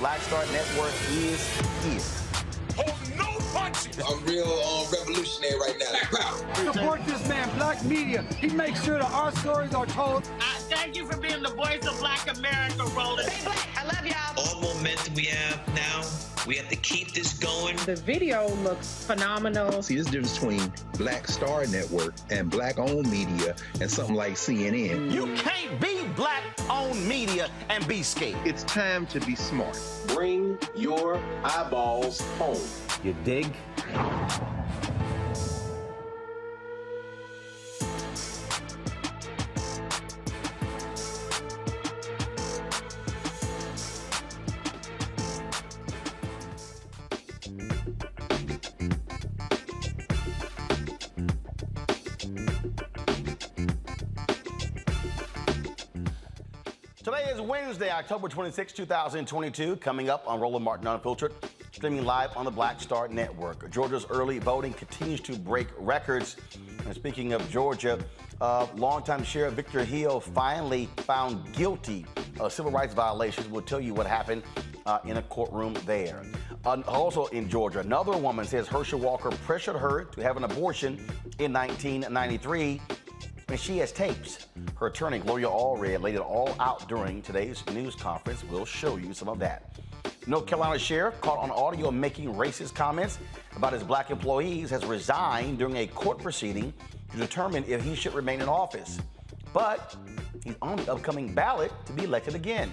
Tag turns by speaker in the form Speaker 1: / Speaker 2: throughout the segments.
Speaker 1: Black Star Network is here.
Speaker 2: Hold no punches.
Speaker 3: I'm real revolutionary right now. Black power.
Speaker 4: Support this man, Black media. He makes sure that our stories are told.
Speaker 5: Thank you for being the voice of Black America, Roland.
Speaker 6: Stay black. I love y'all.
Speaker 7: All momentum we have now, we have to keep this going.
Speaker 8: The video looks phenomenal.
Speaker 9: See, this difference between Black Star Network and Black-owned media and something like CNN.
Speaker 1: You can't be Black-owned media and be scared.
Speaker 9: It's time to be smart.
Speaker 10: Bring your eyeballs home.
Speaker 1: You dig? Today is Wednesday, October 26, 2022. Coming up on Roland Martin Unfiltered, streaming live on the Black Star Network. Georgia's early voting continues to break records. And speaking of Georgia, longtime Sheriff Victor Hill finally found guilty of civil rights violations. We'll tell you what happened in a courtroom there. Also in Georgia, another woman says Herschel Walker pressured her to have an abortion in 1993. And she has tapes. Her attorney, Gloria Allred, laid it all out during today's news conference. We'll show you some of that. North Carolina sheriff caught on audio making racist comments about his black employees has resigned during a court proceeding to determine if he should remain in office. But he's on the upcoming ballot to be elected again.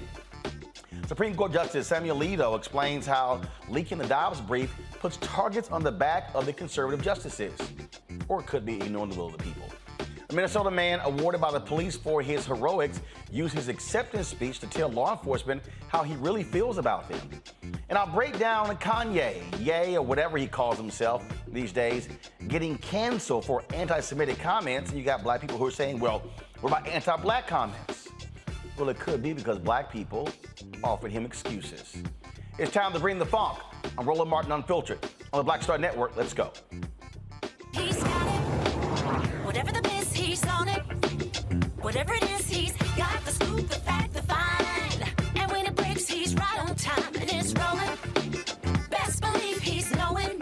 Speaker 1: Supreme Court Justice Samuel Alito explains how leaking the Dobbs brief puts targets on the back of the conservative justices. Or it could be ignoring the will of the people. A Minnesota man awarded by the police for his heroics used his acceptance speech to tell law enforcement how he really feels about them. And I'll break down Kanye, Ye, or whatever he calls himself these days, getting canceled for anti-Semitic comments. And you got black people who are saying, well, what about anti-black comments? Well, it could be because black people offered him excuses. It's time to bring the funk. I'm Roland Martin Unfiltered on the Black Star Network. Let's go.
Speaker 11: He's got it. Whatever the biz, he's on it. Whatever it is, he's got the scoop, the fact, the find. And when it breaks, he's right on time and it's rolling. Best believe he's knowing.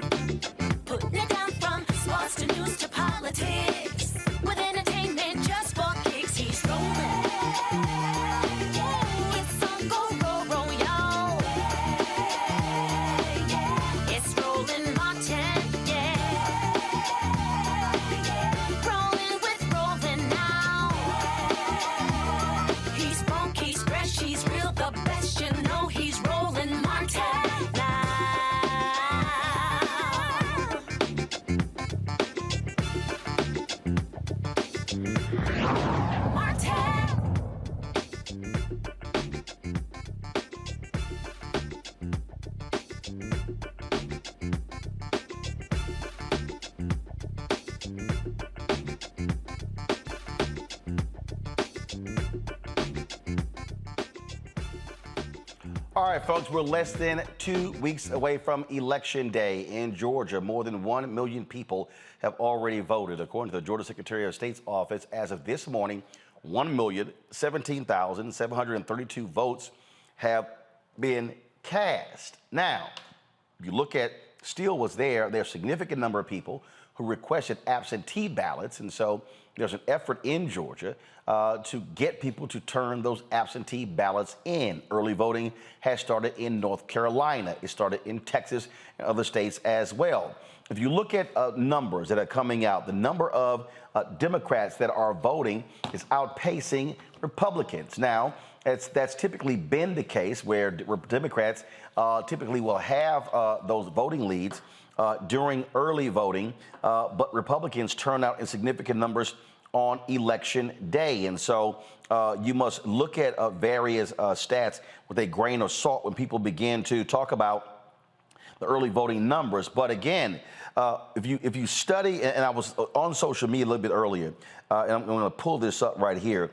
Speaker 11: Putting it down from sports to news to politics. With entertainment just for kicks, he's rolling. It's on go, roll, y'all. It's Roland Martin, Rolling with Roland now. He's funky, he's fresh, he's real, the best, you know he's Roland Martin now.
Speaker 1: All right, folks, we're less than 2 weeks away from Election Day in Georgia. More than 1 million people have already voted. According to the Georgia Secretary of State's office, as of this morning, 1,017,732 votes have been cast. Now, if you look at still what's there's a significant number of people who requested absentee ballots, and so there's an effort in Georgia to get people to turn those absentee ballots in. Early voting has started in North Carolina. It started in Texas and other states as well. If you look at numbers that are coming out, the number of Democrats that are voting is outpacing Republicans. Now, that's typically been the case where Democrats typically will have those voting leads during early voting, but Republicans turn out in significant numbers on Election Day. And so you must look at various stats with a grain of salt when people begin to talk about the early voting numbers. But again, if you study, and I was on social media a little bit earlier, and I'm going to pull this up right here,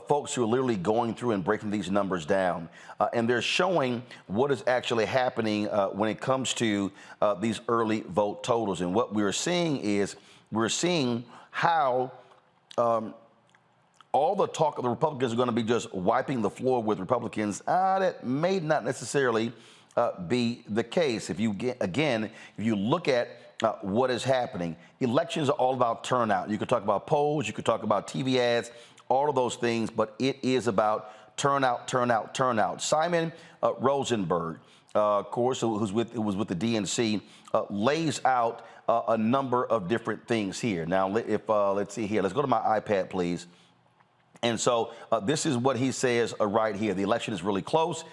Speaker 1: folks who are literally going through and breaking these numbers down, and they're showing what is actually happening when it comes to these early vote totals. And what we're seeing is how all the talk of the Republicans are going to be just wiping the floor with Republicans. That may not necessarily be the case. If you look at what is happening, elections are all about turnout. You could talk about polls, you could talk about TV ads, all of those things, but it is about turnout, turnout, turnout. Simon Rosenberg, of course, who was with the DNC, lays out a number of different things here. Now, let's see here. Let's go to my iPad, please. And so this is what he says right here. The election is really close.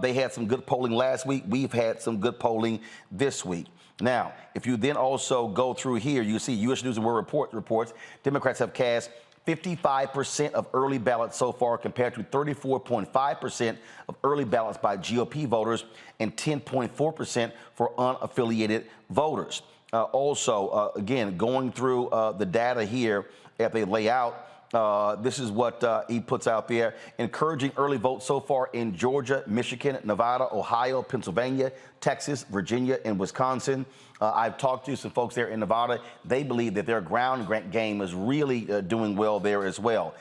Speaker 1: They had some good polling last week. We've had some good polling this week. Now, if you then also go through here, you see U.S. News and World Report reports Democrats have cast 55% of early ballots so far compared to 34.5% of early ballots by GOP voters and 10.4% for unaffiliated voters. Also, again, going through the data here that they lay out, this is what he puts out there. Encouraging early votes so far in Georgia, Michigan, Nevada, Ohio, Pennsylvania, Texas, Virginia, and Wisconsin. I've talked to some folks there in Nevada. They believe that their ground game is really doing well there as well.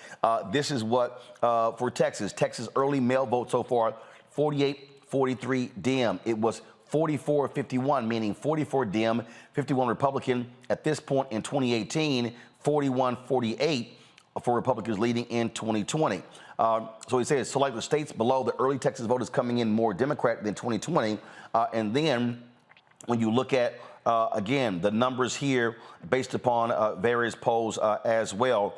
Speaker 1: This is what for Texas. Texas early mail vote so far, 48-43 Dem. It was 44-51, meaning 44 Dem, 51 Republican. At this point in 2018, 41-48 for Republicans leading in 2020. So he says, so like the states below, the early Texas vote is coming in more Democrat than 2020. And then when you look at, again, the numbers here based upon various polls as well,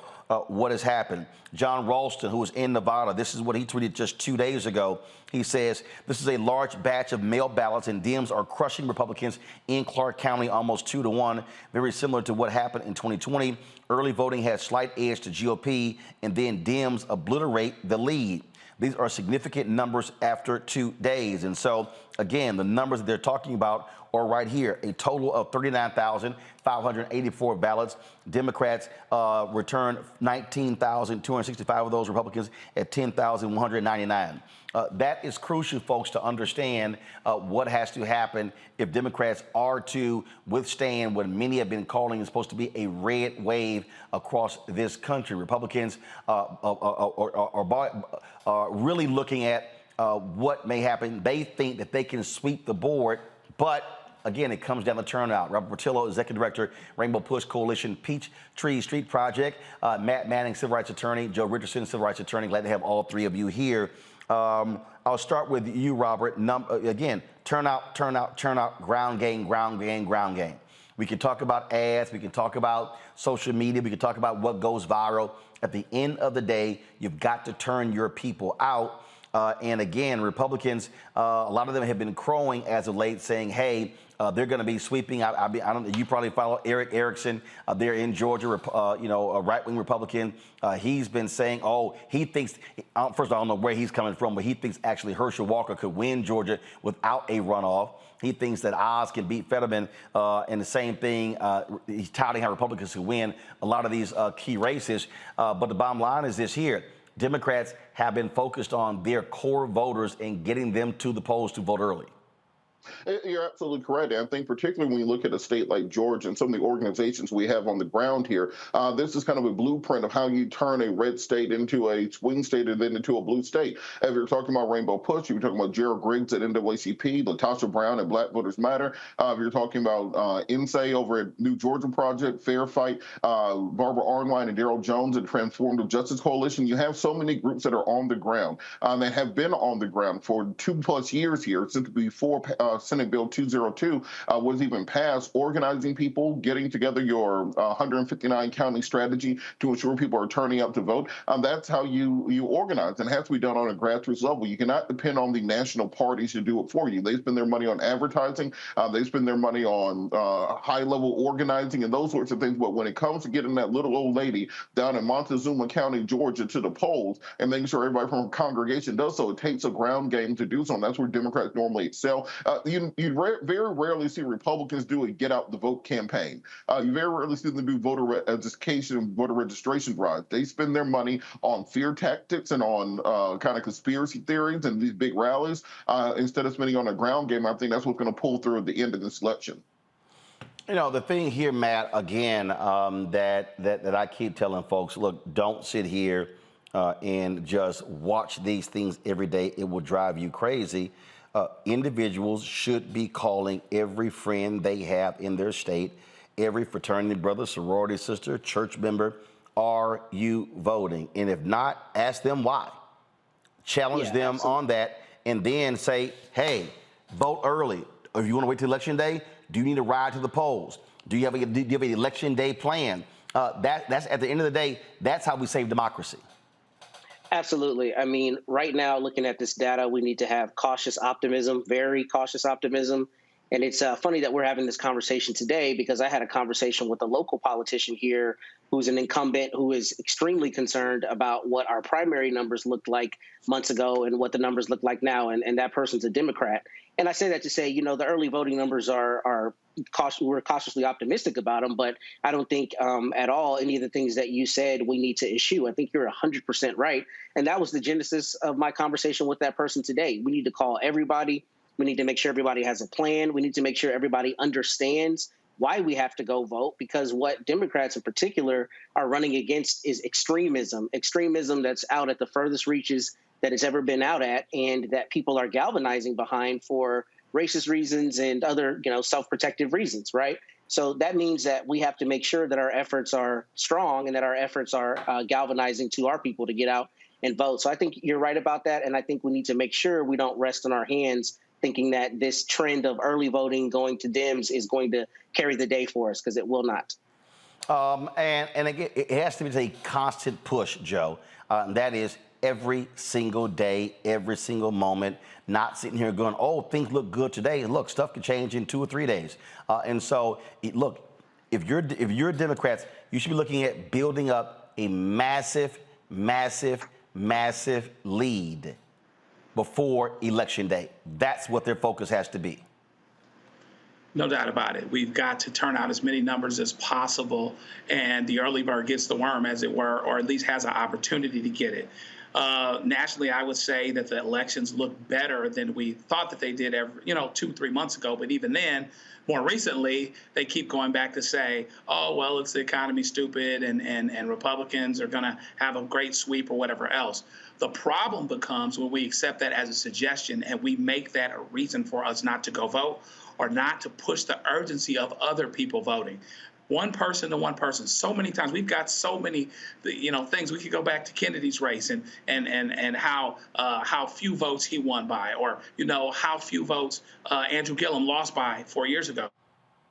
Speaker 1: what has happened. John Ralston, who was in Nevada, this is what he tweeted just 2 days ago. He says, this is a large batch of mail ballots and Dems are crushing Republicans in Clark County almost 2-1, very similar to what happened in 2020. Early voting has slight edge to GOP and then Dems obliterate the lead. These are significant numbers after 2 days. And so, again, the numbers that they're talking about are right here. A total of 39,584 ballots. Democrats returned 19,265 of those. Republicans at 10,199. That is crucial, folks, to understand what has to happen if Democrats are to withstand what many have been calling is supposed to be a red wave across this country. Republicans are really looking at what may happen. They think that they can sweep the board, but again, it comes down to turnout. Robert Portillo, Executive Director, Rainbow Push Coalition, Peachtree Street Project, Matt Manning, Civil Rights Attorney, Joe Richardson, Civil Rights Attorney. Glad to have all three of you here. I'll start with you, Robert. Again, turnout, turnout, turnout, ground game, ground game, ground game. We can talk about ads. We can talk about social media. We can talk about what goes viral. At the end of the day, you've got to turn your people out. And again, Republicans, a lot of them have been crowing as of late, saying, hey, they're going to be sweeping. I don't. You probably follow Eric Erickson. They're in Georgia, a right-wing Republican. He's been saying, he thinks. First, I don't know where he's coming from, but he thinks actually Herschel Walker could win Georgia without a runoff. He thinks that Oz can beat Fetterman, and the same thing. He's touting how Republicans can win a lot of these key races. But the bottom line is this here. Democrats have been focused on their core voters and getting them to the polls to vote early.
Speaker 6: You're absolutely correct. And I think particularly when you look at a state like Georgia and some of the organizations we have on the ground here, this is kind of a blueprint of how you turn a red state into a swing state and then into a blue state. If you're talking about Rainbow Push, you're talking about Gerald Griggs at NAACP, Latasha Brown at Black Voters Matter. If you're talking about INSAE over at New Georgia Project, Fair Fight, Barbara Arnline and Daryl Jones at Transformative Justice Coalition, you have so many groups that are on the ground that have been on the ground for 2+ years here since before Senate Bill 202 was even passed, organizing people, getting together your 159 county strategy to ensure people are turning out to vote. That's how you organize, and it has to be done on a grassroots level. You cannot depend on the national parties to do it for you. They spend their money on advertising, they spend their money on high-level organizing and those sorts of things. But when it comes to getting that little old lady down in Montezuma County, Georgia, to the polls and making sure everybody from her congregation does so, it takes a ground game to do so, and that's where Democrats normally excel. You very rarely see Republicans do a get out the vote campaign. You very rarely see them do voter education and voter registration drives. They spend their money on fear tactics and on kind of conspiracy theories and these big rallies instead of spending on a ground game. I think that's what's going to pull through at the end of this election.
Speaker 1: You know, the thing here, Matt, again, that I keep telling folks, look, don't sit here and just watch these things every day. It will drive you crazy. individuals should be calling every friend they have in their state, every fraternity brother, sorority sister, church member, are you voting? And if not, ask them why. Challenge them on that, and then say, hey, vote early. If you want to wait till election day, do you need to ride to the polls? Do you have an election day plan? That's at the end of the day, that's how we save democracy.
Speaker 12: Absolutely. I mean, right now, looking at this data, we need to have cautious optimism, very cautious optimism. And it's funny that we're having this conversation today, because I had a conversation with a local politician here who's an incumbent who is extremely concerned about what our primary numbers looked like months ago and what the numbers look like now. And that person's a Democrat. And I say that to say, the early voting numbers we're cautiously optimistic about them, but I don't think at all any of the things that you said we need to issue. I think you're 100% right. And that was the genesis of my conversation with that person today. We need to call everybody. We need to make sure everybody has a plan. We need to make sure everybody understands why we have to go vote, because what Democrats in particular are running against is extremism that's out at the furthest reaches that it's ever been out at, and that people are galvanizing behind for racist reasons and other, self-protective reasons, right? So that means that we have to make sure that our efforts are strong and that our efforts are galvanizing to our people to get out and vote. So I think you're right about that, and I think we need to make sure we don't rest on our hands thinking that this trend of early voting going to Dems is going to carry the day for us, because it will not.
Speaker 1: And again, it has to be a constant push, Joe. That is every single day, every single moment, not sitting here going, oh, things look good today. Look, stuff can change in 2 or 3 days. And so, look, if you're Democrats, you should be looking at building up a massive, massive, massive lead before Election Day. That's what their focus has to be.
Speaker 13: No doubt about it. We've got to turn out as many numbers as possible, and the early bird gets the worm, as it were, or at least has an opportunity to get it. Nationally, I would say that the elections look better than we thought that they did 2-3 months ago. But even then, more recently, they keep going back to say, oh, well, it's the economy, stupid, and Republicans are going to have a great sweep or whatever else. The problem becomes when we accept that as a suggestion and we make that a reason for us not to go vote or not to push the urgency of other people voting. One person to one person. So many times we've got so many, things. We could go back to Kennedy's race and how few votes he won by, or how few votes Andrew Gillum lost by 4 years ago.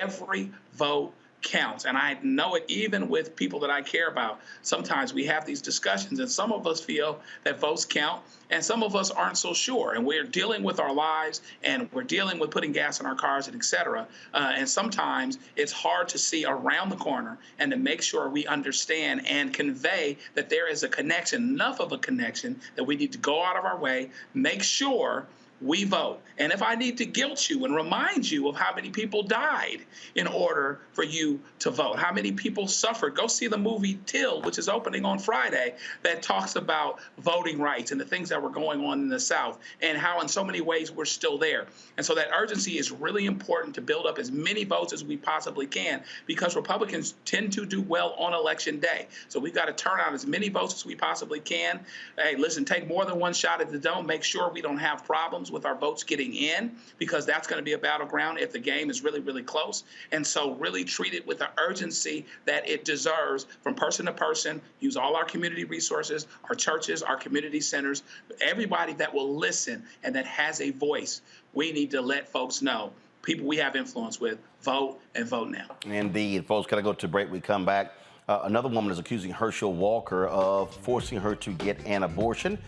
Speaker 13: Every vote counts, and I know it even with people that I care about. Sometimes we have these discussions, and some of us feel that votes count, and some of us aren't so sure. And we're dealing with our lives, and we're dealing with putting gas in our cars, and et cetera. And sometimes it's hard to see around the corner and to make sure we understand and convey that there is a connection, enough of a connection that we need to go out of our way, make sure we vote. And if I need to guilt you and remind you of how many people died in order for you to vote, how many people suffered, go see the movie Till, which is opening on Friday, that talks about voting rights and the things that were going on in the South and how in so many ways we're still there. And so that urgency is really important to build up as many votes as we possibly can, because Republicans tend to do well on Election Day. So we've got to turn out as many votes as we possibly can. Hey, listen, take more than one shot at the dome. Make sure we don't have problems with our votes getting in, because that's going to be a battleground if the game is really, really close. And so really treat it with the urgency that it deserves from person to person. Use all our community resources, our churches, our community centers, everybody that will listen and that has a voice. We need to let folks know, people we have influence with, vote and vote now.
Speaker 1: Indeed. Folks, gotta go to break. We come back. Another woman is accusing Herschel Walker of forcing her to get an abortion.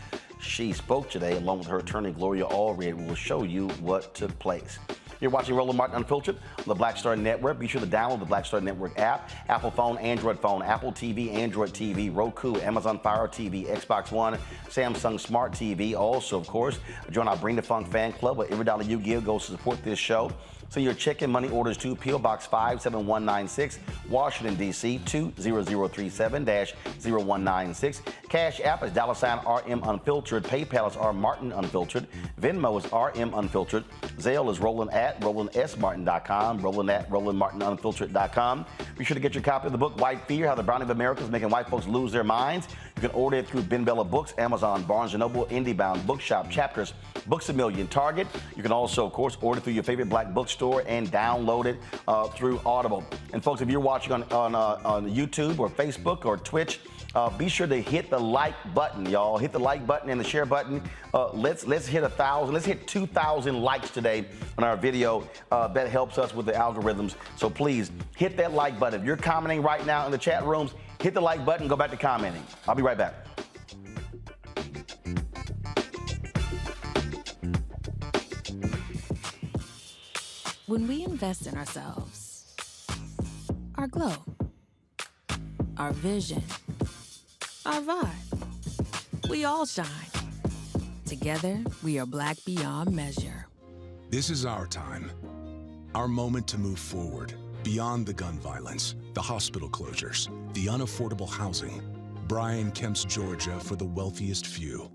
Speaker 1: She spoke today along with her attorney, Gloria Allred. We will show you what took place. You're watching Roland Martin Unfiltered on the Black Star Network. Be sure to download the Black Star Network app, Apple phone, Android phone, Apple TV, Android TV, Roku, Amazon Fire TV, Xbox One, Samsung Smart TV. Also, of course, join our Bring the Funk fan club, where every dollar you give goes to support this show. Send your check and money orders to P.O. Box 57196, Washington, D.C. 20037-0196. Cash App is $RM Unfiltered. PayPal is R Martin Unfiltered. Venmo is RM Unfiltered. Zelle is Roland at RolandSMartin.com. Roland at RolandMartinUnfiltered.com. Be sure to get your copy of the book, White Fear, How the Browning of America is Making White Folks Lose Their Minds. You can order it through Ben Bella Books, Amazon, Barnes & Noble, IndieBound, Bookshop, Chapters, Books A Million, Target. You can also, of course, order through your favorite black bookstore and download it through Audible. And folks, if you're watching on YouTube or Facebook or Twitch, be sure to hit the like button, y'all. Hit the like button and the share button. Let's hit 1,000. Let's hit 2,000 likes today on our video. That helps us with the algorithms. So please hit that like button. If you're commenting right now in the chat rooms, hit the like button. Go back to commenting. I'll be right back.
Speaker 14: When we invest in ourselves, our glow, our vision, our vibe, we all shine. Together, we are black beyond measure.
Speaker 15: This is our time. Our moment to move forward, beyond the gun violence, the hospital closures, the unaffordable housing. Brian Kemp's Georgia for the wealthiest few.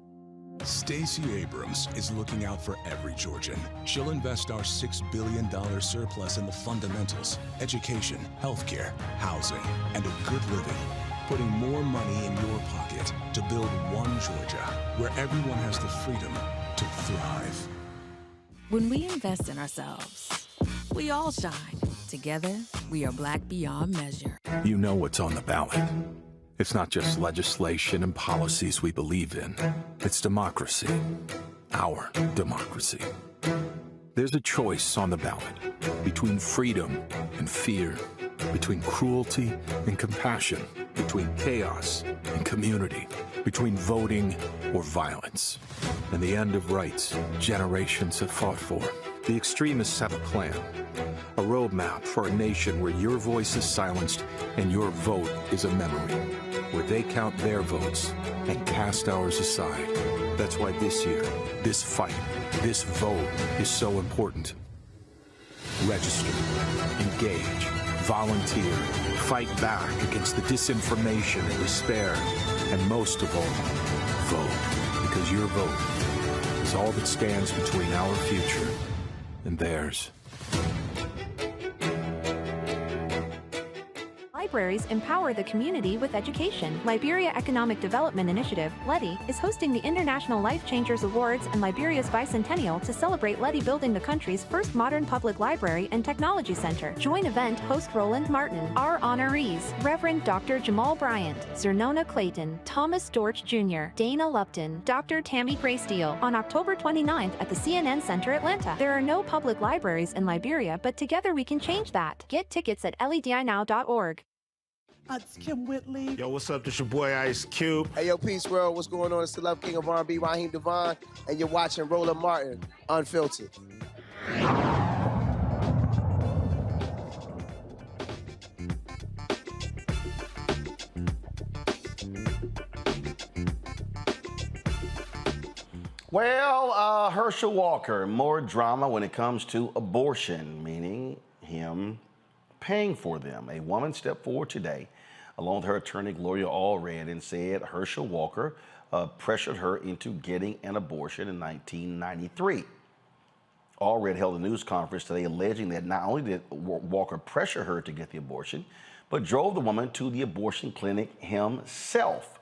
Speaker 15: Stacey Abrams is looking out for every Georgian. She'll invest our $6 billion surplus in the fundamentals, education, healthcare, housing, and a good living, putting more money in your pocket to build one Georgia where everyone has the freedom to thrive.
Speaker 14: When we invest in ourselves, we all shine. Together, we are black beyond measure.
Speaker 16: You know what's on the ballot. It's not just legislation and policies we believe in. It's democracy. Our democracy. There's a choice on the ballot between freedom and fear, between cruelty and compassion, between chaos and community, between voting or violence. And the end of rights generations have fought for. The extremists have a plan, a roadmap for a nation where your voice is silenced and your vote is a memory, where they count their votes and cast ours aside. That's why this year, this fight, this vote is so important. Register, engage, volunteer, fight back against the disinformation and despair, and most of all, vote, because your vote is all that stands between our future and theirs.
Speaker 17: Libraries empower the community with education. Liberia Economic Development Initiative, LEDI, is hosting the International Life Changers Awards and Liberia's bicentennial to celebrate LEDI building the country's first modern public library and technology center. Join event host Roland Martin. Our honorees, Reverend Dr. Jamal Bryant, Zernona Clayton, Thomas Dorch Jr., Dana Lupton, Dr. Tammy Graysteele, on October 29th at the CNN Center, Atlanta. There are no public libraries in Liberia, but together we can change that. Get tickets at ledinow.org.
Speaker 18: It's Kim Whitley.
Speaker 19: Yo, what's up? This your boy Ice Cube.
Speaker 20: Hey, yo, Peace World. What's going on? It's the Love King of R&B, Raheem Devon, and you're watching Roland Martin, Unfiltered.
Speaker 1: Well, Herschel Walker, more drama when it comes to abortion, meaning him paying for them. A woman stepped forward today, along with her attorney, Gloria Allred, and said Herschel Walker pressured her into getting an abortion in 1993. Allred held a news conference today alleging that not only did Walker pressure her to get the abortion, but drove the woman to the abortion clinic himself.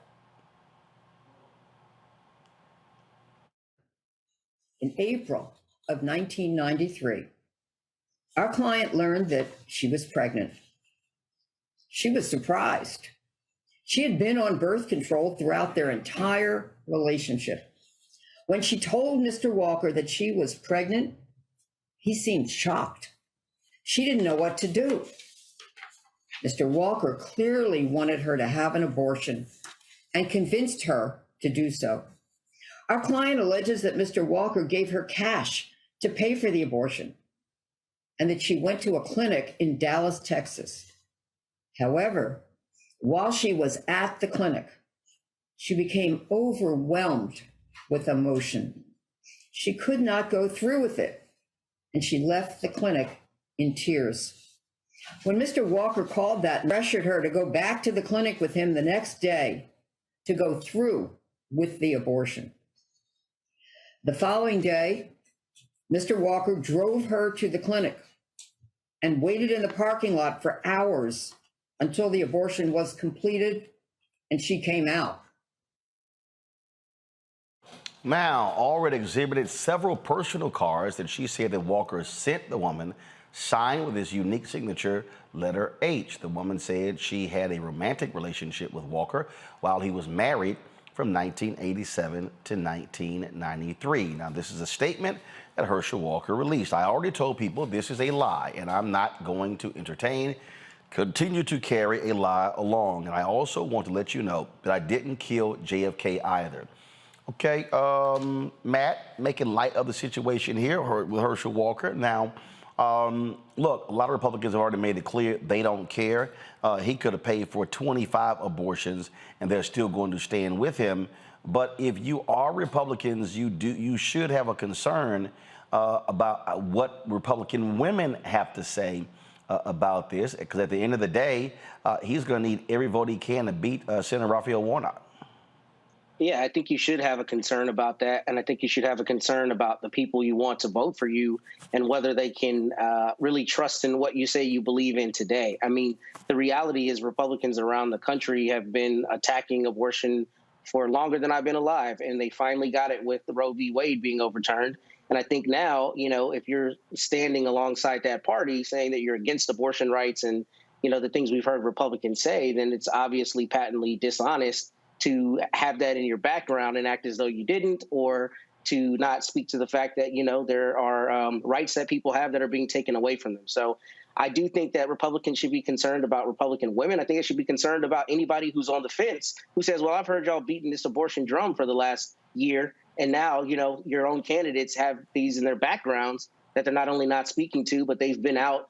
Speaker 21: In April of 1993, our client learned that she was pregnant. She was surprised. She had been on birth control throughout their entire relationship. When she told Mr. Walker that she was pregnant, he seemed shocked. She didn't know what to do. Mr. Walker clearly wanted her to have an abortion and convinced her to do so. Our client alleges that Mr. Walker gave her cash to pay for the abortion, and that she went to a clinic in Dallas, Texas. However, while she was at the clinic, she became overwhelmed with emotion. She could not go through with it, and she left the clinic in tears. When Mr. Walker called that and pressured her to go back to the clinic with him the next day to go through with the abortion. The following day, Mr. Walker drove her to the clinic and waited in the parking lot for hours until the abortion was completed and she came out.
Speaker 1: Now, Allred exhibited several personal cards that she said that Walker sent the woman, signed with his unique signature, letter H. The woman said she had a romantic relationship with Walker while he was married from 1987 to 1993. Now, this is a statement that Herschel Walker released. I already told people this is a lie, and I'm not going to continue to carry a lie along. And I also want to let you know that I didn't kill JFK either. Okay, Matt, making light of the situation here with Herschel Walker. Now, look, a lot of Republicans have already made it clear they don't care. He could have paid for 25 abortions, and they're still going to stand with him. But if you are Republicans, you should have a concern about what Republican women have to say about this, because at the end of the day, he's going to need every vote he can to beat Senator Raphael Warnock.
Speaker 12: Yeah, I think you should have a concern about that. And I think you should have a concern about the people you want to vote for you and whether they can really trust in what you say you believe in today. I mean, the reality is Republicans around the country have been attacking abortion for longer than I've been alive. And they finally got it with the Roe v. Wade being overturned. And I think now, if you're standing alongside that party saying that you're against abortion rights and, the things we've heard Republicans say, then it's obviously patently dishonest to have that in your background and act as though you didn't, or to not speak to the fact that, there are rights that people have that are being taken away from them. So I do think that Republicans should be concerned about Republican women. I think they should be concerned about anybody who's on the fence who says, well, I've heard y'all beating this abortion drum for the last year. And now, your own candidates have these in their backgrounds that they're not only not speaking to, but they've been out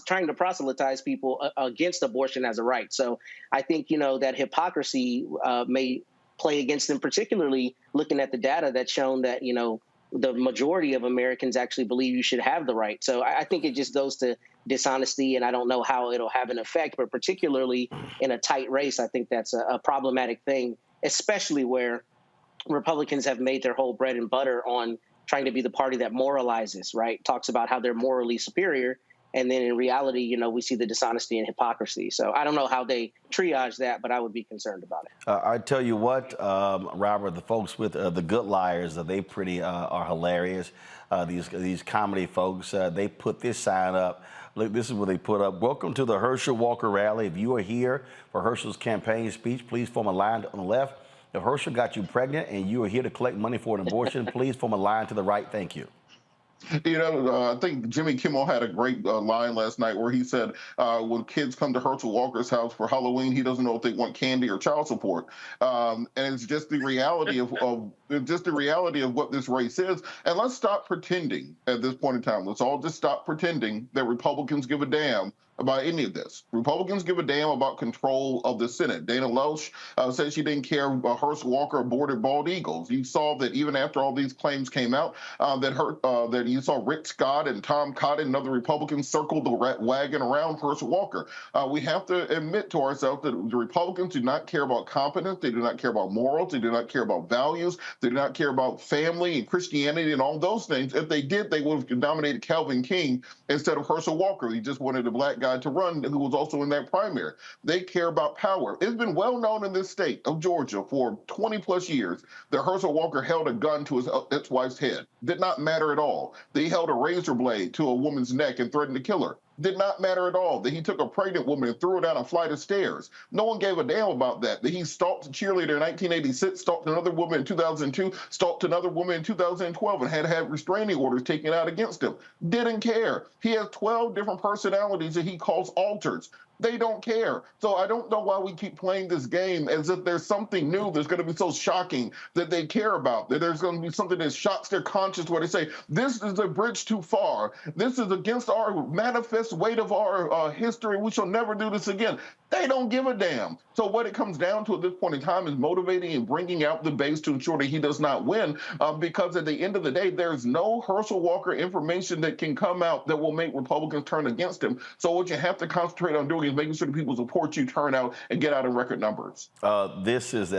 Speaker 12: trying to proselytize people against abortion as a right. So I think, that hypocrisy may play against them, particularly looking at the data that's shown that, the majority of Americans actually believe you should have the right. So I think it just goes to dishonesty, and I don't know how it'll have an effect, but particularly in a tight race, I think that's a problematic thing, especially where Republicans have made their whole bread and butter on trying to be the party that moralizes, right? Talks about how they're morally superior. And then in reality, we see the dishonesty and hypocrisy. So I don't know how they triage that, but I would be concerned about it.
Speaker 1: I tell you what, Robert, the folks with the Good Liars, they pretty are hilarious. These comedy folks, they put this sign up. Look, this is what they put up. Welcome to the Herschel Walker rally. If you are here for Herschel's campaign speech, please form a line on the left. If Herschel got you pregnant and you are here to collect money for an abortion, please form a line to the right. Thank you.
Speaker 6: I think Jimmy Kimmel had a great line last night where he said when kids come to Herschel Walker's house for Halloween, he doesn't know if they want candy or child support. And it's just the reality of what this race is. And let's stop pretending at this point in time. Let's all just stop pretending that Republicans give a damn about any of this. Republicans give a damn about control of the Senate. Dana Loesch said she didn't care Herschel Walker aborted bald eagles. You saw that even after all these claims came out, that you saw Rick Scott and Tom Cotton and other Republicans circle the wagon around Herschel Walker. We have to admit to ourselves that the Republicans do not care about competence. They do not care about morals. They do not care about values. They do not care about family and Christianity and all those things. If they did, they would have nominated Calvin King instead of Herschel Walker. He just wanted a black guy to run who was also in that primary. They care about power. It's been well known in this state of Georgia for 20 plus years that Herschel Walker held a gun to his ex-wife's head. Did not matter at all. He held a razor blade to a woman's neck and threatened to kill her. Did not matter at all. That he took a pregnant woman and threw her down a flight of stairs. No one gave a damn about that. That he stalked a cheerleader in 1986, stalked another woman in 2002, stalked another woman in 2012, and had restraining orders taken out against him. Didn't care. He has 12 different personalities that he calls alters. They don't care. So I don't know why we keep playing this game as if there's something new that's going to be so shocking that they care about, that there's going to be something that shocks their conscience where they say, this is a bridge too far. This is against our manifest weight of our history. We shall never do this again. They don't give a damn. So what it comes down to at this point in time is motivating and bringing out the base to ensure that he does not win, because at the end of the day, there's no Herschel Walker information that can come out that will make Republicans turn against him. So what you have to concentrate on doing is making sure that people support you, turn out, and get out in record numbers.
Speaker 1: This is,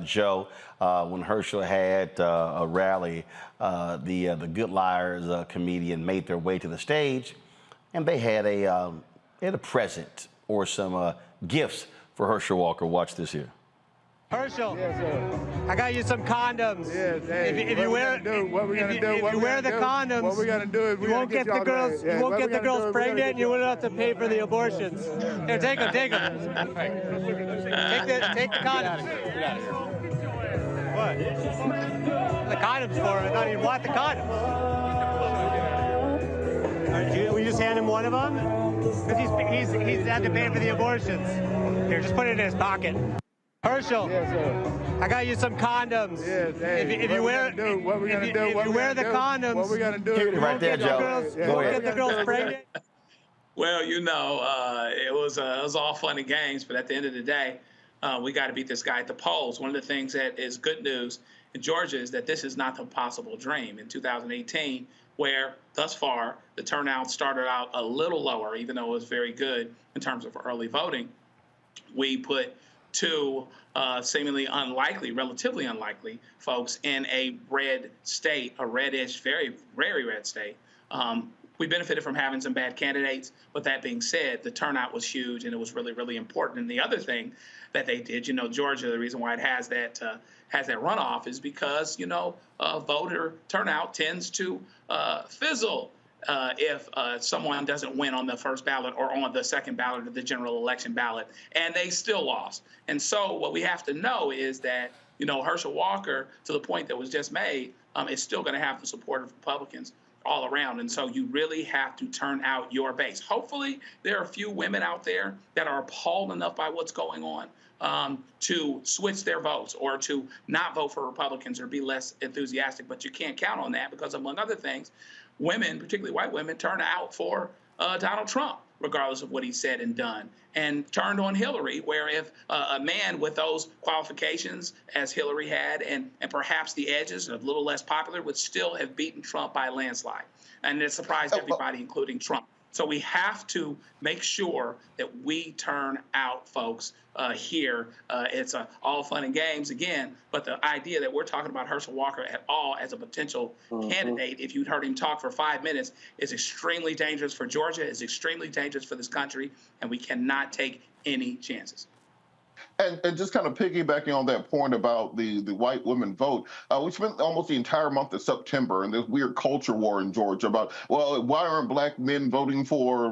Speaker 1: Joe, when Herschel had a rally, the Good Liars comedian made their way to the stage, and they had a present or some gifts for Herschel Walker. Watch this here.
Speaker 2: Herschel, yes, sir. I got you some condoms.
Speaker 4: Yes, hey,
Speaker 2: if you wear the condoms,
Speaker 4: what we're gonna do is
Speaker 2: you won't get the girls. You won't get the girls pregnant. You won't have to pay for the abortions. Here, take them. Take them. Take the condoms. What? The condoms for him. I thought he'd want the condoms. Will you just hand him one of them? Because he's had to pay for the abortions. Here, just put it in his pocket. Herschel,
Speaker 4: yes, sir.
Speaker 2: I got you some condoms.
Speaker 4: Yes, hey,
Speaker 2: if you wear the condoms,
Speaker 4: what we're gonna do?
Speaker 1: Right there, Joe.
Speaker 2: You won't get the girls pregnant.
Speaker 13: Well, you know, it was all fun and games, but at the end of the day, we got to beat this guy at the polls. One of the things that is good news in Georgia is that this is not the possible dream. In 2018, where thus far the turnout started out a little lower, even though it was very good in terms of early voting, we put two seemingly unlikely, relatively unlikely folks in a red state, a reddish, very, very red state. We benefited from having some bad candidates. But that being said, the turnout was huge, and it was really, really important. And the other thing that they did, you know, Georgia, the reason why it has that runoff is because, you know, voter turnout tends to fizzle if someone doesn't win on the first ballot or on the second ballot of the general election ballot, and they still lost. And so what we have to know is that, you know, Herschel Walker, to the point that was just made, is still going to have the support of Republicans all around. And so you really have to turn out your base. Hopefully there are a few women out there that are appalled enough by what's going on to switch their votes or to not vote for Republicans or be less enthusiastic. But you can't count on that because, among other things, women, particularly white women, turn out for Donald Trump, regardless of what he said and done, and turned on Hillary, where if a man with those qualifications as Hillary had and perhaps the edges, a little less popular, would still have beaten Trump by a landslide. And it surprised everybody, including Trump. So we have to make sure that we turn out folks here. It's all fun and games again, but the idea that we're talking about Herschel Walker at all as a potential candidate, if you'd heard him talk for 5 minutes, is extremely dangerous for Georgia, is extremely dangerous for this country, and we cannot take any chances.
Speaker 6: And just kind of piggybacking on that point about the white women vote, we spent almost the entire month of September in this weird culture war in Georgia about, well, why aren't black men voting for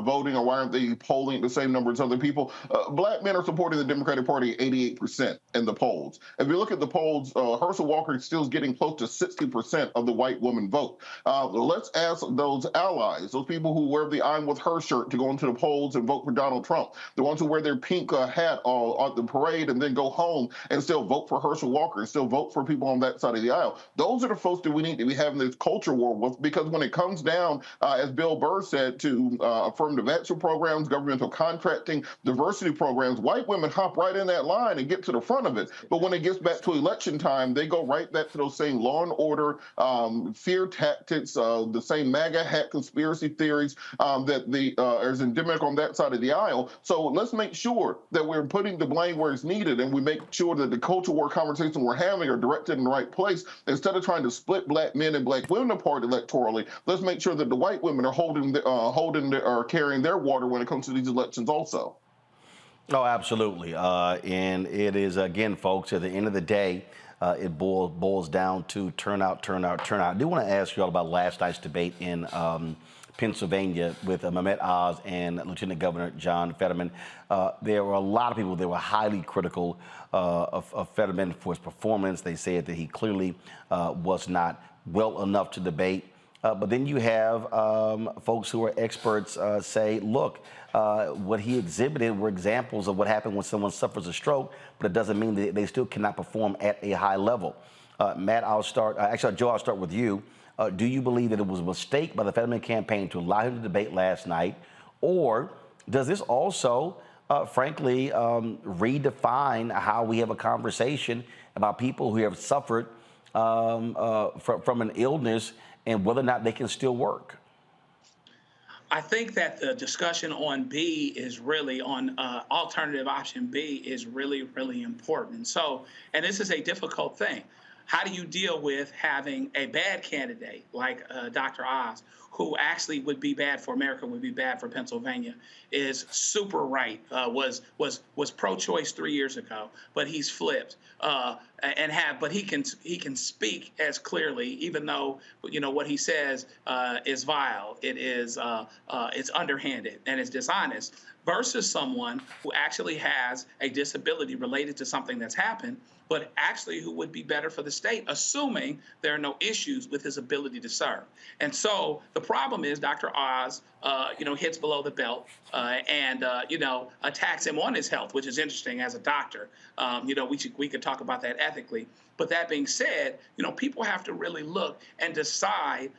Speaker 6: voting, or why aren't they polling the same number as other people? Black men are supporting the Democratic Party 88% in the polls. If you look at the polls, Herschel Walker is still getting close to 60% of the white woman vote. Let's ask those allies, those people who wear the I'm with her shirt to go into the polls and vote for Donald Trump, the ones who wear their pink hat on the parade and then go home and still vote for Herschel Walker and still vote for people on that side of the aisle. Those are the folks that we need to be having this culture war with, because when it comes down, as Bill Burr said, to affirmative action programs, governmental contracting, diversity programs, white women hop right in that line and get to the front of it. But when it gets back to election time, they go right back to those same law and order, fear tactics, the same MAGA hat conspiracy theories that is endemic on that side of the aisle. So let's make sure that we're putting the blame where it's needed, and we make sure that the culture war conversations we're having are directed in the right place. Instead of trying to split black men and black women apart electorally, let's make sure that the white women are carrying their water when it comes to these elections also.
Speaker 1: Oh, absolutely. And it is, again, folks, at the end of the day, it boils down to turnout. I do want to ask you all about last night's debate in Pennsylvania with Mehmet Oz and Lieutenant Governor John Fetterman. There were a lot of people that were highly critical of Fetterman for his performance. They said that he clearly was not well enough to debate. But then you have folks who are experts say, look, what he exhibited were examples of what happened when someone suffers a stroke, but it doesn't mean that they still cannot perform at a high level. Matt, Joe, I'll start with you. Do you believe that it was a mistake by the Fetterman campaign to allow him to debate last night? Or does this also frankly, redefine how we have a conversation about people who have suffered from an illness and whether or not they can still work?
Speaker 13: I think that the discussion on B is really on alternative option B is really, really important. And this is a difficult thing. How do you deal with having a bad candidate like Dr. Oz, who actually would be bad for America, would be bad for Pennsylvania, is super right, was pro-choice 3 years ago, but he's flipped, but he can speak as clearly, even though what he says is vile, it's underhanded and it's dishonest, versus someone who actually has a disability related to something that's happened, but actually who would be better for the state, assuming there are no issues with his ability to serve. And so the problem is Dr. Oz, hits below the belt and attacks him on his health, which is interesting as a doctor. We could talk about that ethically. But that being said, people have to really look and decide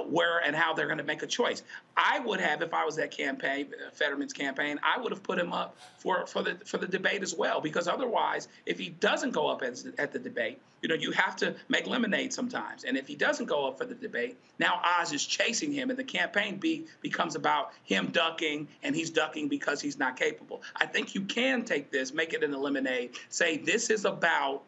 Speaker 13: where and how they're going to make a choice. I would have, if I was that campaign, Fetterman's campaign, I would have put him up for the debate as well, because otherwise, if he doesn't go up at the debate, you have to make lemonade sometimes. And if he doesn't go up for the debate, now Oz is chasing him, and the campaign becomes about him ducking, and he's ducking because he's not capable. I think you can take this, make it in a lemonade, say this is about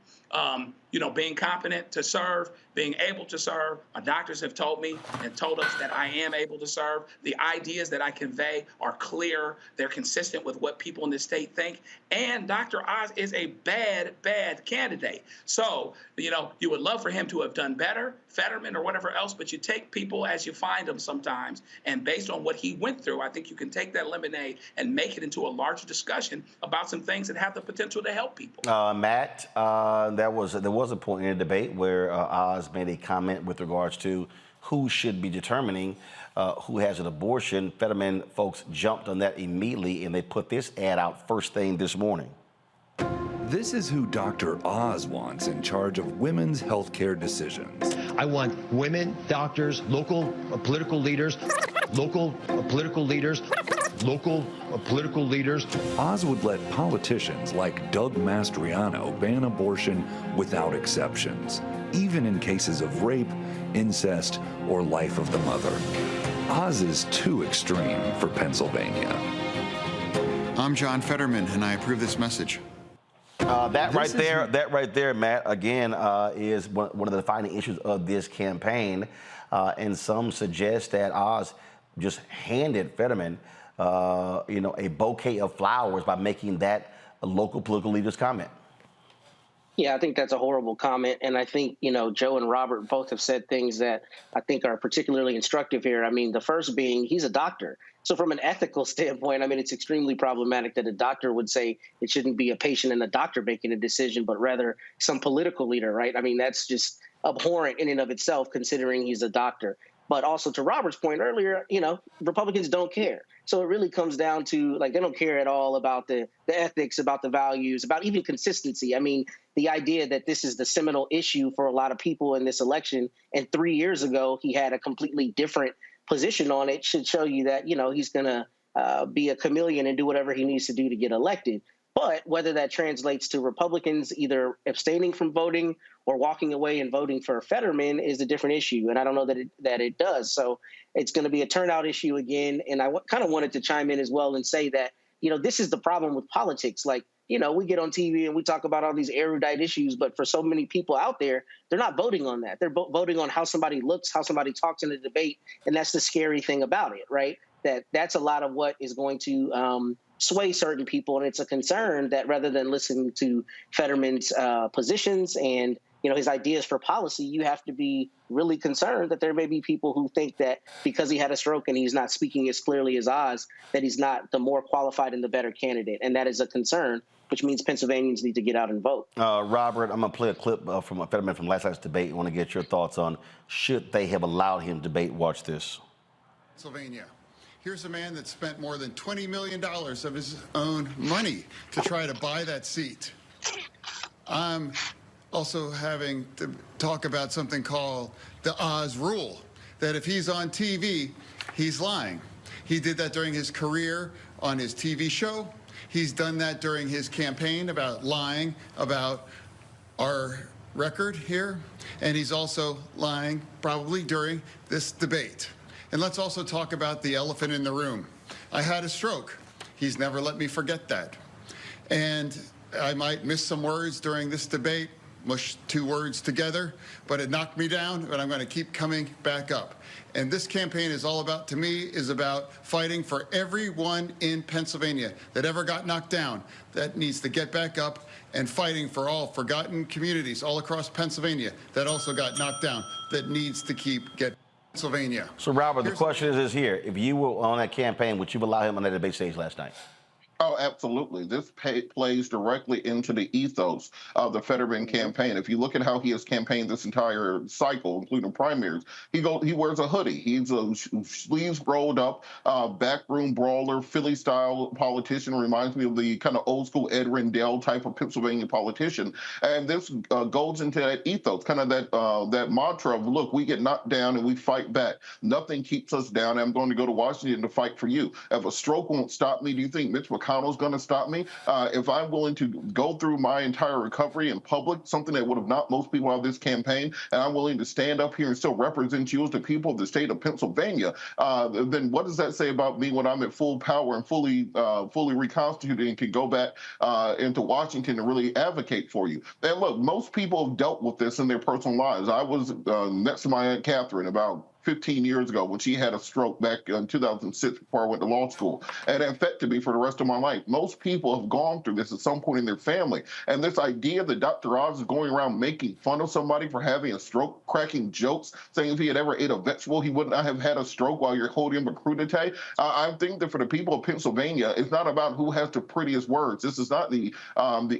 Speaker 13: being competent to serve, being able to serve. My doctors have told me and told us that I am able to serve. The ideas that I convey are clear. They're consistent with what people in this state think. And Dr. Oz is a bad candidate. So, you would love for him to have done better, Fetterman or whatever else, but you take people as you find them sometimes. And based on what he went through, I think you can take that lemonade and make it into a larger discussion about some things that have the potential to help people.
Speaker 1: Matt, there was a point in the debate where Oz made a comment with regards to who should be determining who has an abortion. Fetterman folks jumped on that immediately, and they put this ad out first thing this morning.
Speaker 3: This is who Dr. Oz wants in charge of women's healthcare decisions.
Speaker 22: I want women, doctors, local political leaders, local political leaders.
Speaker 3: Oz would let politicians like Doug Mastriano ban abortion without exceptions, even in cases of rape, incest, or life of the mother. Oz is too extreme for Pennsylvania.
Speaker 23: I'm John Fetterman, and I approve this message.
Speaker 1: That right there, Matt, again, is one of the defining issues of this campaign. And some suggest that Oz just handed Fetterman, a bouquet of flowers by making that a local political leader's comment.
Speaker 12: Yeah, I think that's a horrible comment. And I think, Joe and Robert both have said things that I think are particularly instructive here. I mean, the first being he's a doctor. So from an ethical standpoint, it's extremely problematic that a doctor would say it shouldn't be a patient and a doctor making a decision, but rather some political leader, right? That's just abhorrent in and of itself, considering he's a doctor. But also to Robert's point earlier, Republicans don't care. So it really comes down to, they don't care at all about the ethics, about the values, about even consistency. The idea that this is the seminal issue for a lot of people in this election, and 3 years ago he had a completely different position on it, should show you that, he's going to be a chameleon and do whatever he needs to do to get elected. But whether that translates to Republicans either abstaining from voting or walking away and voting for Fetterman is a different issue. And I don't know that it does. So it's going to be a turnout issue again. And I kind of wanted to chime in as well and say that, this is the problem with politics. We get on TV and we talk about all these erudite issues, but for so many people out there, they're not voting on that. They're voting on how somebody looks, how somebody talks in a debate. And that's the scary thing about it, right? That's a lot of what is going to sway certain people. And it's a concern that rather than listening to Fetterman's positions and his ideas for policy, you have to be really concerned that there may be people who think that because he had a stroke and he's not speaking as clearly as Oz, that he's not the more qualified and the better candidate. And that is a concern, which means Pennsylvanians need to get out and vote.
Speaker 1: Robert, I'm going to play a clip from Fetterman from last night's debate. I want to get your thoughts on should they have allowed him to debate. Watch this.
Speaker 23: Pennsylvania. Here's a man that spent more than $20 million of his own money to try to buy that seat. I'm also having to talk about something called the Oz rule, that if he's on TV, he's lying. He did that during his career on his TV show. He's done that during his campaign about lying about our record here, and he's also lying probably during this debate. And let's also talk about the elephant in the room. I had a stroke. He's never let me forget that. And I might miss some words during this debate, mush two words together, but it knocked me down, but I'm going to keep coming back up. And this campaign is all about, to me, is about fighting for everyone in Pennsylvania that ever got knocked down, that needs to get back up, and fighting for all forgotten communities all across Pennsylvania that also got knocked down, that needs to keep getting Pennsylvania.
Speaker 1: So, Robert, the question is here. If you were on that campaign, would you allow him on that debate stage last night?
Speaker 6: Oh, absolutely. This plays directly into the ethos of the Fetterman campaign. If you look at how he has campaigned this entire cycle, including primaries, he wears a hoodie. He's a sleeves rolled up, backroom brawler, Philly-style politician. Reminds me of the kind of old-school Ed Rendell type of Pennsylvania politician. And this goes into that ethos, kind of that mantra of, look, we get knocked down and we fight back. Nothing keeps us down. I'm going to go to Washington to fight for you. If a stroke won't stop me, do you think Mitch McConnell's going to stop me? If I'm willing to go through my entire recovery in public, something that would have knocked most people out of this campaign, and I'm willing to stand up here and still represent you as the people of the state of Pennsylvania, then what does that say about me when I'm at full power and fully reconstituted and can go back into Washington and really advocate for you? And look, most people have dealt with this in their personal lives. I was next to my Aunt Catherine about 15 years ago when she had a stroke back in 2006 before I went to law school. And it affected me for the rest of my life. Most people have gone through this at some point in their family. And this idea that Dr. Oz is going around making fun of somebody for having a stroke, cracking jokes, saying if he had ever ate a vegetable, he would not have had a stroke while you're holding him a crudité. I think that for the people of Pennsylvania, it's not about who has the prettiest words. This is not the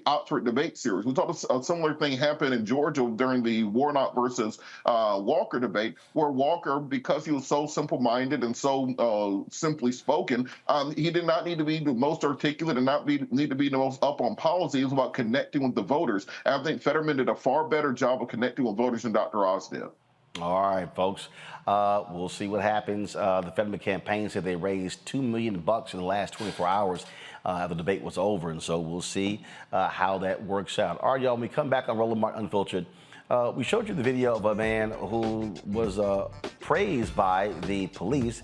Speaker 6: Oxford debate series. We thought a similar thing happened in Georgia during the Warnock versus Walker debate, where Walker, because he was so simple-minded and so simply spoken, he did not need to be the most articulate and need to be the most up on policy. It was about connecting with the voters. And I think Fetterman did a far better job of connecting with voters than Dr. Oz did.
Speaker 1: All right, folks. We'll see what happens. The Fetterman campaign said they raised $2 million in the last 24 hours after the debate was over. And so we'll see how that works out. All right, y'all, when we come back on Roland Martin Unfiltered, we showed you the video of a man who was praised by the police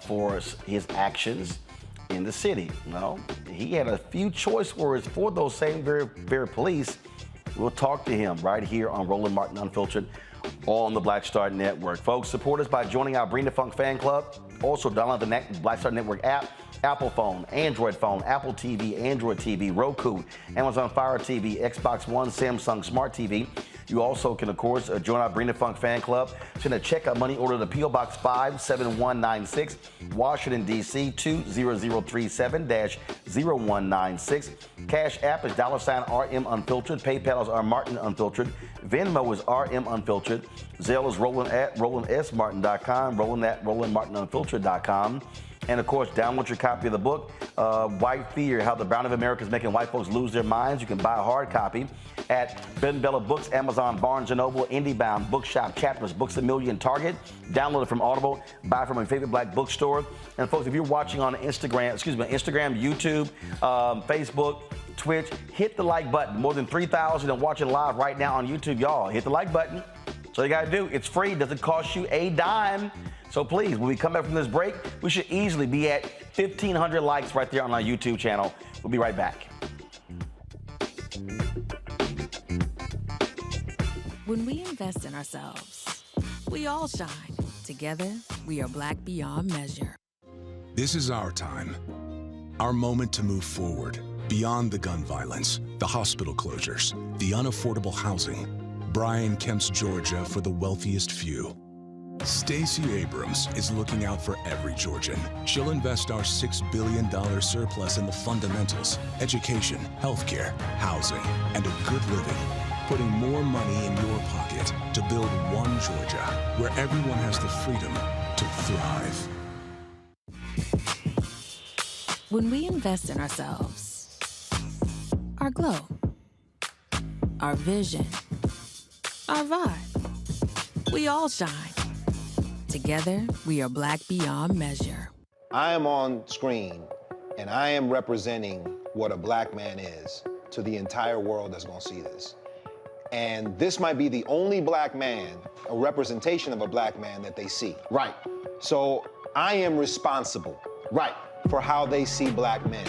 Speaker 1: for his actions in the city. Well, he had a few choice words for those same very police. We'll talk to him right here on Roland Martin Unfiltered on the Black Star Network. Folks, support us by joining our Bring the Funk fan club. Also, download the Black Star Network app, Apple phone, Android phone, Apple TV, Android TV, Roku, Amazon Fire TV, Xbox One, Samsung Smart TV. You also can, of course, join our Bring the Funk fan club. Send a check-out money order to P.O. Box 57196, Washington, D.C. 20037-0196. Cash App is $RM Unfiltered. PayPal is R Martin Unfiltered. Venmo is RM Unfiltered. Zelle is Roland at RolandSMartin.com, Roland at RolandMartinUnfiltered.com. And, of course, download your copy of the book, White Fear, How the Brown of America is Making White Folks Lose Their Minds. You can buy a hard copy at Ben Bella Books, Amazon, Barnes & Noble, IndieBound, Bookshop, Chapters, Books A Million, Target. Download it from Audible. Buy from your favorite black bookstore. And, folks, if you're watching on Instagram, YouTube, Facebook, Twitch, hit the like button. More than 3,000 are watching live right now on YouTube. Y'all, hit the like button. So you got to do. It's free. Doesn't cost you a dime. So please, when we come back from this break, we should easily be at 1,500 likes right there on our YouTube channel. We'll be right back.
Speaker 14: When we invest in ourselves, we all shine. Together, we are black beyond measure.
Speaker 15: This is our time. Our moment to move forward. Beyond the gun violence, the hospital closures, the unaffordable housing. Brian Kemp's Georgia for the wealthiest few. Stacey Abrams is looking out for every Georgian. She'll invest our $6 billion surplus in the fundamentals, education, healthcare, housing, and a good living, putting more money in your pocket to build one Georgia where everyone has the freedom to thrive.
Speaker 14: When we invest in ourselves, our glow, our vision, our vibe, we all shine. Together, we are black beyond measure.
Speaker 5: I am on screen, And I am representing what a black man is to the entire world that's gonna see this. And this might be the only black man, a representation of a black man that they see.
Speaker 1: Right.
Speaker 5: So I am responsible.
Speaker 1: Right.
Speaker 5: For how they see black men.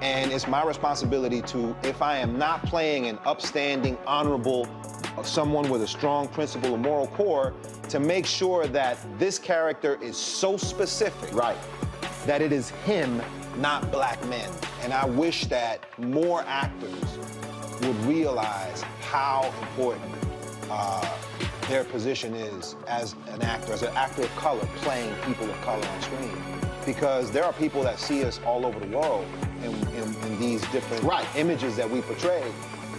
Speaker 5: And it's my responsibility to, if I am not playing an upstanding, honorable, someone with a strong principle and moral core, to make sure that this character is so specific.
Speaker 1: Right.
Speaker 5: That it is him, not black men. And I wish that more actors would realize how important their position is as an actor of color, playing people of color on screen. Because there are people that see us all over the world in these different images that we portray.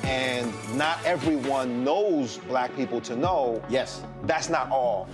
Speaker 5: And not everyone knows black people to know.
Speaker 1: Yes.
Speaker 5: That's not all.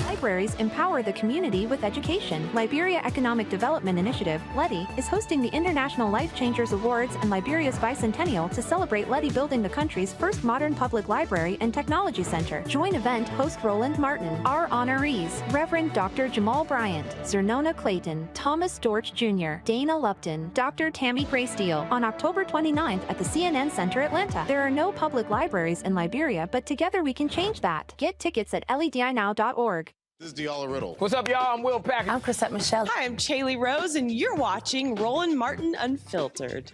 Speaker 17: Libraries empower the community with education. Liberia Economic Development Initiative, LEDI, is hosting the International Life Changers Awards and Liberia's bicentennial to celebrate LEDI building the country's first modern public library and technology center. Join event host Roland Martin. Our honorees: Reverend Dr. Jamal Bryant, Zernona Clayton, Thomas Dorch Jr., Dana Lupton, Dr. Tammy Graysteele, on October 29th at the CNN Center, Atlanta. There are no public libraries in Liberia, but together we can change that. Get tickets at ledinow.org.
Speaker 7: This is Deala Riddle.
Speaker 8: What's up, y'all? I'm Will Packer.
Speaker 24: I'm Chrisette Michelle.
Speaker 25: Hi, I'm Chaley Rose, and you're watching Roland Martin Unfiltered.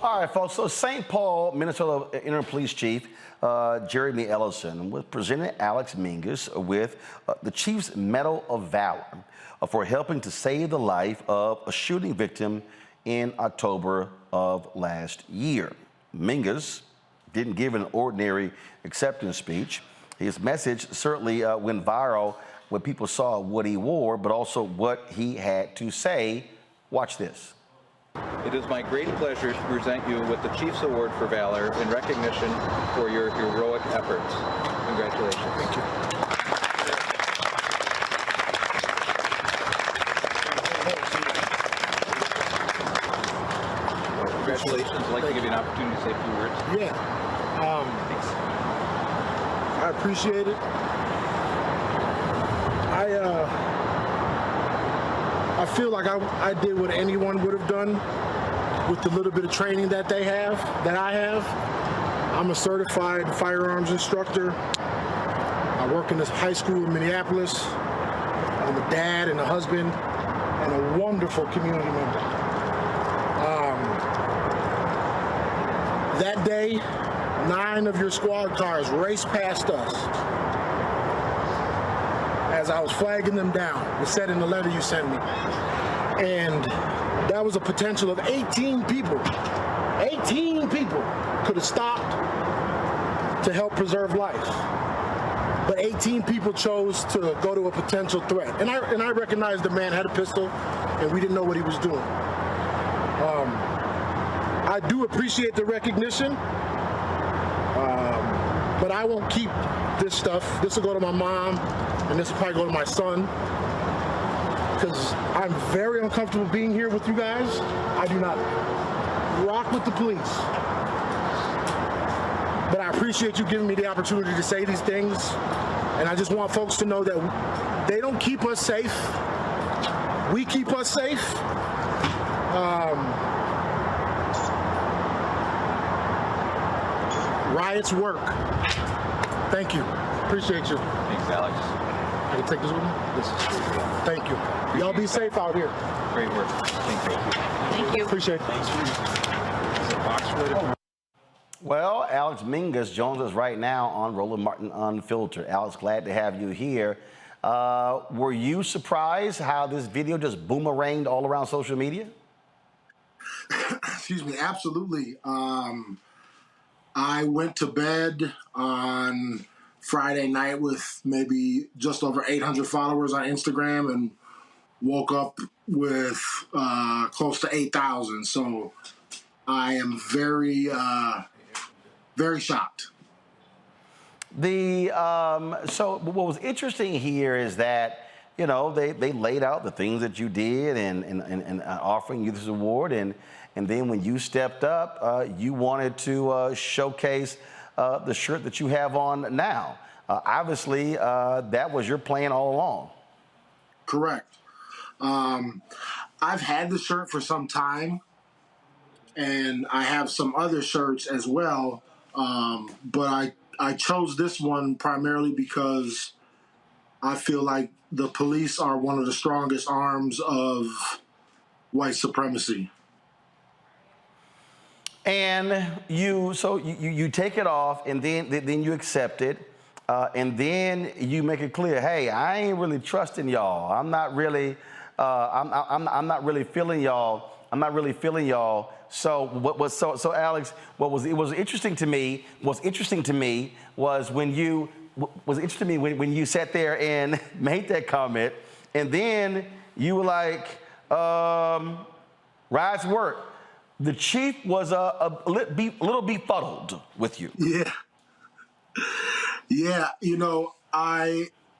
Speaker 1: All right, folks. So St. Paul, Minnesota Interim Police Chief Jeremy Ellison was presenting Alex Mingus with the Chief's Medal of Valor for helping to save the life of a shooting victim in October of last year. Mingus didn't give an ordinary acceptance speech. His message certainly went viral when people saw what he wore, but also what he had to say. Watch this.
Speaker 26: It is my great pleasure to present you with the Chiefs Award for Valor in recognition for your heroic efforts. Congratulations. Thank you. Congratulations. I'd like to give you an opportunity to say a few words.
Speaker 4: Yeah. I appreciate it. I feel like I did what anyone would have done with the little bit of training that I have. I'm a certified firearms instructor. I work in this high school in Minneapolis. I'm a dad and a husband and a wonderful community member. That day, 9 of your squad cars raced past us. As I was flagging them down, it said in the letter you sent me. And that was a potential of 18 people. 18 people could have stopped to help preserve life. But 18 people chose to go to a potential threat. And I recognized the man had a pistol, and we didn't know what he was doing. I do appreciate the recognition, but I won't keep this stuff. This will go to my mom, and this will probably go to my son, because I'm very uncomfortable being here with you guys. I do not rock with the police. But I appreciate you giving me the opportunity to say these things, and I just want folks to know that they don't keep us safe. We keep us safe. Riots work. Thank you. Appreciate you.
Speaker 26: Thanks, Alex.
Speaker 4: I can take this with me? This is true. Thank you. Y'all be safe out here.
Speaker 26: Great work. Thank you.
Speaker 25: Thank you.
Speaker 4: Appreciate it.
Speaker 26: Thanks. Is it box-rated?
Speaker 1: Well, Alex Mingus joins us right now on Roland Martin Unfiltered. Alex, glad to have you here. Were you surprised how this video just boomeranged all around social media?
Speaker 4: Excuse me, absolutely. I went to bed on Friday night with maybe just over 800 followers on Instagram and woke up with close to 8,000. So I am very, very shocked.
Speaker 1: So what was interesting here is that, you know, they laid out the things that you did and offering you this award, and then when you stepped up, you wanted to showcase the shirt that you have on now. Obviously, that was your plan all along.
Speaker 4: Correct. I've had the shirt for some time, and I have some other shirts as well, but I chose this one primarily because I feel like the police are one of the strongest arms of white supremacy.
Speaker 1: And you take it off, and then you accept it, and then you make it clear, hey, I ain't really trusting y'all. I'm not really, I'm not really feeling y'all. I'm not really feeling y'all. So Alex, what was interesting to me was when you sat there and made that comment, and then you were like, rise work. The chief was a little befuddled with you.
Speaker 4: Yeah. Yeah, you know,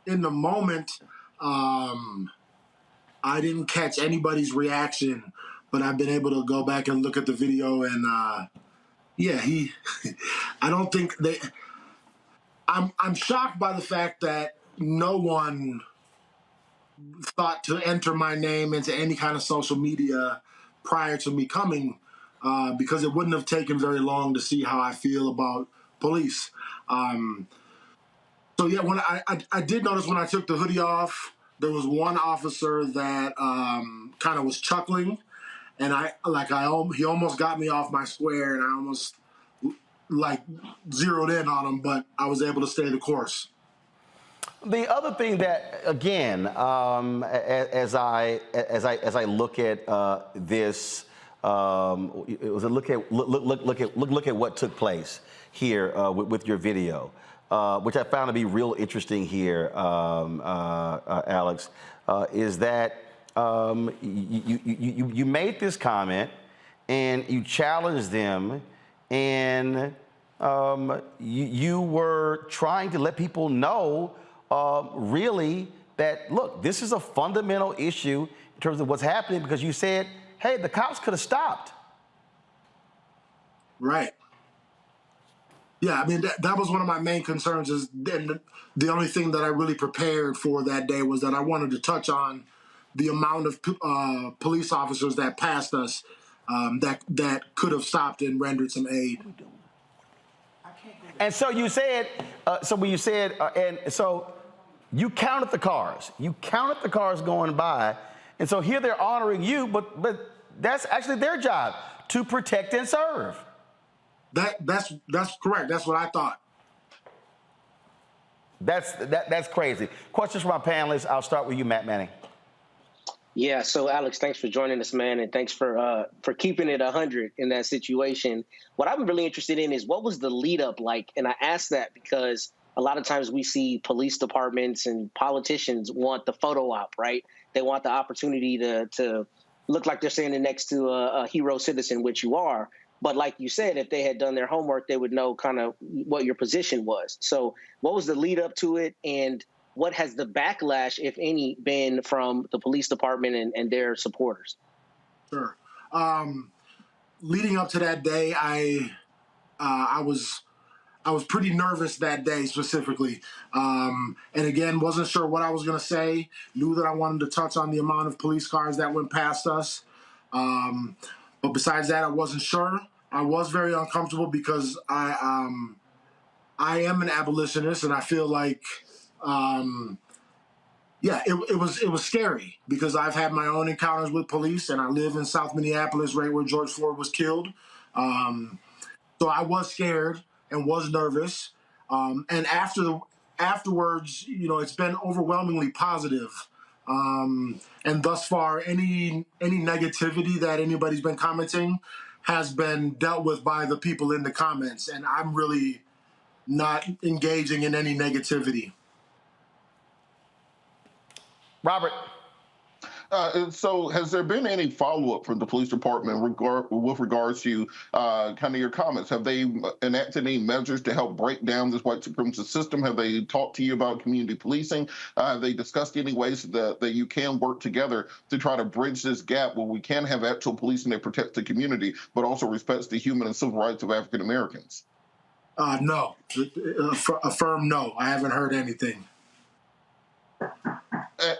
Speaker 4: in the moment, I didn't catch anybody's reaction, but I've been able to go back and look at the video, and yeah, I don't think I'm shocked by the fact that no one thought to enter my name into any kind of social media prior to me coming, because it wouldn't have taken very long to see how I feel about police. So yeah, when I did notice when I took the hoodie off, there was one officer that kind of was chuckling, and he almost got me off my square, and I almost like zeroed in on him, but I was able to stay the course.
Speaker 1: The other thing that, again, as I look at this, it was a look at what took place here with your video, which I found to be real interesting here, Alex, is that you made this comment and you challenged them, and you were trying to let people know, really, that, look, this is a fundamental issue in terms of what's happening, because you said, hey, the cops could have stopped.
Speaker 4: Right. Yeah, I mean, that was one of my main concerns, is the only thing that I really prepared for that day was that I wanted to touch on the amount of police officers that passed us that could have stopped and rendered some aid.
Speaker 1: And so you said, you counted the cars. You counted the cars going by, and so here they're honoring you, but that's actually their job, to protect and serve.
Speaker 4: That's correct. That's what I thought.
Speaker 1: That's crazy. Questions from our panelists. I'll start with you, Matt Manning.
Speaker 12: Yeah, so Alex, thanks for joining us, man, and thanks for keeping it 100 in that situation. What I'm really interested in is, what was the lead up like? And I ask that because a lot of times we see police departments and politicians want the photo op, right? They want the opportunity to look like they're standing next to a hero citizen, which you are. But like you said, if they had done their homework, they would know kind of what your position was. So what was the lead up to it, and what has the backlash, if any, been from the police department and their supporters?
Speaker 4: Sure. Leading up to that day, I was pretty nervous that day specifically. And again, wasn't sure what I was going to say. Knew that I wanted to touch on the amount of police cars that went past us. But besides that, I wasn't sure. I was very uncomfortable because I am an abolitionist, and I feel like, it was scary because I've had my own encounters with police, and I live in South Minneapolis, right where George Floyd was killed. So I was scared and was nervous. And afterwards, it's been overwhelmingly positive. And thus far, any negativity that anybody's been commenting has been dealt with by the people in the comments, and I'm really not engaging in any negativity.
Speaker 1: Robert.
Speaker 6: So has there been any follow-up from the police department with regards to kind of your comments? Have they enacted any measures to help break down this white supremacist system? Have they talked to you about community policing? Have they discussed any ways that you can work together to try to bridge this gap where we can have actual policing that protects the community, but also respects the human and civil rights of African Americans?
Speaker 4: No. A firm no. I haven't heard anything.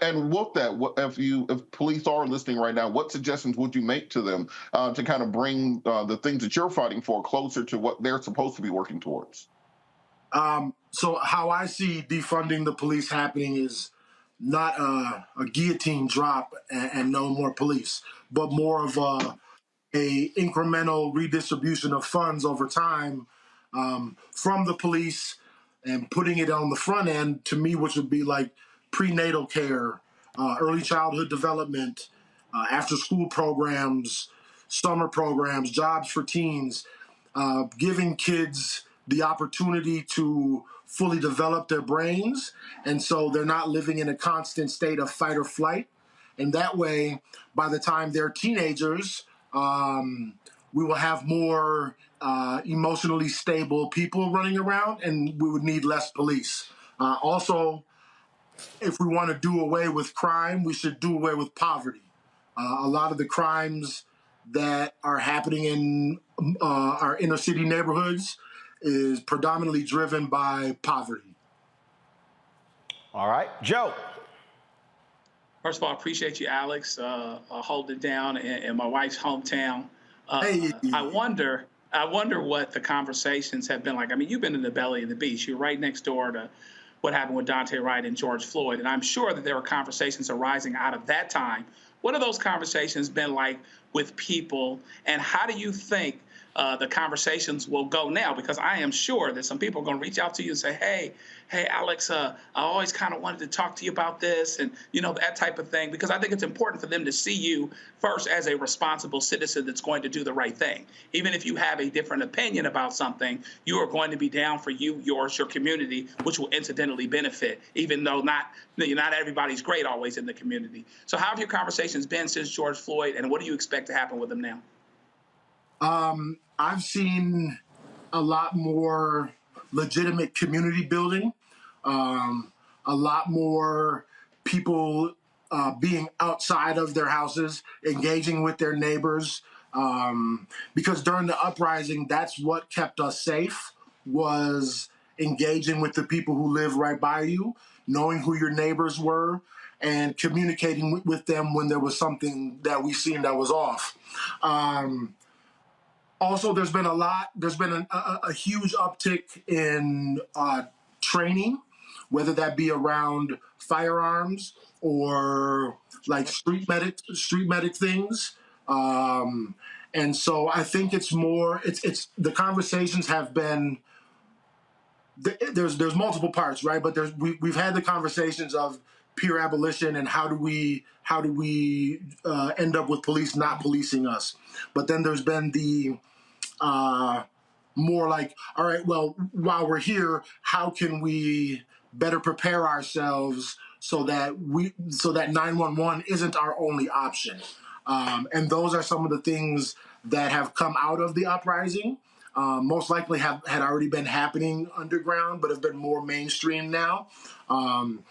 Speaker 6: And with that, if police are listening right now, what suggestions would you make to them to kind of bring the things that you're fighting for closer to what they're supposed to be working towards?
Speaker 4: So how I see defunding the police happening is not a guillotine drop and no more police, but more of a incremental redistribution of funds over time from the police and putting it on the front end, to me, which would be like prenatal care, early childhood development, after-school programs, summer programs, jobs for teens, giving kids the opportunity to fully develop their brains, and so they're not living in a constant state of fight or flight. And that way, by the time they're teenagers, we will have more emotionally stable people running around, and we would need less police. Also, if we want to do away with crime, we should do away with poverty. A lot of the crimes that are happening in our inner city neighborhoods is predominantly driven by poverty.
Speaker 1: All right, Joe.
Speaker 13: First of all, I appreciate you, Alex, holding it down in my wife's hometown. I wonder what the conversations have been like. I mean, you've been in the belly of the beast. You're right next door to what happened with Daunte Wright and George Floyd, and I'm sure that there are conversations arising out of that time. What have those conversations been like with people, and how do you think the conversations will go now? Because I am sure that some people are going to reach out to you and say, hey, Alex, I always kind of wanted to talk to you about this, and, that type of thing, because I think it's important for them to see you first as a responsible citizen that's going to do the right thing. Even if you have a different opinion about something, you are going to be down for you, yours, your community, which will incidentally benefit, even though not everybody's great always in the community. So how have your conversations been since George Floyd, and what do you expect to happen with them now?
Speaker 4: I've seen a lot more legitimate community building, a lot more people being outside of their houses, engaging with their neighbors, because during the uprising, that's what kept us safe, was engaging with the people who live right by you, knowing who your neighbors were, and communicating with them when there was something that we seen that was off. Also, there's been a huge uptick in training, whether that be around firearms or like street medic things. And so I think it's the conversations have been, there's multiple parts, right? But we've had the conversations of peer abolition and how do we end up with police not policing us. But then there's been the more like, all right, well, while we're here, how can we better prepare ourselves so that 911 isn't our only option? And those are some of the things that have come out of the uprising. Most likely had already been happening underground, but have been more mainstream now. And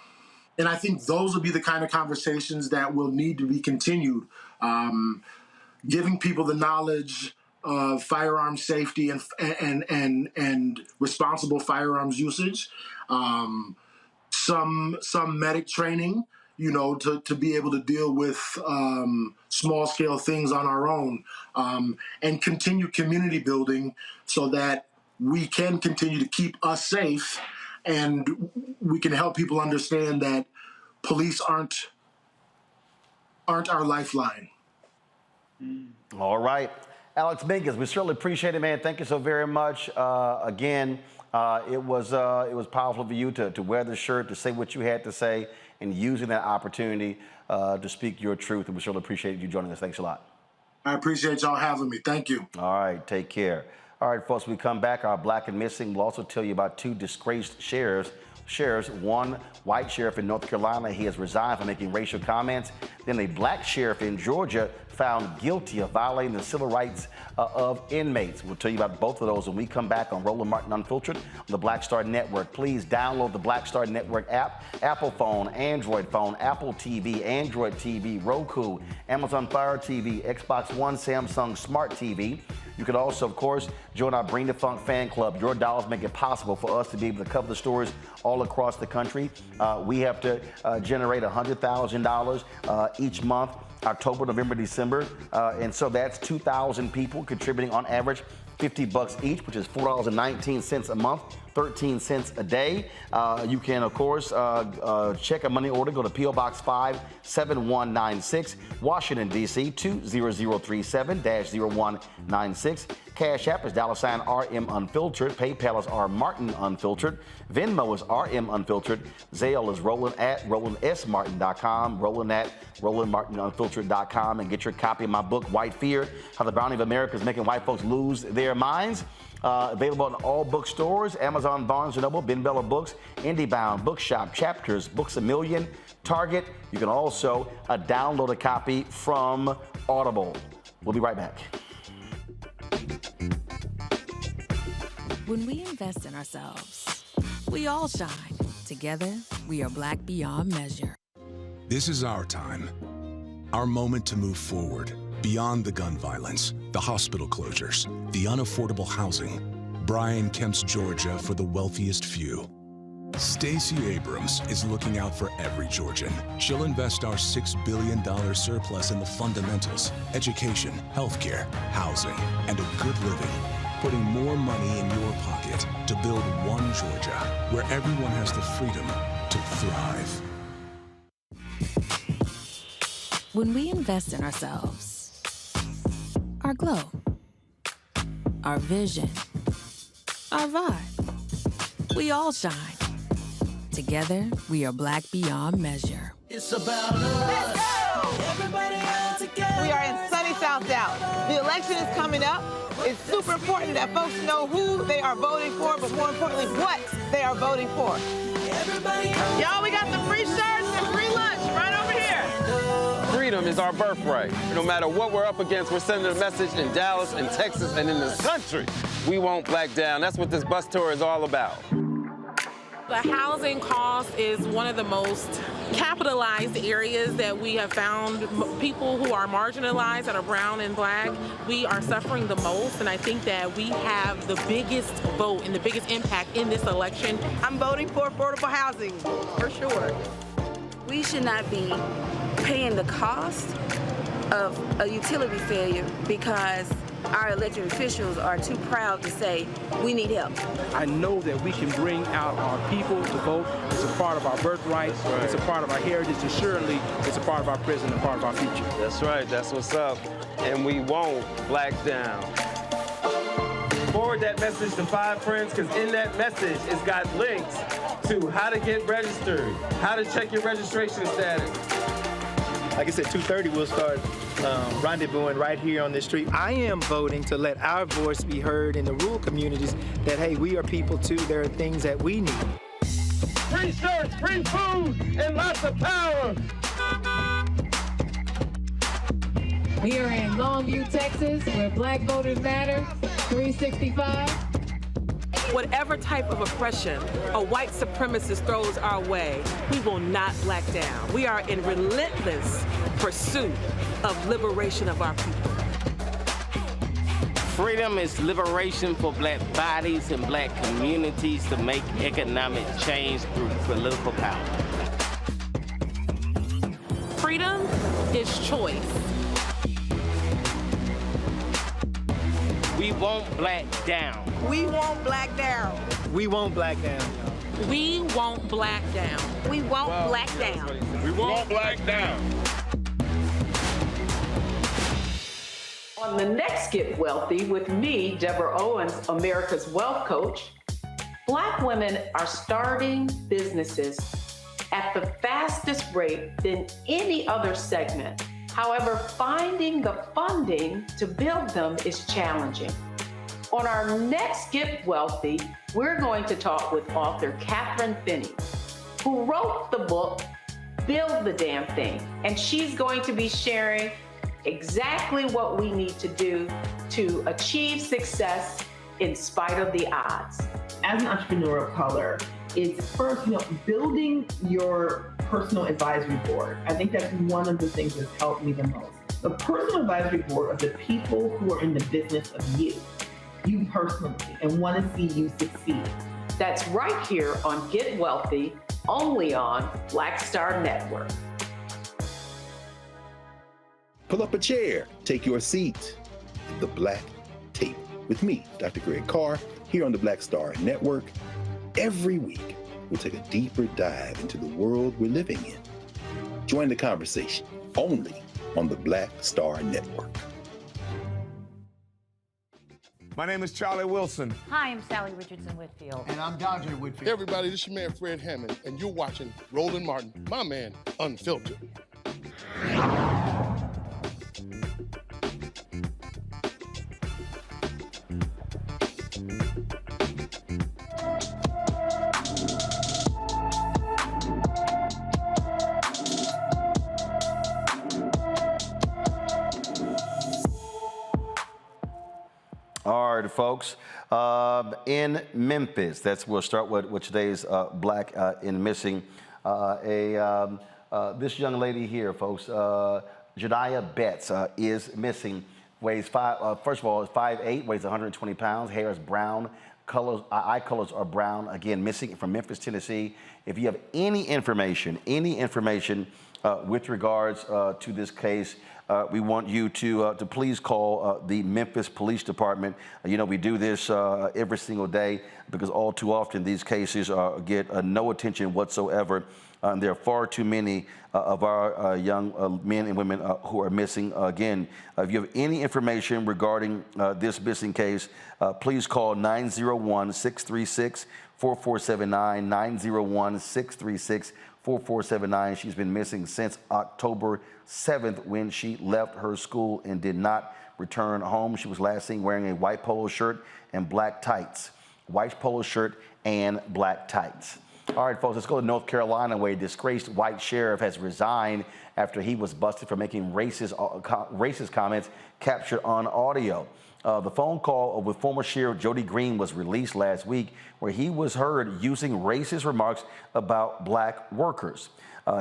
Speaker 4: I think those will be the kind of conversations that will need to be continued. Giving people the knowledge of firearm safety and responsible firearms usage, some medic training, to be able to deal with small scale things on our own, and continue community building so that we can continue to keep us safe, and we can help people understand that police aren't our lifeline.
Speaker 1: All right. Alex Minkus, we certainly appreciate it, man. Thank you so very much. Again, it was powerful for you to wear the shirt, to say what you had to say, and using that opportunity to speak your truth. And we certainly appreciate you joining us. Thanks a lot.
Speaker 4: I appreciate y'all having me. Thank you.
Speaker 1: All right. Take care. All right, folks, when we come back, our Black and Missing, we'll also tell you about 2 disgraced sheriffs sheriffs. One white sheriff in North Carolina, he has resigned for making racial comments. Then a black sheriff in Georgia found guilty of violating the civil rights of inmates. We'll tell you about both of those when we come back on Roland Martin Unfiltered on the Black Star Network. Please download the Black Star Network app, Apple phone, Android phone, Apple TV, Android TV, Roku, Amazon Fire TV, Xbox One, Samsung Smart TV. You can also, of course, join our Bring the Funk fan club. Your dollars make it possible for us to be able to cover the stories all across the country. We have to generate $100,000 each month, October, November, December. And so that's 2,000 people contributing on average $50 each, which is $4.19 a month, 13 cents a day. You can, of course, check a money order. Go to P.O. Box 57196, Washington, D.C. 20037-0196. Cash App is $RM Unfiltered. PayPal is R Martin Unfiltered. Venmo is RM Unfiltered. Zelle is Roland at RolandSMartin.com. Roland at RolandMartinUnfiltered.com. And get your copy of my book, White Fear: How the Browning of America is Making White Folks Lose Their Minds. Available in all bookstores: Amazon, Barnes & Noble, Ben Bella Books, IndieBound, Bookshop, Chapters, Books A Million, Target. You can also download a copy from Audible. We'll be right back.
Speaker 14: When we invest in ourselves, we all shine. Together, we are Black beyond measure.
Speaker 15: This is our time. Our moment to move forward. Beyond the gun violence, the hospital closures, the unaffordable housing. Brian Kemp's Georgia for the wealthiest few. Stacey Abrams is looking out for every Georgian. She'll invest our $6 billion surplus in the fundamentals: education, healthcare, housing, and a good living. Putting more money in your pocket to build one Georgia where everyone has the freedom to thrive.
Speaker 14: When we invest in ourselves, our glow, our vision, our vibe, we all shine. Together, we are Black beyond measure.
Speaker 7: It's about us. Everybody all together.
Speaker 8: We are in sunny South Dallas. The election is coming up. It's super important that folks know who they are voting for, but more importantly, what they are voting for. Y'all, we got the free shirts and free lunch right over here.
Speaker 9: Freedom is our birthright. No matter what we're up against, we're sending a message in Dallas and Texas and in this country. We won't black down. That's what this bus tour is all about.
Speaker 10: The housing cost is one of the most capitalized areas that we have found. People who are marginalized, that are brown and black, we are suffering the most, and I think that we have the biggest vote and the biggest impact in this election.
Speaker 8: I'm voting for affordable housing, for sure.
Speaker 11: We should not be paying the cost of a utility failure because our elected officials are too proud to say, we need help.
Speaker 24: I know that we can bring out our people to vote. It's a part of our birthright. Right. It's a part of our heritage, and surely it's a part of our present and part of our future.
Speaker 9: That's right. That's what's up. And we won't black down. Forward that message to 5 friends, because in that message, it's got links to how to get registered, how to check your registration status.
Speaker 27: Like I said, 2:30 we'll start rendezvousing right here on this street.
Speaker 24: I am voting to let our voice be heard in the rural communities that, hey, we are people too. There are things that we need.
Speaker 7: Free shirts, free food, and lots of power.
Speaker 28: We are in Longview, Texas, where Black Voters Matter, 365.
Speaker 25: Whatever type of oppression a white supremacist throws our way, we will not black down. We are in relentless pursuit of liberation of our people.
Speaker 29: Freedom is liberation for black bodies and black communities to make economic change through political power.
Speaker 25: Freedom is choice.
Speaker 29: We won't black down.
Speaker 8: We won't black down.
Speaker 27: We won't black down.
Speaker 25: We won't black down.
Speaker 11: We won't black down.
Speaker 7: We won't black down.
Speaker 30: On the next Get Wealthy with me, Deborah Owens, America's Wealth Coach, Black women are starting businesses at the fastest rate than any other segment. However, finding the funding to build them is challenging. On our next Get Wealthy, we're going to talk with author Catherine Finney, who wrote the book, Build the Damn Thing. And she's going to be sharing exactly what we need to do to achieve success in spite of the odds.
Speaker 2: As an entrepreneur of color, it's first, building your personal advisory board. I think that's one of the things that's helped me the most. The personal advisory board are the people who are in the business of you personally, and want to see you succeed.
Speaker 30: That's right here on Get Wealthy, only on Black Star Network.
Speaker 3: Pull up a chair, take your seat at the Black Table with me, Dr. Greg Carr, here on the Black Star Network. Every week, we'll take a deeper dive into the world we're living in. Join the conversation only on the Black Star Network.
Speaker 5: My name is Charlie Wilson.
Speaker 16: Hi, I'm Sally Richardson Whitfield.
Speaker 18: And I'm Dodger Whitfield.
Speaker 19: Hey everybody, this is your man Fred Hammond, and you're watching Roland Martin, my man, Unfiltered.
Speaker 1: All right, folks. In Memphis, we'll start with today's Black in Missing. This young lady here, folks, Jediah Betts, is missing. Weighs first of all, is 5'8", weighs 120 pounds. Hair is brown. Eye colors are brown. Again, missing from Memphis, Tennessee. If you have any information with regards to this case, we want you to please call the Memphis Police Department. We do this every single day because all too often these cases get no attention whatsoever. There are far too many of our young men and women who are missing. Again, if you have any information regarding this missing case, please call 901-636-4479, 901-636-4479. She's been missing since October 7th when she left her school and did not return home. She was last seen wearing a white polo shirt and black tights. White polo shirt and black tights. All right, folks, let's go to North Carolina, where a disgraced white sheriff has resigned after he was busted for making racist comments captured on audio. The phone call with former Sheriff Jody Green was released last week, where he was heard using racist remarks about black workers.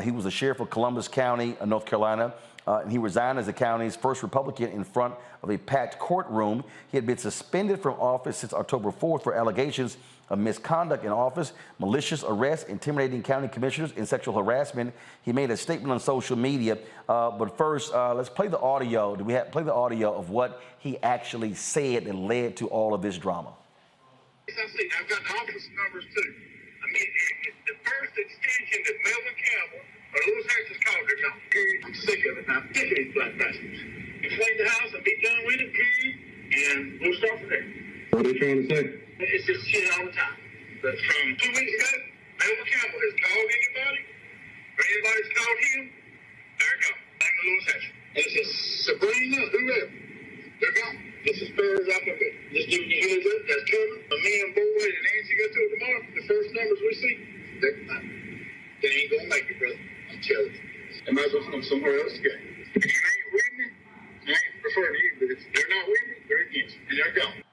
Speaker 1: He was the sheriff of Columbus County, North Carolina, and he resigned as the county's first Republican in front of a packed courtroom. He had been suspended from office since October 4th for allegations of misconduct in office, malicious arrest, intimidating county commissioners, and sexual harassment. He made a statement on social media. But first, let's play the audio. Play the audio of what he actually said that led to all of this drama?
Speaker 20: I've got the office numbers too. I mean, the first extension that Melvin Campbell or Louis Texas called it. I'm sick of it now. I'm sick of these black bastards. Explain the house and be done with it, period, and we'll start from there.
Speaker 19: What are they trying to say?
Speaker 20: It's just shit all the time. But from 2 weeks ago, Melvin Campbell has called anybody, or anybody's called him, there you go. Like the Louis Texas. It's just Sabrina, whoever. They're gone. Just as fair as I can be. Just giving you heads up. That's coming. Me and Boyd and Nancy go to it tomorrow. The first numbers we see, they ain't gonna make it, brother. I'm telling you. They might as well come somewhere else to go. If you ain't with me, I ain't referring to you, but if they're not with me, they're against me. And they're gone.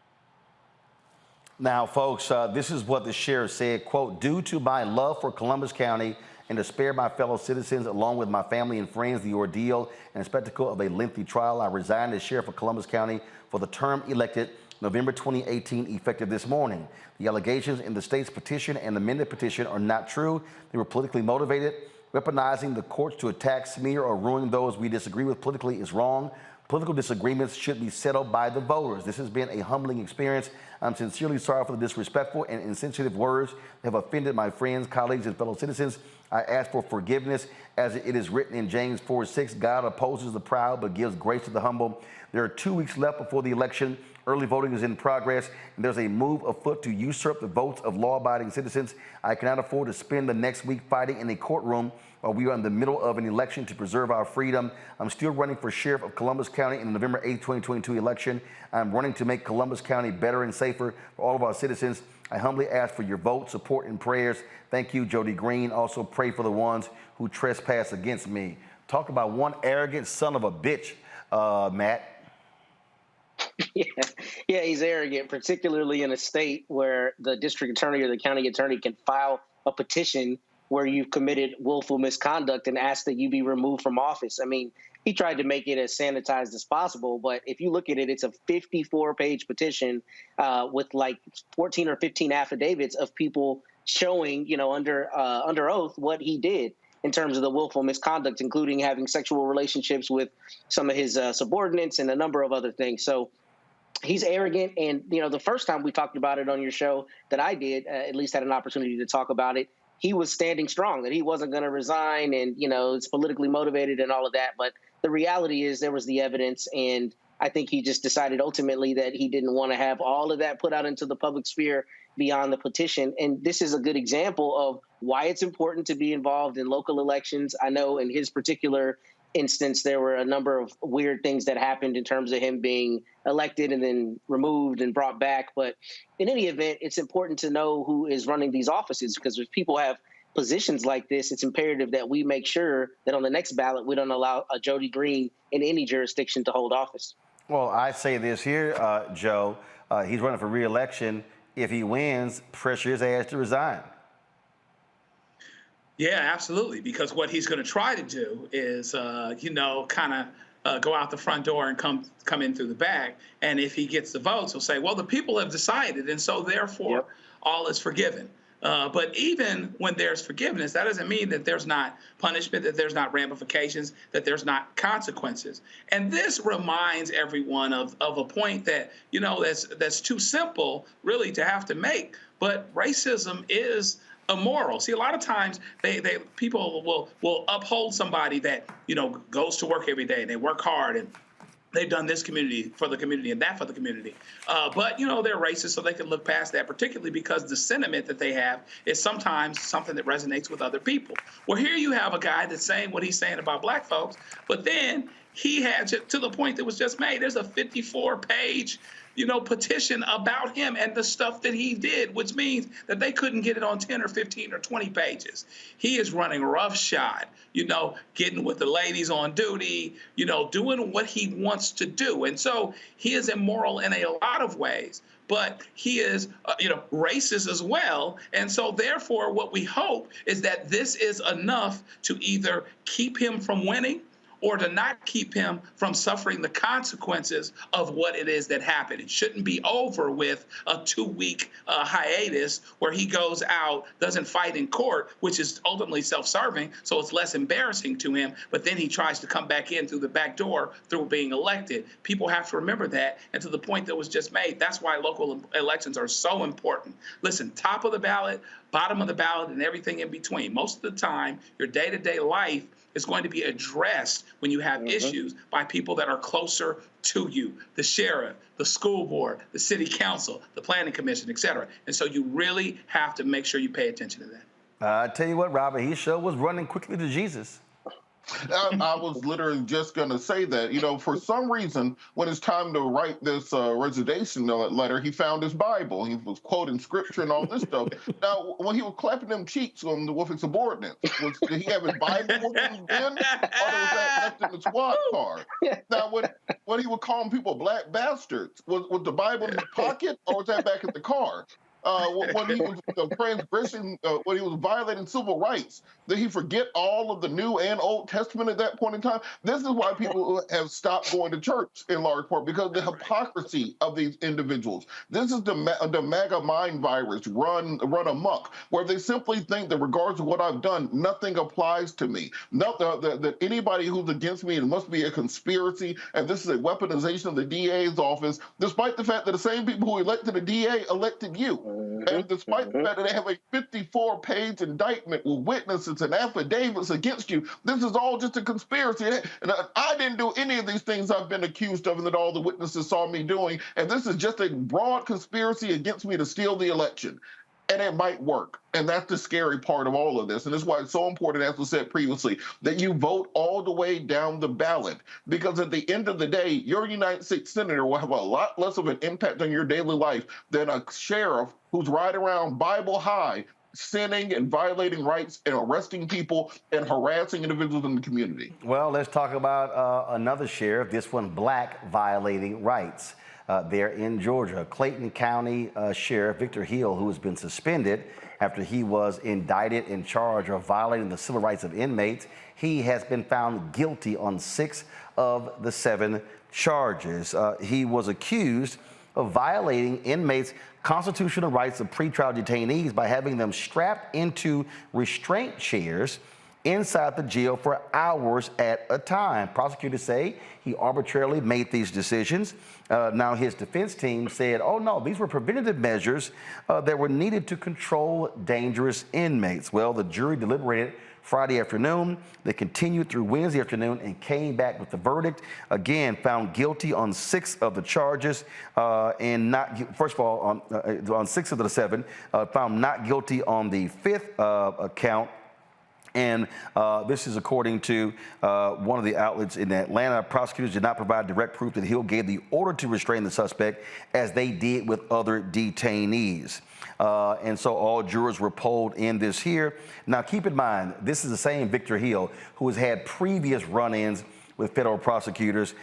Speaker 1: Now, folks, this is what the sheriff said, quote, "Due to my love for Columbus County and to spare my fellow citizens, along with my family and friends, the ordeal and spectacle of a lengthy trial, I resigned as sheriff of Columbus County for the term elected November 2018, effective this morning. The allegations in the state's petition and amended petition are not true. They were politically motivated. Weaponizing the courts to attack, smear, or ruin those we disagree with politically is wrong. Political disagreements should be settled by the voters. This has been a humbling experience. I'm sincerely sorry for the disrespectful and insensitive words that have offended my friends, colleagues, and fellow citizens. I ask for forgiveness. As it is written in James 4:6, God opposes the proud but gives grace to the humble. There are 2 weeks left before the election. Early voting is in progress, and there's a move afoot to usurp the votes of law-abiding citizens. I cannot afford to spend the next week fighting in a courtroom while we are in the middle of an election to preserve our freedom. I'm still running for sheriff of Columbus County in the November 8, 2022 election. I'm running to make Columbus County better and safer for all of our citizens. I humbly ask for your vote, support, and prayers. Thank you, Jody Green. Also pray for the ones who trespass against me. Talk about one arrogant son of a bitch, Matt.
Speaker 4: Yeah, he's arrogant, particularly in a state where the district attorney or the county attorney can file a petition where you've committed willful misconduct and ask that you be removed from office. I mean, he tried to make it as sanitized as possible, but if you look at it, it's a 54-page petition with like 14 or 15 affidavits of people showing, under oath what he did in terms of the willful misconduct, including having sexual relationships with some of his subordinates and a number of other things. So he's arrogant. And, the first time we talked about it on your show that I did, at least had an opportunity to talk about it, he was standing strong, that he wasn't going to resign and, it's politically motivated and all of that. But the reality is there was the evidence. And I think he just decided ultimately that he didn't want to have all of that put out into the public sphere beyond the petition. And this is a good example of why it's important to be involved in local elections. I know in his particular instance, there were a number of weird things that happened in terms of him being elected and then removed and brought back. But in any event, it's important to know who is running these offices, because if people have positions like this, it's imperative that we make sure that on the next ballot, we don't allow a Jody Green in any jurisdiction to hold office.
Speaker 1: Well, I say this here, Joe, he's running for re-election. If he wins, pressure his ass to resign.
Speaker 6: Yeah, absolutely. Because what he's going to try to do is, kind of go out the front door and come in through the back. And if he gets the votes, he'll say, well, the people have decided. And so therefore, all is forgiven. But even when there's forgiveness, that doesn't mean that there's not punishment, that there's not ramifications, that there's not consequences. And this reminds everyone of a point that, that's too simple really to have to make. But racism is immoral. See, a lot of times people will uphold somebody that, goes to work every day and they work hard and they've done this community for the community and that for the community. But, they're racist, so they can look past that, particularly because the sentiment that they have is sometimes something that resonates with other people. Well, here you have a guy that's saying what he's saying about black folks, but then he had to the point that was just made. There's a 54-page petition about him and the stuff that he did, which means that they couldn't get it on 10 or 15 or 20 pages. He is running roughshod, getting with the ladies on duty, doing what he wants to do. And so he is immoral in a lot of ways, but he is, racist as well. And so therefore, what we hope is that this is enough to either keep him from winning or to not keep him from suffering the consequences of what it is that happened. It shouldn't be over with a 2-week hiatus where he goes out, doesn't fight in court, which is ultimately self-serving, so it's less embarrassing to him, but then he tries to come back in through the back door through being elected. People have to remember that, and to the point that was just made, that's why local elections are so important. Listen, top of the ballot, bottom of the ballot, and everything in between. Most of the time, your day-to-day life is going to be addressed when you have issues by people that are closer to you, the sheriff, the school board, the city council, the planning commission, et cetera. And so you really have to make sure you pay attention to that.
Speaker 1: I tell you what, Robert, he sure was running quickly to Jesus.
Speaker 12: I was literally just going to say that, for some reason, when it's time to write this resignation letter, he found his Bible. He was quoting scripture and all this stuff. Now, when he was clapping them cheeks with his subordinates, did he have his Bible with him then? Or was that left in the squad car? Now, when he was calling people black bastards, was the Bible in his pocket or was that back at the car? When he was transgressing, when he was violating civil rights, did he forget all of the New and Old Testament at that point in time? This is why people have stopped going to church in large part, because of the hypocrisy of these individuals. This is the MAGA mind virus run amok, where they simply think that regardless of what I've done, nothing applies to me. That anybody who's against me, it must be a conspiracy, and this is a weaponization of the DA's office, despite the fact that the same people who elected the DA elected you. And despite the fact that they have a 54-page indictment with witnesses and affidavits against you, this is all just a conspiracy. And I didn't do any of these things I've been accused of and that all the witnesses saw me doing. And this is just a broad conspiracy against me to steal the election. And it might work. And that's the scary part of all of this. And this is why it's so important, as was said previously, that you vote all the way down the ballot. Because at the end of the day, your United States Senator will have a lot less of an impact on your daily life than a sheriff who's riding around Bible high, sinning and violating rights and arresting people and harassing individuals in the community.
Speaker 1: Well, let's talk about another sheriff, this one black, violating rights. There in Georgia, Clayton County Sheriff Victor Hill, who has been suspended after he was indicted in charge of violating the civil rights of inmates. He has been found guilty on 6 of the 7 charges. He was accused of violating inmates' constitutional rights of pretrial detainees by having them strapped into restraint chairs inside the jail for hours at a time. Prosecutors say he arbitrarily made these decisions. Now his defense team said, oh no, these were preventative measures that were needed to control dangerous inmates. Well, the jury deliberated Friday afternoon. They continued through Wednesday afternoon and came back with the verdict. Again, found guilty on 6 of the charges and not, first of all, on 6 of the 7, found not guilty on the 5th count. And this is according to one of the outlets in Atlanta. Prosecutors did not provide direct proof that Hill gave the order to restrain the suspect as they did with other detainees. And so all jurors were polled in this here. Now, keep in mind, this is the same Victor Hill who has had previous run-ins with federal prosecutors.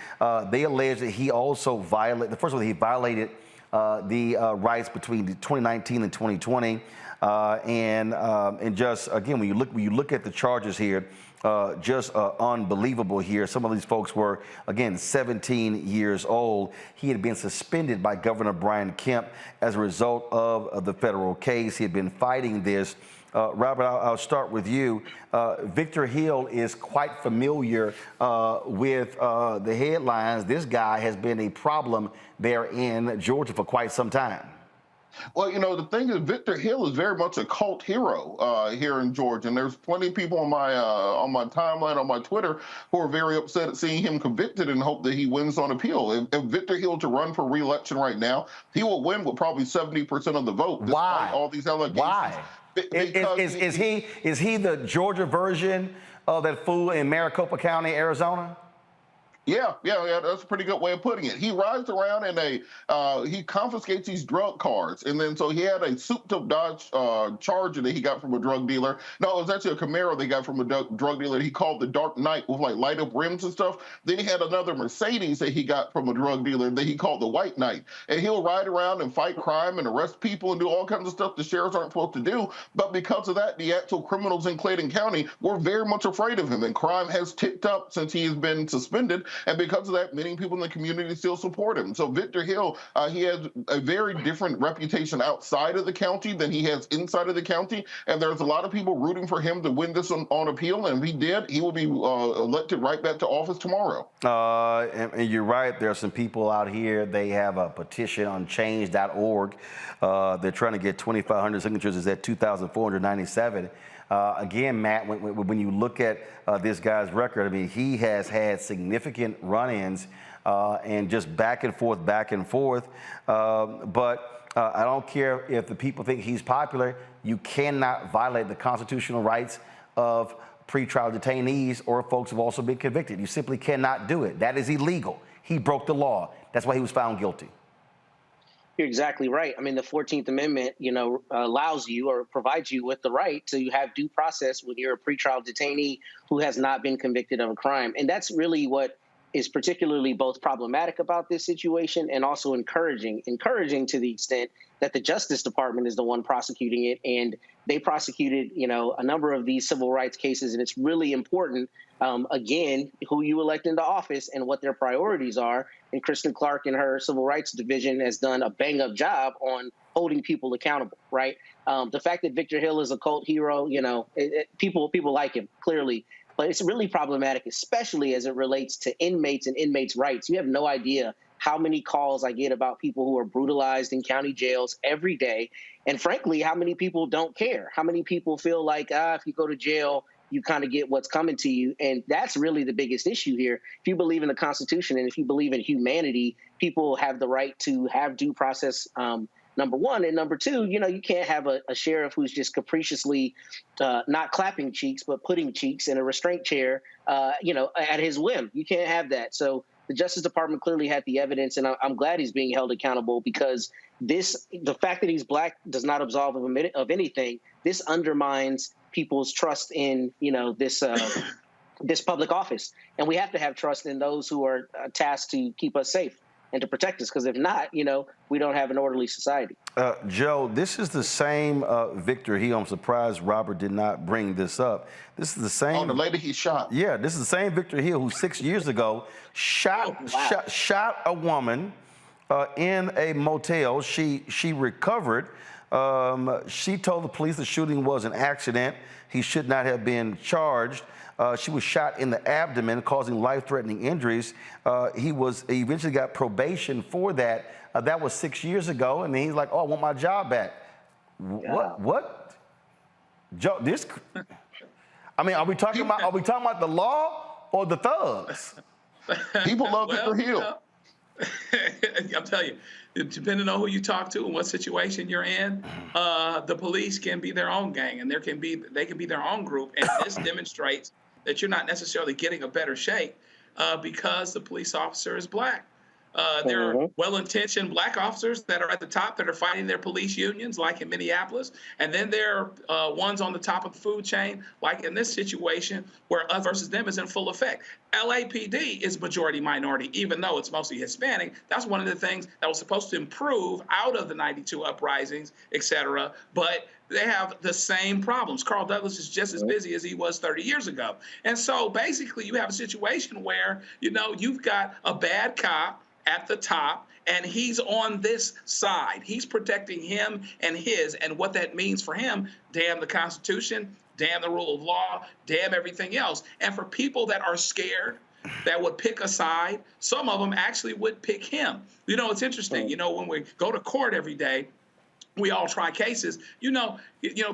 Speaker 1: They allege that he also violated, first of all, he violated the rights between 2019 and 2020. And just, again, when you look at the charges here, just unbelievable here. Some of these folks were, again, 17 years old. He had been suspended by Governor Brian Kemp as a result of the federal case. He had been fighting this. Robert, I'll start with you. Victor Hill is quite familiar with the headlines. This guy has been a problem there in Georgia for quite some time.
Speaker 12: Well, you know, the thing is, Victor Hill is very much a cult hero here in Georgia, and there's plenty of people on my timeline, on my Twitter, who are very upset at seeing him convicted and hope that he wins on appeal. If Victor Hill to run for re-election right now, he will win with probably 70% of the vote.
Speaker 1: Why?
Speaker 12: All these allegations.
Speaker 1: Why? Is he the Georgia version of that fool in Maricopa County, Arizona?
Speaker 12: Yeah, that's a pretty good way of putting it. He rides around in he confiscates these drug cards. And then so he had a souped-up Dodge Charger that he got from a drug dealer. No, it was actually a Camaro they got from a drug dealer he called the Dark Knight with like light-up rims and stuff. Then he had another Mercedes that he got from a drug dealer that he called the White Knight. And he'll ride around and fight crime and arrest people and do all kinds of stuff the sheriffs aren't supposed to do. But because of that, the actual criminals in Clayton County were very much afraid of him. And crime has ticked up since he has been suspended. And because of that, many people in the community still support him. So Victor Hill, he has a very different reputation outside of the county than he has inside of the county. And there's a lot of people rooting for him to win this on appeal. And if he did, he will be elected right back to office tomorrow.
Speaker 1: And you're right. There are some people out here. They have a petition on change.org. They're trying to get 2,500 signatures. It's at 2,497. Again, Matt, when you look at this guy's record, I mean, he has had significant run-ins and just back and forth. But I don't care if the people think he's popular. You cannot violate the constitutional rights of pretrial detainees or folks who've also been convicted. You simply cannot do it. That is illegal. He broke the law. That's why he was found guilty.
Speaker 4: You're exactly right. I mean, the 14th Amendment, allows you or provides you with the right to have due process when you're a pretrial detainee who has not been convicted of a crime. And that's really what is particularly both problematic about this situation and also encouraging to the extent that the Justice Department is the one prosecuting it. And they prosecuted, a number of these civil rights cases. And it's really important, again, who you elect into office and what their priorities are. And Kristen Clark and her Civil Rights Division has done a bang-up job on holding people accountable, right? The fact that Victor Hill is a cult hero, people like him, clearly. But it's really problematic, especially as it relates to inmates and inmates' rights. You have no idea how many calls I get about people who are brutalized in county jails every day. And frankly, how many people don't care? How many people feel like, if you go to jail, you kind of get what's coming to you. And that's really the biggest issue here. If you believe in the Constitution and if you believe in humanity, people have the right to have due process number one. And number two, you can't have a sheriff who's just capriciously not clapping cheeks, but putting cheeks in a restraint chair, at his whim. You can't have that. So the Justice Department clearly had the evidence, and I'm glad he's being held accountable, because the fact that he's black does not absolve him of anything. This undermines people's trust in, this public office. And we have to have trust in those who are tasked to keep us safe and to protect us, because if not, we don't have an orderly society.
Speaker 1: Joe, this is the same Victor Hill. I'm surprised Robert did not bring this up. This is the same.
Speaker 12: Oh, the lady he shot.
Speaker 1: Yeah, this is the same Victor Hill who 6 years ago shot a woman in a motel. She recovered. She told the police the shooting was an accident. He should not have been charged. She was shot in the abdomen, causing life-threatening injuries. He eventually got probation for that. That was 6 years ago, and then he's like, "Oh, I want my job back." Yeah. What? Joe, this? I mean, are we talking about the law or the thugs?
Speaker 12: People love Victor Hill.
Speaker 6: I'm telling you, depending on who you talk to and what situation you're in, the police can be their own gang, and they can be their own group, and this demonstrates that you're not necessarily getting a better shake because the police officer is black. There are well-intentioned black officers that are at the top that are fighting their police unions, like in Minneapolis. And then there are ones on the top of the food chain, like in this situation, where us versus them is in full effect. LAPD is majority minority, even though it's mostly Hispanic. That's one of the things that was supposed to improve out of the 92 uprisings, et cetera. But they have the same problems. Carl Douglas is just as busy as he was 30 years ago. And so basically you have a situation where, you've got a bad cop at the top, and he's on this side. He's protecting him and his, and what that means for him, damn the Constitution, damn the rule of law, damn everything else. And for people that are scared, that would pick a side, some of them actually would pick him. It's interesting, when we go to court every day, we all try cases.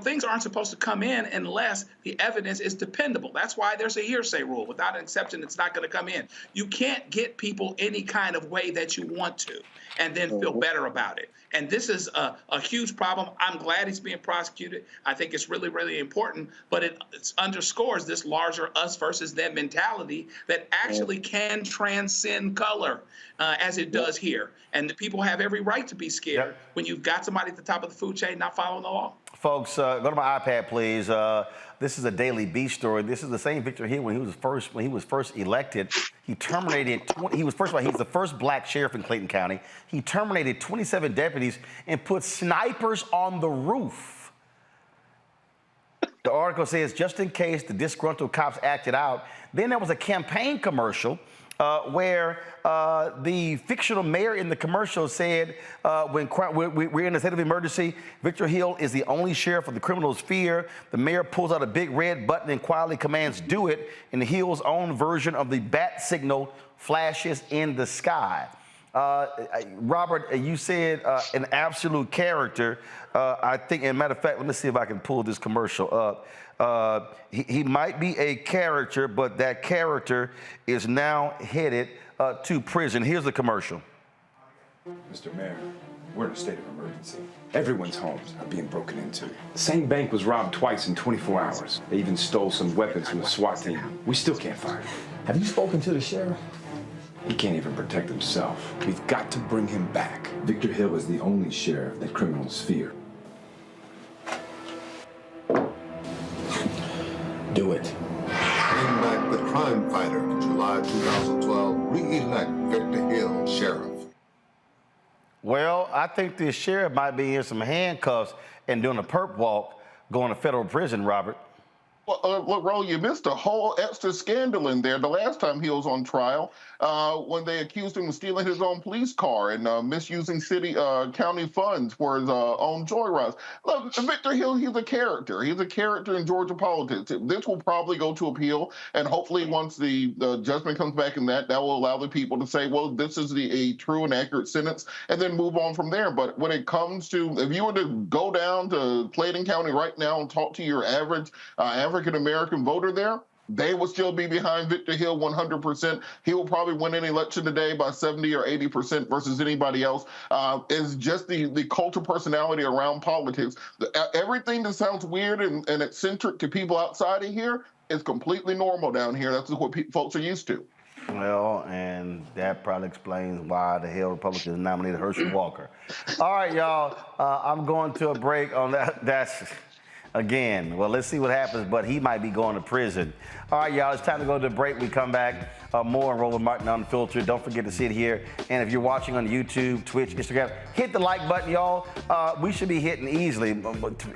Speaker 6: Things aren't supposed to come in unless the evidence is dependable. That's why there's a hearsay rule. Without an exception, it's not going to come in. You can't get people any kind of way that you want to and then feel better about it. And this is a huge problem. I'm glad he's being prosecuted. I think it's really, really important. But it underscores this larger us versus them mentality that actually can transcend color, as it does here. And the people have every right to be scared when you've got somebody at the top of the food chain not following the law.
Speaker 1: Folks, go to my iPad, please. This is a Daily Beast story. This is the same Victor Hill when he was first elected. He terminated. He's the first black sheriff in Clayton County. He terminated 27 deputies and put snipers on the roof. The article says, just in case the disgruntled cops acted out. Then there was a campaign commercial where the fictional mayor in the commercial said, when we're in a state of emergency, Victor Hill is the only sheriff of the criminals fear. The mayor pulls out a big red button and quietly commands, "Do it," and Hill's own version of the bat signal flashes in the sky. Robert, you said an absolute character. I think, as a matter of fact, let me see if I can pull this commercial up. He might be a character, but that character is now headed to prison. Here's the commercial.
Speaker 10: Mr. Mayor, we're in a state of emergency. Everyone's homes are being broken into. The same bank was robbed twice in 24 hours. They even stole some weapons from the SWAT team. We still can't find him. Have you spoken to the sheriff? He can't even protect himself. We've got to bring him back. Victor Hill is the only sheriff that criminals fear.
Speaker 13: Do it. Bring back the crime fighter in July 2012. Re-elect Victor Hill sheriff.
Speaker 1: Well, I think this sheriff might be in some handcuffs and doing a perp walk going to federal prison, Robert.
Speaker 12: Well, look, Ro, you missed a whole extra scandal in there the last time he was on trial when they accused him of stealing his own police car and misusing county funds for his own joyrides. Look, Victor Hill, he's a character. He's a character in Georgia politics. This will probably go to appeal, and hopefully once the judgment comes back in that will allow the people to say, well, this is a true and accurate sentence, and then move on from there. But when it comes to, if you were to go down to Clayton County right now and talk to your average African-American voter there, they will still be behind Victor Hill 100%. He will probably win an election today by 70 or 80% versus anybody else. It's just the cult of personality around politics. Everything that sounds weird and eccentric to people outside of here is completely normal down here. That's what folks are used to.
Speaker 1: Well, and that probably explains why the hell Republicans nominated Herschel Walker. All right, y'all, I'm going to a break on that. That's, again, well, let's see what happens, but he might be going to prison. All right, y'all, it's time to go to the break. We come back, more on Roland Martin Unfiltered. Don't forget to sit here. And if you're watching on YouTube, Twitch, Instagram, hit the like button, y'all. We should be hitting easily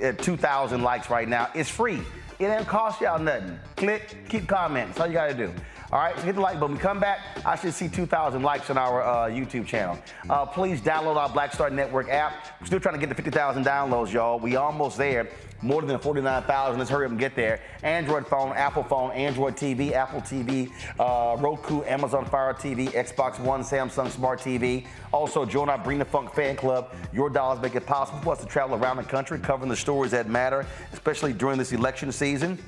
Speaker 1: at 2,000 likes right now. It's free. It ain't cost y'all nothing. Click, keep commenting. That's all you got to do. All right, so hit the like button. When we come back, I should see 2,000 likes on our YouTube channel. Please download our Black Star Network app. We're still trying to get to 50,000 downloads, y'all. We almost there. More than 49,000. Let's hurry up and get there. Android phone, Apple phone, Android TV, Apple TV, Roku, Amazon Fire TV, Xbox One, Samsung Smart TV. Also, join our Bring the Funk fan club. Your dollars make it possible for us to travel around the country, covering the stories that matter, especially during this election season.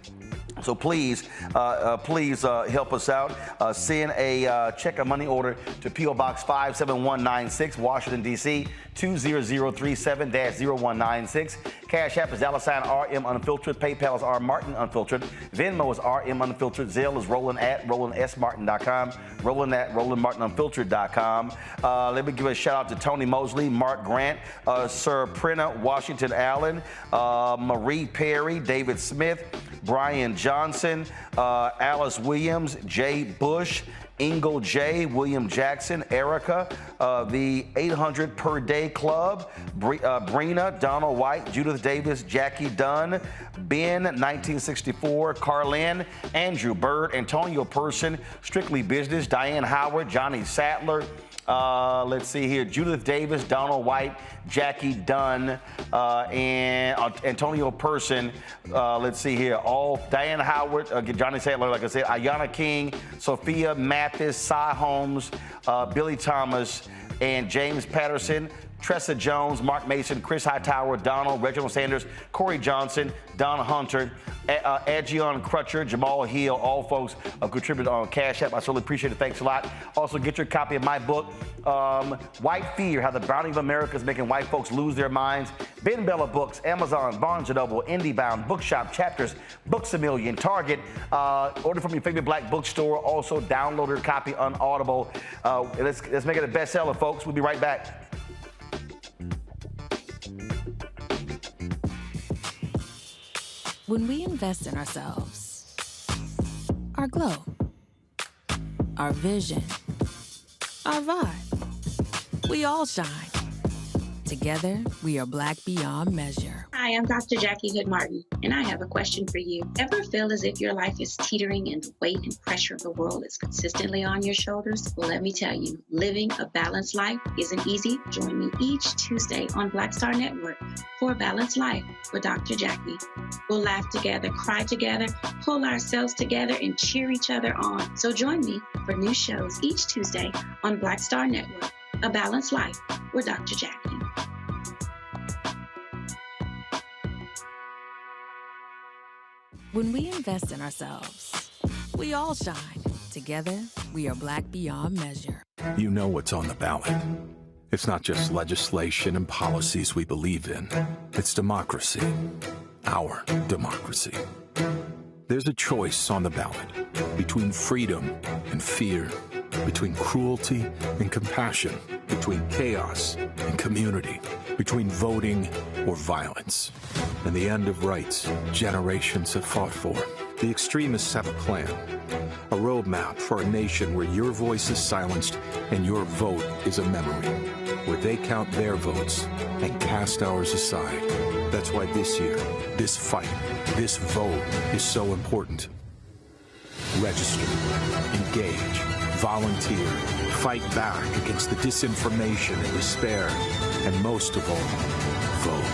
Speaker 1: So please help us out. Send a check or money order to P.O. Box 57196, Washington, D.C., 20037-0196. Cash App is $RM Unfiltered. PayPal is R Martin Unfiltered. Venmo is RM Unfiltered. Zelle is Roland at RolandSMartin.com. Roland at RolandMartinUnfiltered.com. Let me give a shout out to Tony Mosley, Mark Grant, Sir Prina Washington Allen, Marie Perry, David Smith, Brian Johnson, Alice Williams, Jay Bush, Ingle J, William Jackson, Erica, the 800 Per Day Club, Brina, Donald White, Judith Davis, Jackie Dunn, Ben, 1964, Carlin, Andrew Bird, Antonio Person, Strictly Business, Diane Howard, Johnny Sattler, let's see here, Judith Davis, Donald White, Jackie Dunn, and Antonio Person. Let's see here, all Diane Howard, Johnny Sattler, like I said, Ayana King, Sophia Mathis, Cy Holmes, Billy Thomas, and James Patterson, Tressa Jones, Mark Mason, Chris Hightower, Donald, Reginald Sanders, Corey Johnson, Don Hunter, Adjion Crutcher, Jamal Hill, all folks contributed on Cash App. I certainly appreciate it. Thanks a lot. Also, get your copy of my book, White Fear, How the Browning of America is Making White Folks Lose Their Minds. Ben Bella Books, Amazon, Barnes & Noble, IndieBound, Bookshop, Chapters, Books A Million, Target. Order from your favorite black bookstore. Also, download your copy on Audible. Let's make it a bestseller, folks. We'll be right back.
Speaker 9: When we invest in ourselves, our glow, our vision, our vibe, we all shine. Together, we are black beyond measure.
Speaker 14: Hi, I'm Dr. Jackie Hood Martin, and I have a question for you. Ever feel as if your life is teetering and the weight and pressure of the world is consistently on your shoulders? Well, let me tell you, living a balanced life isn't easy. Join me each Tuesday on Black Star Network for A Balanced Life with Dr. Jackie. We'll laugh together, cry together, pull ourselves together, and cheer each other on. So join me for new shows each Tuesday on Black Star Network, A Balanced Life with Dr. Jackie.
Speaker 9: When we invest in ourselves, we all shine. Together, we are black beyond measure.
Speaker 15: You know what's on the ballot. It's not just legislation and policies we believe in. It's democracy. Our democracy. There's a choice on the ballot between freedom and fear, between cruelty and compassion, between chaos and community, between voting or violence. And the end of rights generations have fought for. The extremists have a plan, a roadmap for a nation where your voice is silenced and your vote is a memory, where they count their votes and cast ours aside. That's why this year, this fight, this vote is so important. Register, engage, volunteer, fight back against the disinformation and despair, and most of all, vote,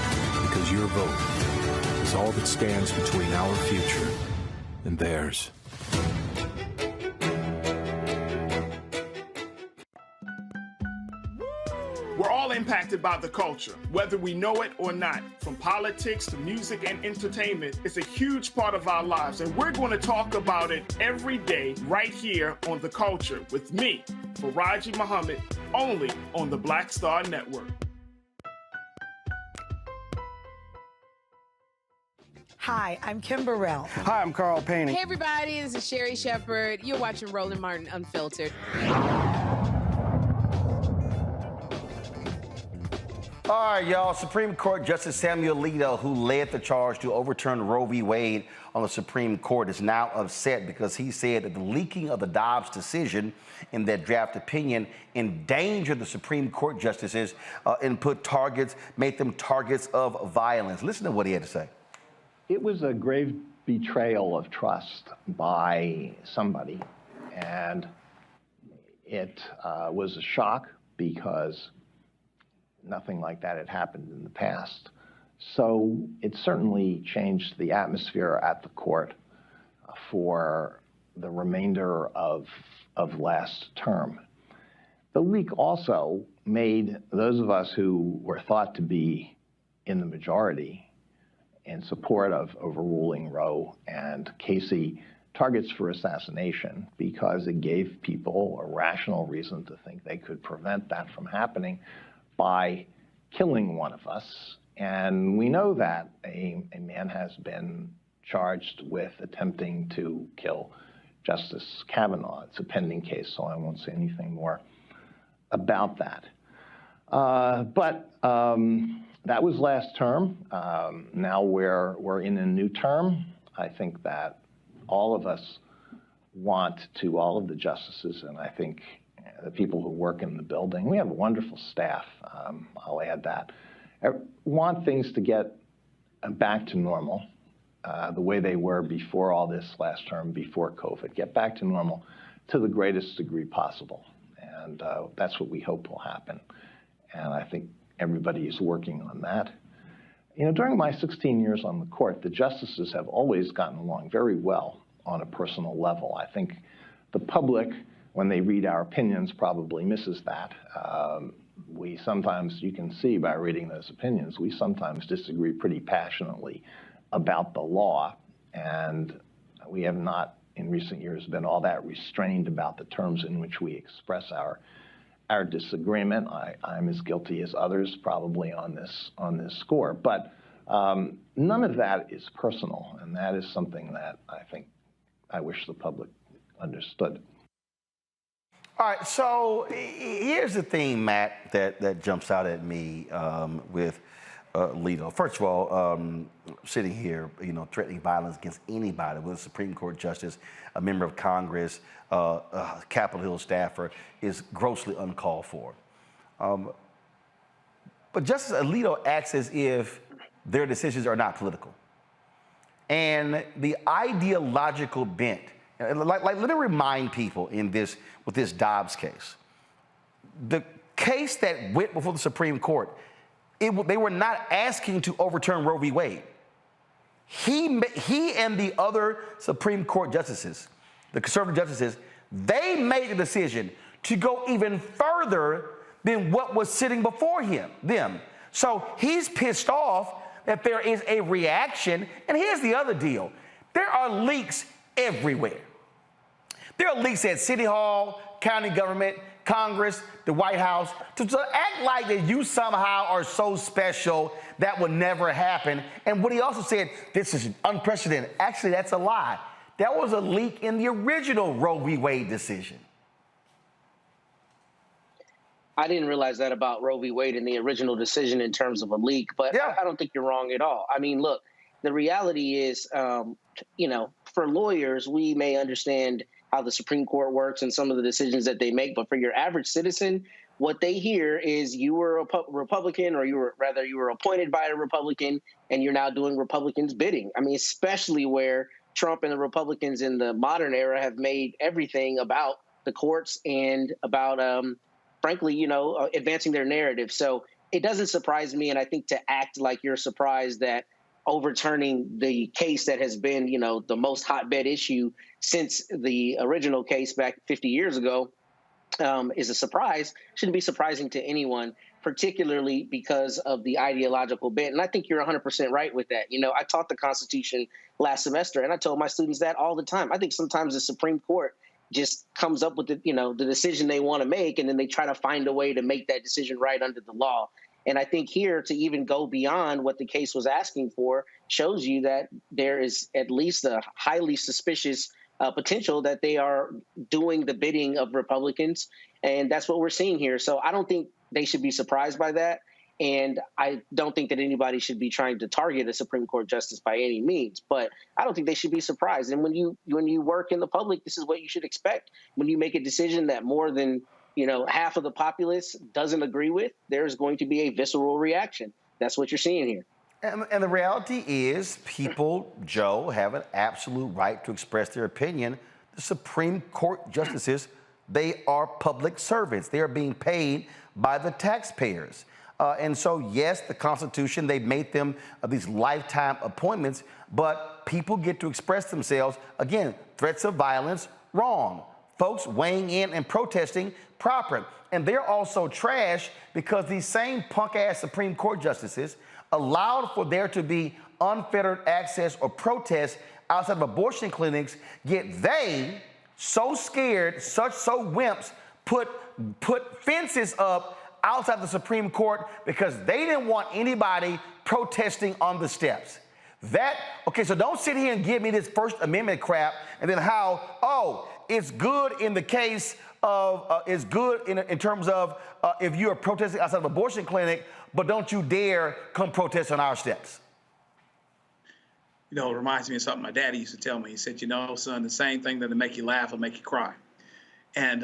Speaker 15: because your vote is all that stands between our future and theirs.
Speaker 5: We're all impacted by the culture, whether we know it or not. From politics to music and entertainment, it's a huge part of our lives, and we're going to talk about it every day right here on The Culture with me, Faraji Muhammad, only on the Black Star Network.
Speaker 8: Hi, I'm Kim Burrell.
Speaker 17: Hi, I'm Carl Payne.
Speaker 18: Hey, everybody, this is Sherry Shepherd. You're watching Roland Martin Unfiltered.
Speaker 1: All right, y'all. Supreme Court Justice Samuel Alito, who led the charge to overturn Roe v. Wade on the Supreme Court, is now upset because he said that the leaking of the Dobbs decision in that draft opinion endangered the Supreme Court justices and made them targets of violence. Listen to what he had to say.
Speaker 21: It was a grave betrayal of trust by somebody, and it was a shock because nothing like that had happened in the past. So it certainly changed the atmosphere at the court for the remainder of last term. The leak also made those of us who were thought to be in the majority in support of overruling Roe and Casey targets for assassination, because it gave people a rational reason to think they could prevent that from happening by killing one of us. And we know that a man has been charged with attempting to kill Justice Kavanaugh. It's a pending case, so I won't say anything more about that. That was last term. Now we're in a new term. I think that all of us all of the justices, and I think the people who work in the building, we have a wonderful staff, I'll add that, want things to get back to normal, the way they were before all this last term, before COVID, get back to normal to the greatest degree possible. And that's what we hope will happen. And I think everybody is working on that. You know, during my 16 years on the court, the justices have always gotten along very well on a personal level. I think the public, when they read our opinions, probably misses that. We sometimes, you can see by reading those opinions, we sometimes disagree pretty passionately about the law, and we have not in recent years been all that restrained about the terms in which we express our disagreement. I'm as guilty as others probably on this score, but none of that is personal, and that is something that I wish the public understood.
Speaker 1: All right, so here's the thing, Matt, that jumps out at me with Alito. First of all, sitting here, threatening violence against anybody, whether a Supreme Court justice, a member of Congress, Capitol Hill staffer, is grossly uncalled for. But Justice Alito acts as if their decisions are not political. And the ideological bent, like let me remind people with this Dobbs case, the case that went before the Supreme Court, they were not asking to overturn Roe v. Wade. He and the other Supreme Court justices, the conservative justices, they made the decision to go even further than what was sitting before them. So he's pissed off that there is a reaction. And here's the other deal. There are leaks everywhere. There are leaks at City Hall, county government, Congress, the White House. To act like that you somehow are so special, that would never happen. And what he also said, this is unprecedented. Actually, that's a lie. That was a leak in the original Roe v. Wade decision.
Speaker 4: I didn't realize that about Roe v. Wade in the original decision in terms of a leak, but yeah. I don't think you're wrong at all. I mean, look, the reality is, for lawyers, we may understand how the Supreme Court works and some of the decisions that they make, but for your average citizen, what they hear is you were a Republican, or you were appointed by a Republican, and you're now doing Republicans' bidding. I mean, especially where Trump and the Republicans in the modern era have made everything about the courts and about, frankly, advancing their narrative. So it doesn't surprise me. And I think to act like you're surprised that overturning the case that has been, the most hotbed issue since the original case back 50 years ago, is a surprise shouldn't be surprising to anyone, particularly because of the ideological bent. And I think you're 100% right with that. You know, I taught the Constitution last semester, and I told my students that all the time. I think sometimes the Supreme Court just comes up with the decision they want to make, and then they try to find a way to make that decision right under the law. And I think here to even go beyond what the case was asking for shows you that there is at least a highly suspicious potential that they are doing the bidding of Republicans. And that's what we're seeing here. So I don't think they should be surprised by that. And I don't think that anybody should be trying to target a Supreme Court justice by any means. But I don't think they should be surprised. And when you work in the public, this is what you should expect. When you make a decision that more than half of the populace doesn't agree with, there's going to be a visceral reaction. That's what you're seeing here.
Speaker 1: And the reality is people, Joe, have an absolute right to express their opinion. The Supreme Court justices, they are public servants. They are being paid by the taxpayers. And so, yes, the Constitution, they made them these lifetime appointments, but people get to express themselves. Again, threats of violence, wrong. Folks weighing in and protesting, proper. And they're also trash because these same punk-ass Supreme Court justices allowed for there to be unfettered access or protest outside of abortion clinics, yet they, so scared, so wimps, put fences up outside the Supreme Court because they didn't want anybody protesting on the steps. So don't sit here and give me this First Amendment crap and then it's good in the case of, it's good in terms of if you're protesting outside of an abortion clinic, but don't you dare come protest on our steps.
Speaker 6: It reminds me of something my daddy used to tell me. He said, son, the same thing that'll make you laugh will make you cry. And,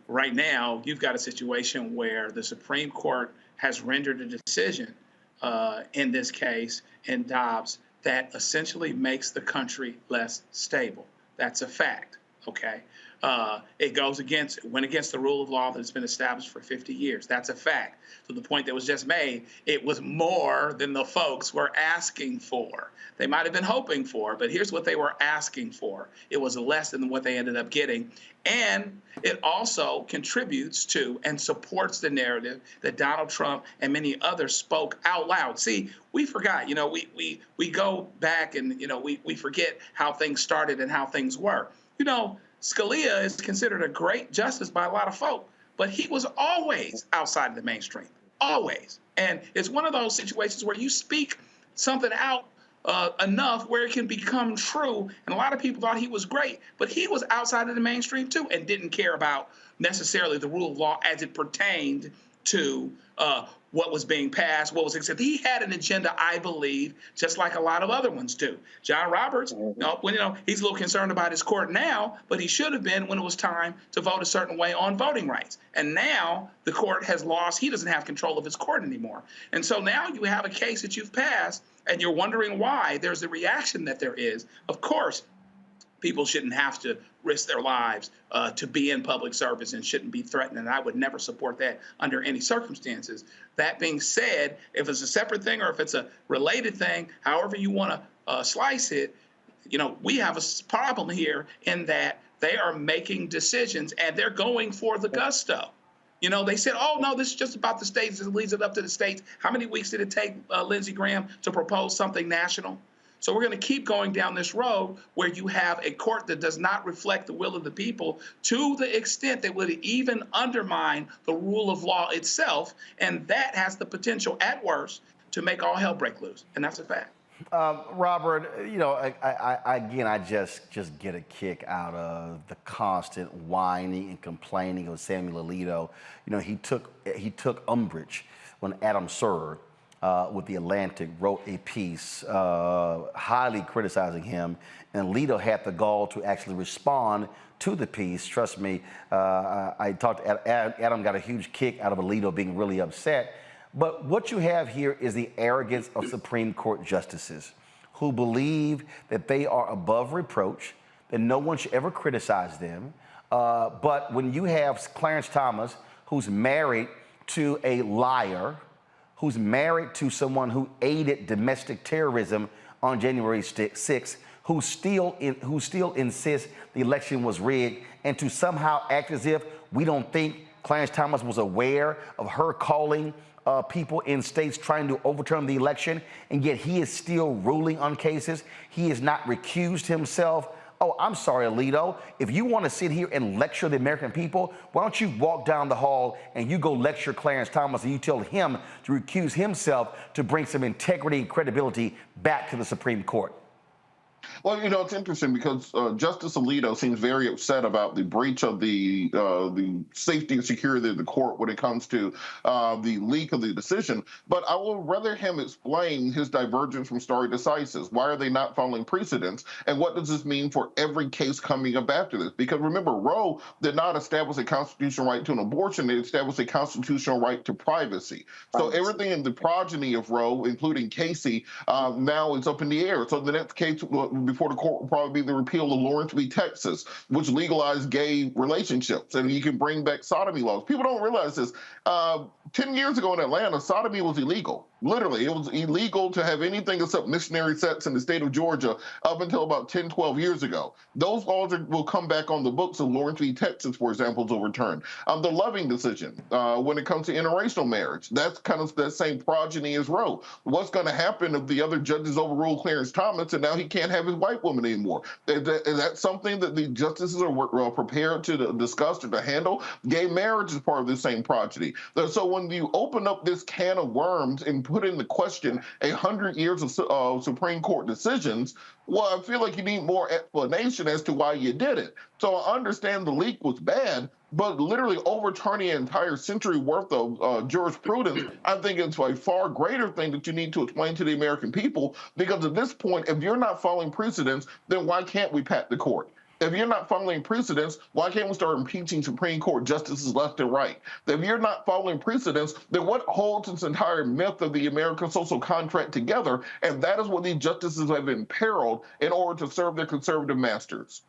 Speaker 6: right now, you've got a situation where the Supreme Court has rendered a decision in this case, in Dobbs, that essentially makes the country less stable. That's a fact, okay? It went against the rule of law that's been established for 50 years. That's a fact. So the point that was just made, it was more than the folks were asking for. They might have been hoping for, but here's what they were asking for. It was less than what they ended up getting. And it also contributes to and supports the narrative that Donald Trump and many others spoke out loud. See, we forgot, we go back and, we forget how things started and how things were. Scalia is considered a great justice by a lot of folk, but he was always outside of the mainstream, always. And it's one of those situations where you speak something out enough where it can become true. And a lot of people thought he was great, but he was outside of the mainstream too and didn't care about necessarily the rule of law as it pertained to what was being passed, what was accepted. He had an agenda, I believe, just like a lot of other ones do. John Roberts, he's a little concerned about his court now, but he should have been when it was time to vote a certain way on voting rights. And now the court has lost. He doesn't have control of his court anymore. And so now you have a case that you've passed, and you're wondering why there's the reaction that there is. Of course, people shouldn't have to risk their lives to be in public service and shouldn't be threatened. And I would never support that under any circumstances. That being said, if it's a separate thing or if it's a related thing, however you want to slice it, we have a problem here in that they are making decisions and they're going for the gusto. They said, oh, no, this is just about the states. It leads it up to the states. How many weeks did it take Lindsey Graham to propose something national? So we're going to keep going down this road where you have a court that does not reflect the will of the people to the extent that would even undermine the rule of law itself. And that has the potential, at worst, to make all hell break loose. And that's a fact.
Speaker 1: Robert, I just get a kick out of the constant whining and complaining of Samuel Alito. He took umbrage when Adam Serr with The Atlantic wrote a piece highly criticizing him, and Alito had the gall to actually respond to the piece. Trust me, I talked to Adam, got a huge kick out of Alito being really upset. But what you have here is the arrogance of Supreme Court justices who believe that they are above reproach, that no one should ever criticize them. But when you have Clarence Thomas, who's married to a liar, who's married to someone who aided domestic terrorism on January 6th, who still insists the election was rigged, and to somehow act as if we don't think Clarence Thomas was aware of her calling people in states trying to overturn the election, and yet he is still ruling on cases. He has not recused himself. Oh, I'm sorry, Alito. If you want to sit here and lecture the American people, why don't you walk down the hall and you go lecture Clarence Thomas and you tell him to recuse himself to bring some integrity and credibility back to the Supreme Court?
Speaker 12: Well, it's interesting because Justice Alito seems very upset about the breach of the safety and security of the court when it comes to the leak of the decision. But I will rather him explain his divergence from stare decisis. Why are they not following precedents? And what does this mean for every case coming up after this? Because remember, Roe did not establish a constitutional right to an abortion. It established a constitutional right to privacy. So everything in the progeny of Roe, including Casey, now is up in the air. So the next case before the court will probably be the repeal of Lawrence v. Texas, which legalized gay relationships, and you can bring back sodomy laws. People don't realize this. 10 years ago in Atlanta, sodomy was illegal. Literally, it was illegal to have anything except missionary sex in the state of Georgia up until about 10, 12 years ago. Those laws will come back on the books of Lawrence v. Texas, for example, is overturned. The Loving decision, when it comes to interracial marriage, that's kind of that same progeny as Roe. What's going to happen if the other judges overrule Clarence Thomas and now he can't have his white woman anymore? Is that something that the justices are prepared to discuss or to handle? Gay marriage is part of the same progeny. So when you open up this can of worms and put into question 100 years of Supreme Court decisions, well, I feel like you need more explanation as to why you did it. So I understand the leak was bad, but literally overturning an entire century worth of jurisprudence, I think it's a far greater thing that you need to explain to the American people, because at this point, if you're not following precedents, then why can't we pat the court? If you're not following precedents, why can't we start impeaching Supreme Court justices left and right? If you're not following precedents, then what holds this entire myth of the American social contract together? And that is what these justices have imperiled in order to serve their conservative masters.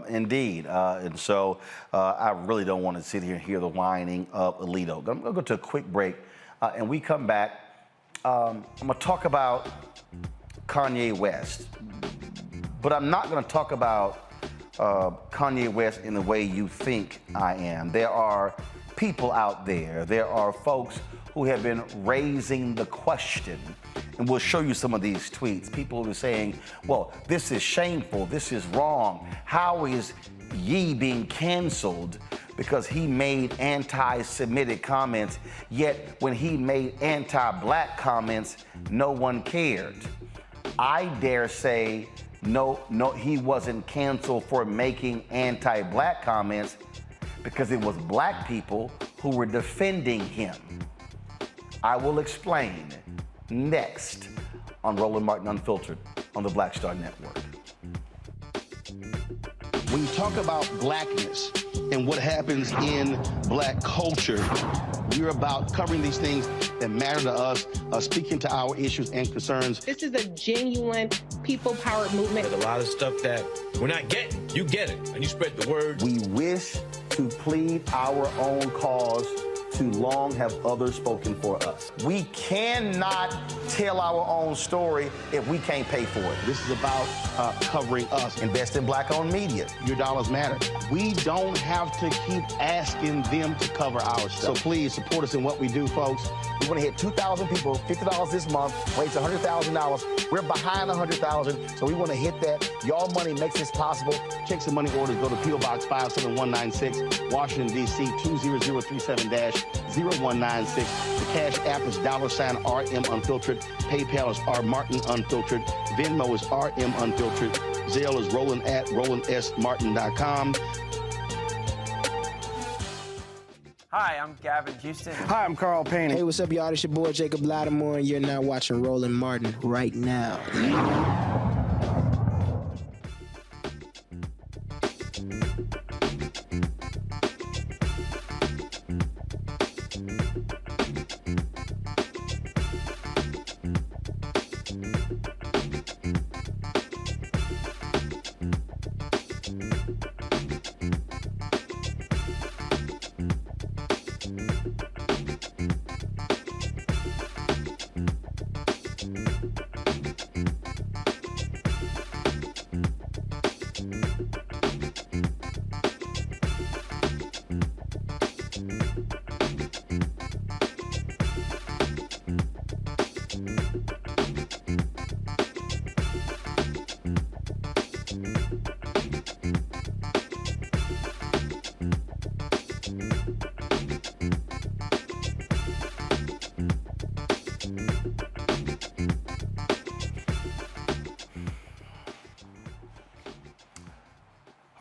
Speaker 1: Indeed. And so I really don't want to sit here and hear the whining of Alito. I'm going to go to a quick break, and we come back. I'm going to talk about Kanye West, but I'm not going to talk about Kanye West in the way you think I am. There are people out there, there are folks who have been raising the question, and we'll show you some of these tweets. People who are saying, well, this is shameful, this is wrong. How is Ye being canceled because he made anti-Semitic comments, yet when he made anti-black comments, no one cared? I dare say, no, he wasn't canceled for making anti-black comments because it was black people who were defending him. I will explain next on Roland Martin Unfiltered on the Black Star Network. When you talk about blackness and what happens in black culture, we're about covering these things that matter to us, speaking to our issues and concerns.
Speaker 18: This is a genuine people-powered movement.
Speaker 11: There's a lot of stuff that we're not getting. You get it, and you spread the word.
Speaker 1: We wish to plead our own cause. Too long have others spoken for us. We cannot tell our own story if we can't pay for it. This is about covering us. Invest in black-owned media. Your dollars matter. We don't have to keep asking them to cover our stuff. So please support us in what we do, folks. We want to hit 2,000 people, $50 this month, raise $100,000. We're behind 100,000, so we want to hit that. Y'all money makes this possible. Check some money orders. Go to P.O. Box 57196, Washington, D.C. 20037-0196. The Cash App is $RM Unfiltered. PayPal is R Martin Unfiltered. Venmo is RM Unfiltered. Zelle is Roland at RolandSMartin.com.
Speaker 17: Hi, I'm Gavin Houston.
Speaker 22: Hi, I'm Carl Payne. Hey, what's up, y'all? It's your boy Jacob Lattimore, and you're now watching Roland Martin right now.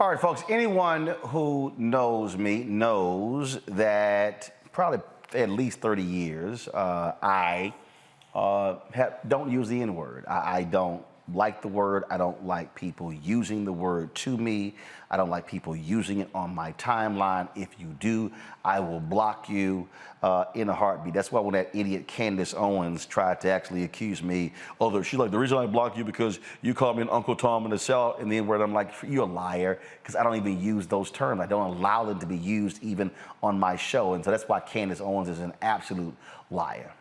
Speaker 1: All right, folks, anyone who knows me knows that probably at least 30 years, I don't use the N-word. I don't like the word. I don't like people using the word to me. I don't like people using it on my timeline. If you do, I will block you in a heartbeat. That's why when that idiot Candace Owens tried to actually accuse me, she's like, the reason I blocked you because you called me an Uncle Tom in the South, and the N-word, I'm like, you're a liar, because I don't even use those terms. I don't allow them to be used even on my show. And so that's why Candace Owens is an absolute liar.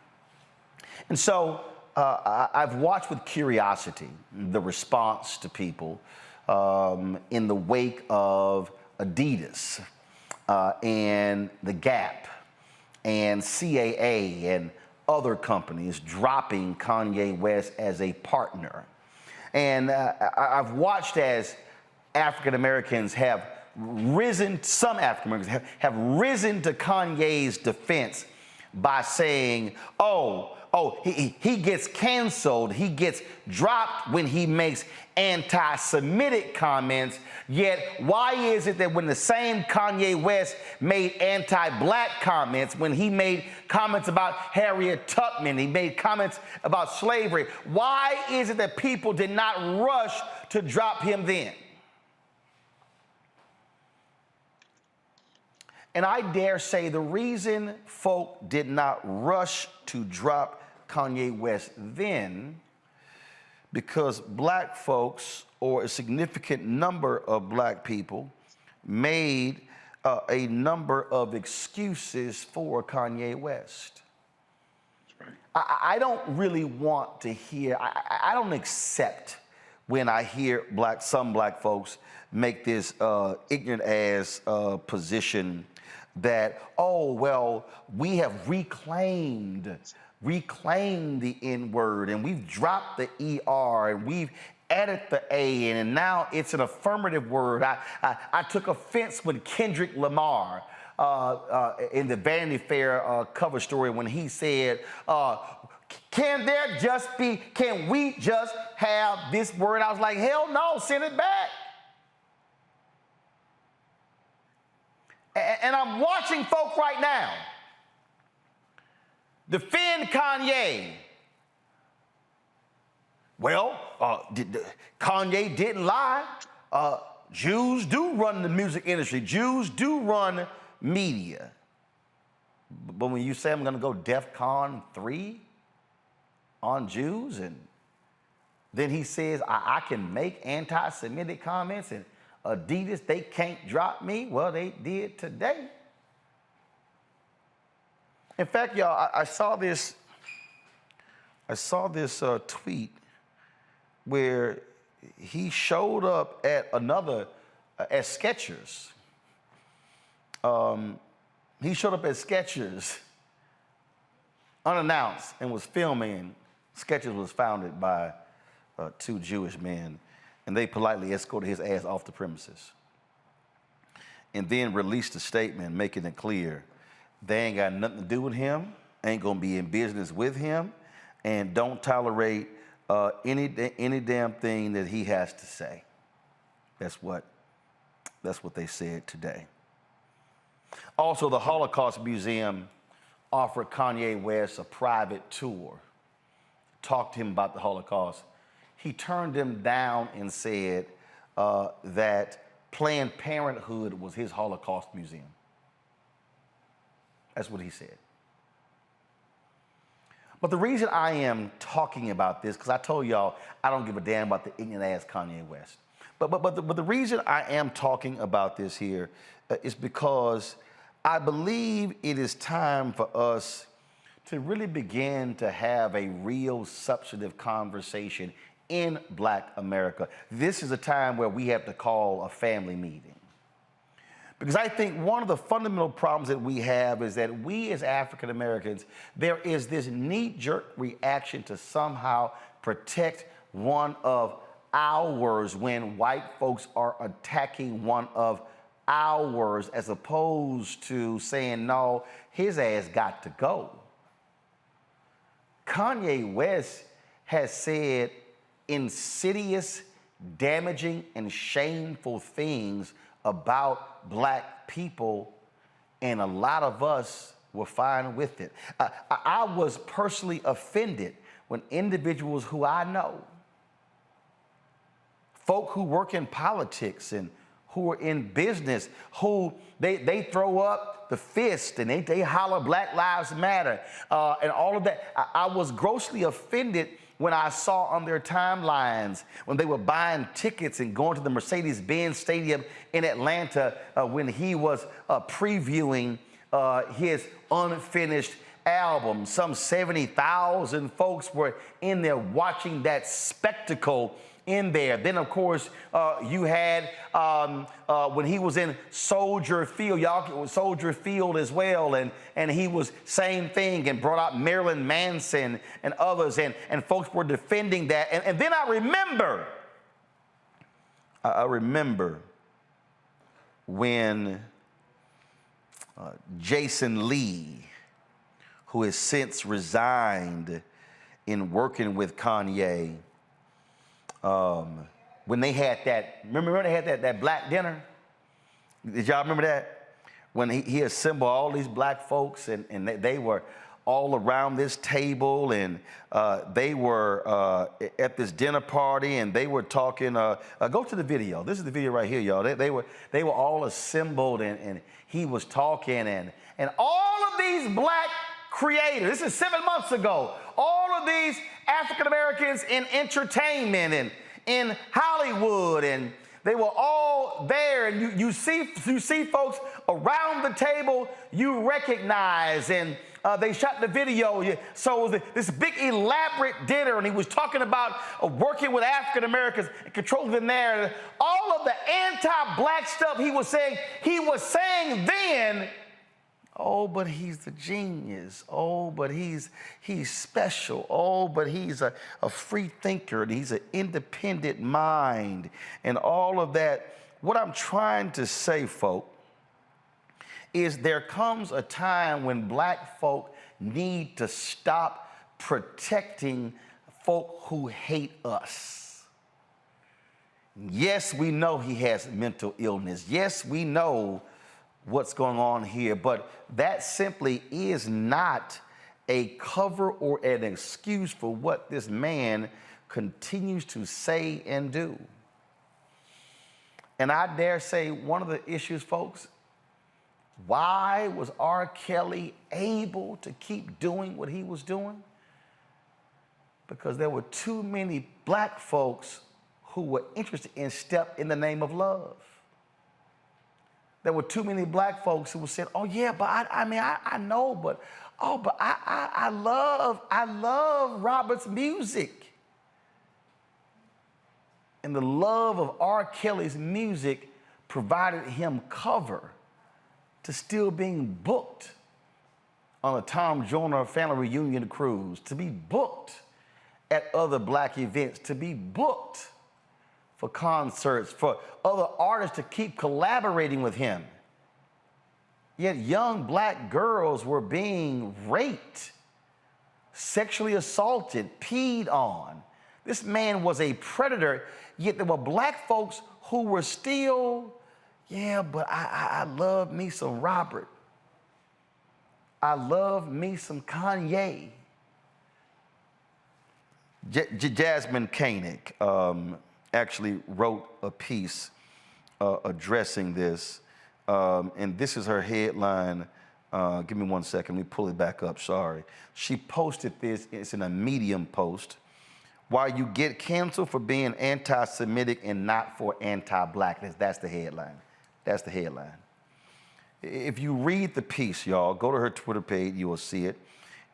Speaker 1: And so I've watched with curiosity the response to people in the wake of Adidas and the Gap and CAA and other companies dropping Kanye West as a partner. And I've watched as African Americans have risen, some African Americans have risen to Kanye's defense by saying, he gets canceled, he gets dropped when he makes anti-Semitic comments, yet why is it that when the same Kanye West made anti-black comments, when he made comments about Harriet Tubman, he made comments about slavery, why is it that people did not rush to drop him then? And I dare say the reason folk did not rush to drop Kanye West then, because black folks, or a significant number of black people, made a number of excuses for Kanye West. That's right. I don't really want to hear, I don't accept when I hear some black folks make this ignorant ass position that, we have reclaimed the N-word, and we've dropped the ER, and we've added the A, and now it's an affirmative word. I took offense when Kendrick Lamar in the Vanity Fair cover story when he said, can we just have this word? I was like, hell no, send it back. And I'm watching folk right now defend Kanye. Kanye didn't lie. Jews do run the music industry. Jews do run media. But when you say I'm going to go DEFCON 3 on Jews, and then he says I can make anti-Semitic comments, and Adidas, they can't drop me. Well, they did today. In fact, y'all, I saw this tweet where he showed up at at Skechers. He showed up at Skechers unannounced and was filming. Skechers was founded by two Jewish men, and they politely escorted his ass off the premises and then released a statement making it clear they ain't got nothing to do with him, ain't gonna be in business with him, and don't tolerate any damn thing that he has to say. That's what they said today. Also, the Holocaust Museum offered Kanye West a private tour, talked to him about the Holocaust. He turned them down and said that Planned Parenthood was his Holocaust museum. That's what he said. But the reason I am talking about this, because I told y'all I don't give a damn about the ignorant ass Kanye West. But the reason I am talking about this here is because I believe it is time for us to really begin to have a real substantive conversation in Black America. This is a time where we have to call a family meeting. Because I think one of the fundamental problems that we have is that we as African Americans, there is this knee-jerk reaction to somehow protect one of ours when white folks are attacking one of ours, as opposed to saying, no, his ass got to go. Kanye West has said insidious, damaging and shameful things about black people, and a lot of us were fine with it. I was personally offended when individuals who I know, folk who work in politics and who are in business, who they throw up the fist and they holler Black Lives Matter and all of that. I was grossly offended when I saw on their timelines when they were buying tickets and going to the Mercedes-Benz Stadium in Atlanta when he was previewing his unfinished album. Some 70,000 folks were in there watching that spectacle in there. Then, of course, you had when he was in Soldier Field, y'all, Soldier Field as well, and he was same thing and brought out Marilyn Manson and others, and folks were defending that. And then I remember when Jason Lee, who has since resigned in working with Kanye, when they had that, remember they had that black dinner? Did y'all remember that? When he assembled all these black folks and they were all around this table and they were at this dinner party and they were talking, go to the video. This is the video right here, y'all. They were all assembled and he was talking and all of these black creators, this is 7 months ago, all of these African Americans in entertainment and in Hollywood, and they were all there, and you see folks around the table you recognize, and they shot the video. So this big elaborate dinner, and he was talking about working with African Americans and controlling the narrative. All of the anti-black stuff he was saying then. Oh, but he's the genius. Oh, but he's special. Oh, but he's a free thinker and he's an independent mind and all of that. What I'm trying to say, folk, is there comes a time when black folk need to stop protecting folk who hate us. Yes, we know he has mental illness. Yes, we know what's going on here, but that simply is not a cover or an excuse for what this man continues to say and do. And I dare say one of the issues, folks, why was R. Kelly able to keep doing what he was doing? Because there were too many black folks who were interested in Step in the Name of Love. There were too many black folks who said, "Oh yeah, but I know, but I love Robert's music." And the love of R. Kelly's music provided him cover to still being booked on a Tom Joyner family reunion cruise, to be booked at other black events, to be booked for concerts, for other artists to keep collaborating with him. Yet young black girls were being raped, sexually assaulted, peed on. This man was a predator, yet there were black folks who were still, yeah, but I love me some Robert. I love me some Kanye. Jasmine Koenig actually wrote a piece addressing this, and this is her headline. Give me 1 second, let me pull it back up, sorry. She posted this, it's in a Medium post. Why you get canceled for being anti-Semitic and not for anti-blackness. That's the headline. That's the headline. If you read the piece, y'all, go to her Twitter page, you will see it.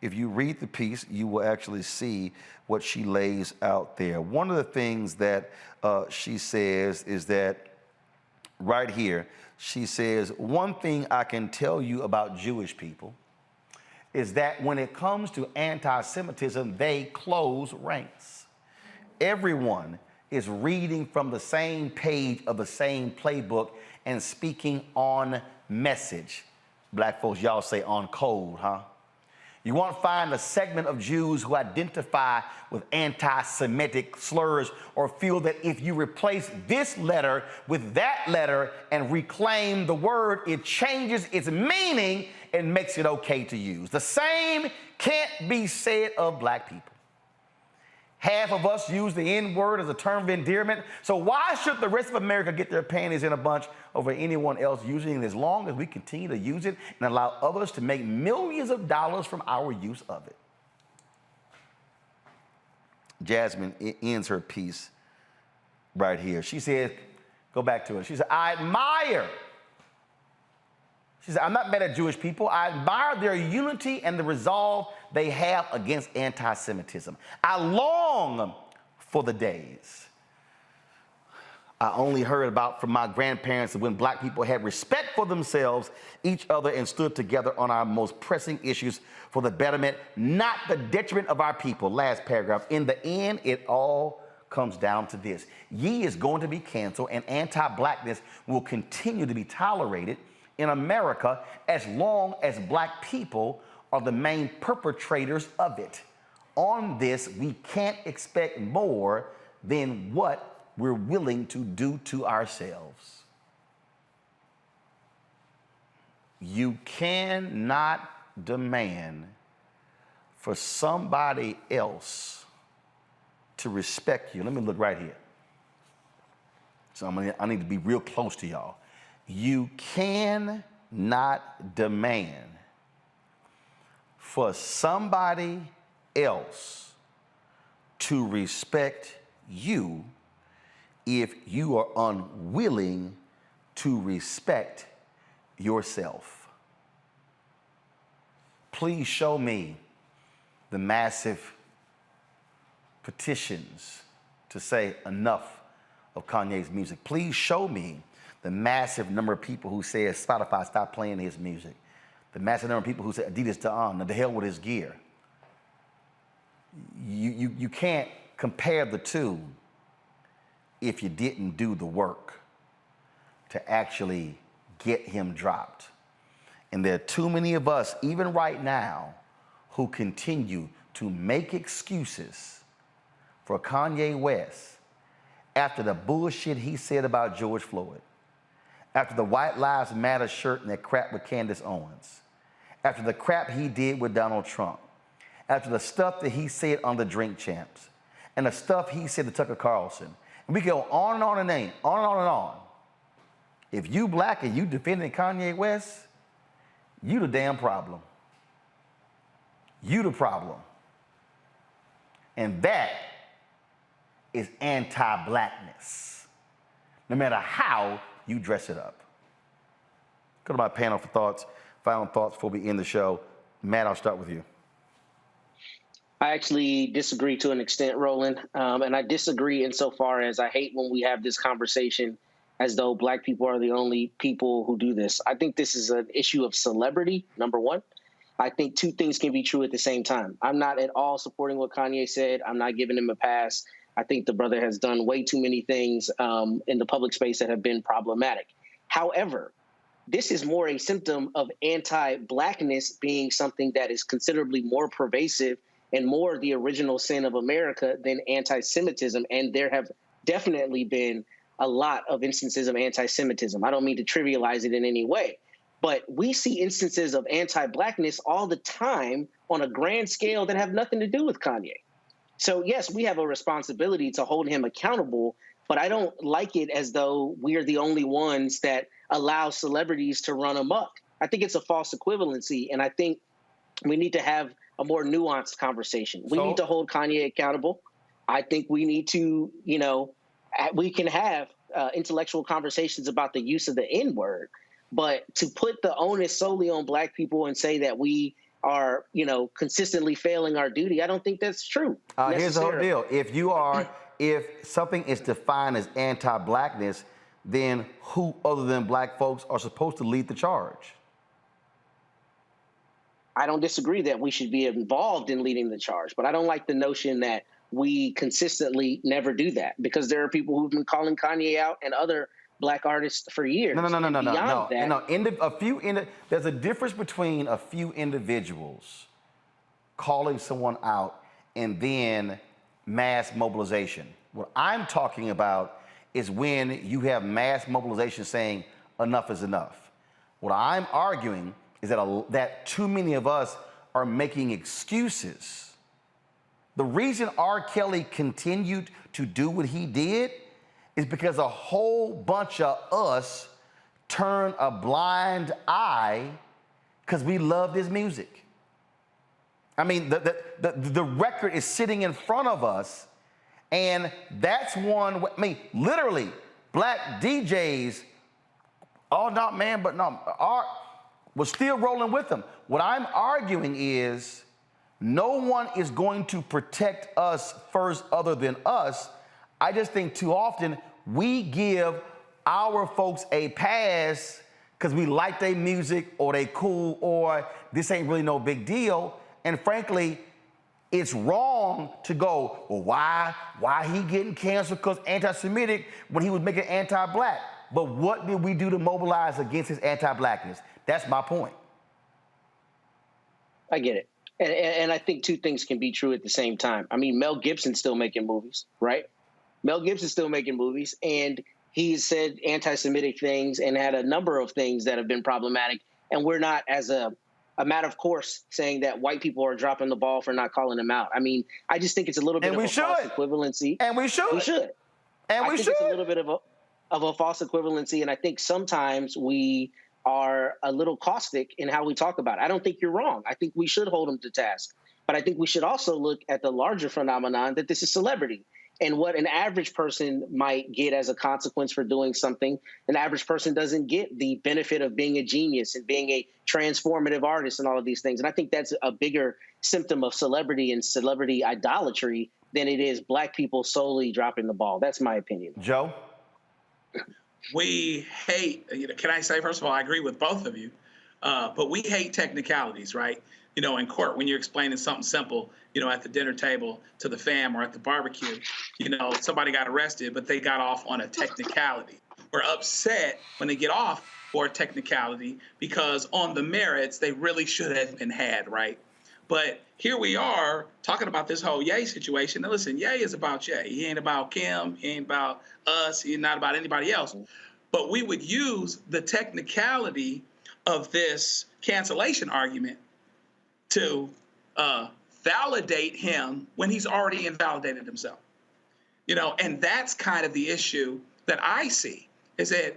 Speaker 1: If you read the piece, you will actually see what she lays out there. One of the things that she says is that right here, she says, one thing I can tell you about Jewish people is that when it comes to anti-Semitism, they close ranks. Everyone is reading from the same page of the same playbook and speaking on message. Black folks, y'all say on code, huh? You won't find a segment of Jews who identify with anti-Semitic slurs or feel that if you replace this letter with that letter and reclaim the word, it changes its meaning and makes it okay to use. The same can't be said of black people. Half of us use the N-word as a term of endearment, so why should the rest of America get their panties in a bunch over anyone else using it, as long as we continue to use it and allow others to make millions of dollars from our use of it? Jasmine ends her piece right here. She says, go back to it. She said, I admire. She said, I'm not mad at Jewish people. I admire their unity and the resolve they have against anti-Semitism. I long for the days I only heard about from my grandparents when black people had respect for themselves, each other, and stood together on our most pressing issues for the betterment, not the detriment of our people. Last paragraph. In the end, it all comes down to this. Ye is going to be canceled, and anti-blackness will continue to be tolerated in America as long as black people are the main perpetrators of it. On this, we can't expect more than what we're willing to do to ourselves. You cannot demand for somebody else to respect you. Let me look right here. So I need to be real close to y'all. You cannot demand for somebody else to respect you if you are unwilling to respect yourself. Please show me the massive petitions to say enough of Kanye's music. Please show me the massive number of people who said Spotify stop playing his music. The massive number of people who said Adidas to on, the hell with his gear. You can't compare the two if you didn't do the work to actually get him dropped. And there are too many of us, even right now, who continue to make excuses for Kanye West after the bullshit he said about George Floyd, after the White Lives Matter shirt and that crap with Candace Owens, after the crap he did with Donald Trump, after the stuff that he said on the Drink Champs, and the stuff he said to Tucker Carlson. And we go on and on and on and on and on. If you black and you defending Kanye West, you the damn problem. You the problem. And that is anti-blackness, no matter how you dress it up. Go to my panel for thoughts, final thoughts before we end the show. Matt, I'll start with you.
Speaker 4: I actually disagree to an extent, Roland. And I disagree insofar as I hate when we have this conversation as though black people are the only people who do this. I think this is an issue of celebrity, number one. I think two things can be true at the same time. I'm not at all supporting what Kanye said. I'm not giving him a pass. I think the brother has done way too many things in the public space that have been problematic. However, this is more a symptom of anti-blackness being something that is considerably more pervasive and more the original sin of America than anti-Semitism. And there have definitely been a lot of instances of anti-Semitism. I don't mean to trivialize it in any way, but we see instances of anti-blackness all the time on a grand scale that have nothing to do with Kanye. So yes, we have a responsibility to hold him accountable, but I don't like it as though we're the only ones that allow celebrities to run amok. I think it's a false equivalency, and I think we need to have a more nuanced conversation. We need to hold Kanye accountable. I think we need to, we can have intellectual conversations about the use of the N-word, but to put the onus solely on black people and say that we are, consistently failing our duty, I don't think that's true.
Speaker 1: Here's the whole deal. If something is defined as anti-blackness, then who other than black folks are supposed to lead the charge?
Speaker 4: I don't disagree that we should be involved in leading the charge, but I don't like the notion that we consistently never do that, because there are people who've been calling Kanye out and other black artists for years.
Speaker 1: No. There's a difference between a few individuals calling someone out and then mass mobilization. What I'm talking about is when you have mass mobilization saying enough is enough. What I'm arguing is that too many of us are making excuses. The reason R. Kelly continued to do what he did is because a whole bunch of us turned a blind eye because we loved his music. I mean, the record is sitting in front of us, and that's one, I mean, literally, black DJs, oh, not man, but no, was still rolling with them. What I'm arguing is no one is going to protect us first other than us. I just think too often we give our folks a pass because we like their music or they cool or this ain't really no big deal. And frankly, it's wrong to go, well, why he getting canceled because anti-Semitic when he was making anti-black? But what did we do to mobilize against his anti-blackness? That's my point.
Speaker 4: I get it. And I think two things can be true at the same time. I mean, Mel Gibson's still making movies, right? Mel Gibson's still making movies, and he's said anti-Semitic things and had a number of things that have been problematic. And we're not, as a matter of course, saying that white people are dropping the ball for not calling them out. I mean, I just think it's a little bit of a false equivalency.
Speaker 1: And we should.
Speaker 4: We should.
Speaker 1: And we should.
Speaker 4: It's a little bit of a false equivalency, and I think sometimes we are a little caustic in how we talk about it. I don't think you're wrong. I think we should hold them to task. But I think we should also look at the larger phenomenon that this is celebrity and what an average person might get as a consequence for doing something. An average person doesn't get the benefit of being a genius and being a transformative artist and all of these things. And I think that's a bigger symptom of celebrity and celebrity idolatry than it is black people solely dropping the ball. That's my opinion.
Speaker 1: Joe?
Speaker 6: We hate, can I say, first of all, I agree with both of you, but we hate technicalities, right? In court, when you're explaining something simple, at the dinner table to the fam or at the barbecue, somebody got arrested, but they got off on a technicality. We're upset when they get off for a technicality because on the merits, they really should have been had, right? But here we are talking about this whole Ye situation. Now, listen, Ye is about Ye. He ain't about Kim. He ain't about us. He's not about anybody else. But we would use the technicality of this cancellation argument to validate him when he's already invalidated himself. And that's kind of the issue that I see is that,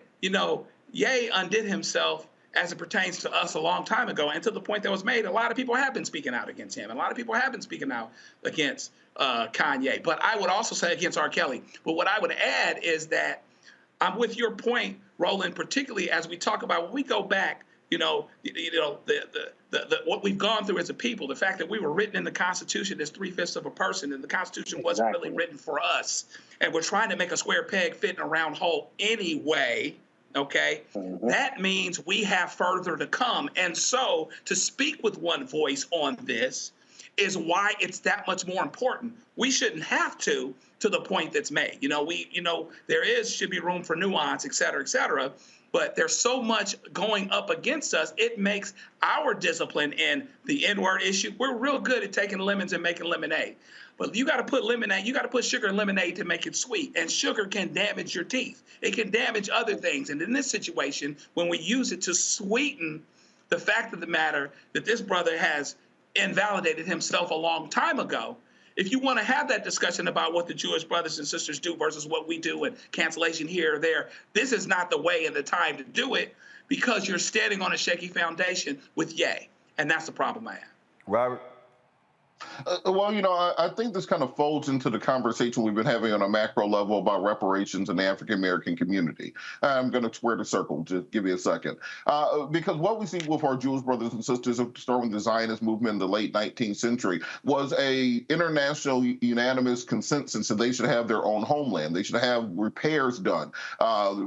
Speaker 6: Ye undid himself as it pertains to us a long time ago. And to the point that was made, a lot of people have been speaking out against him. A lot of people have been speaking out against Kanye. But I would also say against R. Kelly. But what I would add is that I'm with your point, Roland, particularly as we talk about when we go back, what we've gone through as a people, the fact that we were written in the Constitution as 3/5 of a person, and the Constitution wasn't really written for us. And we're trying to make a square peg fit in a round hole anyway. Okay, that means we have further to come. And so to speak with one voice on this is why it's that much more important. We shouldn't have to the point that's made. There should be room for nuance, et cetera, but there's so much going up against us. It makes our discipline in the N-word issue. We're real good at taking lemons and making lemonade. But you got to put lemonade, you got to put sugar in lemonade to make it sweet. And sugar can damage your teeth. It can damage other things. And in this situation, when we use it to sweeten the fact of the matter that this brother has invalidated himself a long time ago, if you want to have that discussion about what the Jewish brothers and sisters do versus what we do and cancellation here or there, this is not the way and the time to do it because you're standing on a shaky foundation with Ye. And that's the problem I have.
Speaker 1: Robert?
Speaker 12: Well, I think this kind of folds into the conversation we've been having on a macro level about reparations in the African-American community. I'm going to square the circle. Just give me a second. Because what we see with our Jewish brothers and sisters, starting with the Zionist movement in the late 19th century, was a international unanimous consensus that they should have their own homeland. They should have repairs done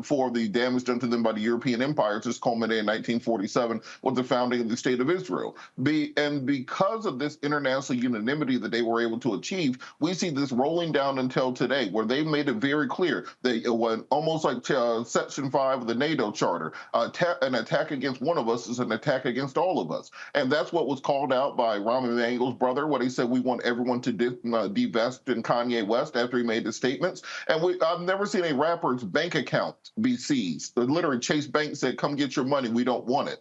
Speaker 12: for the damage done to them by the European Empire, just culminated in 1947 with the founding of the State of Israel. And because of this international unanimity that they were able to achieve, we see this rolling down until today, where they've made it very clear that it was almost like Section 5 of the NATO Charter, an attack against one of us is an attack against all of us. And that's what was called out by Rahm Emanuel's brother, when he said we want everyone to divest in Kanye West after he made the statements. And I've never seen a rapper's bank account be seized. Literally, Chase Bank said, come get your money, we don't want it.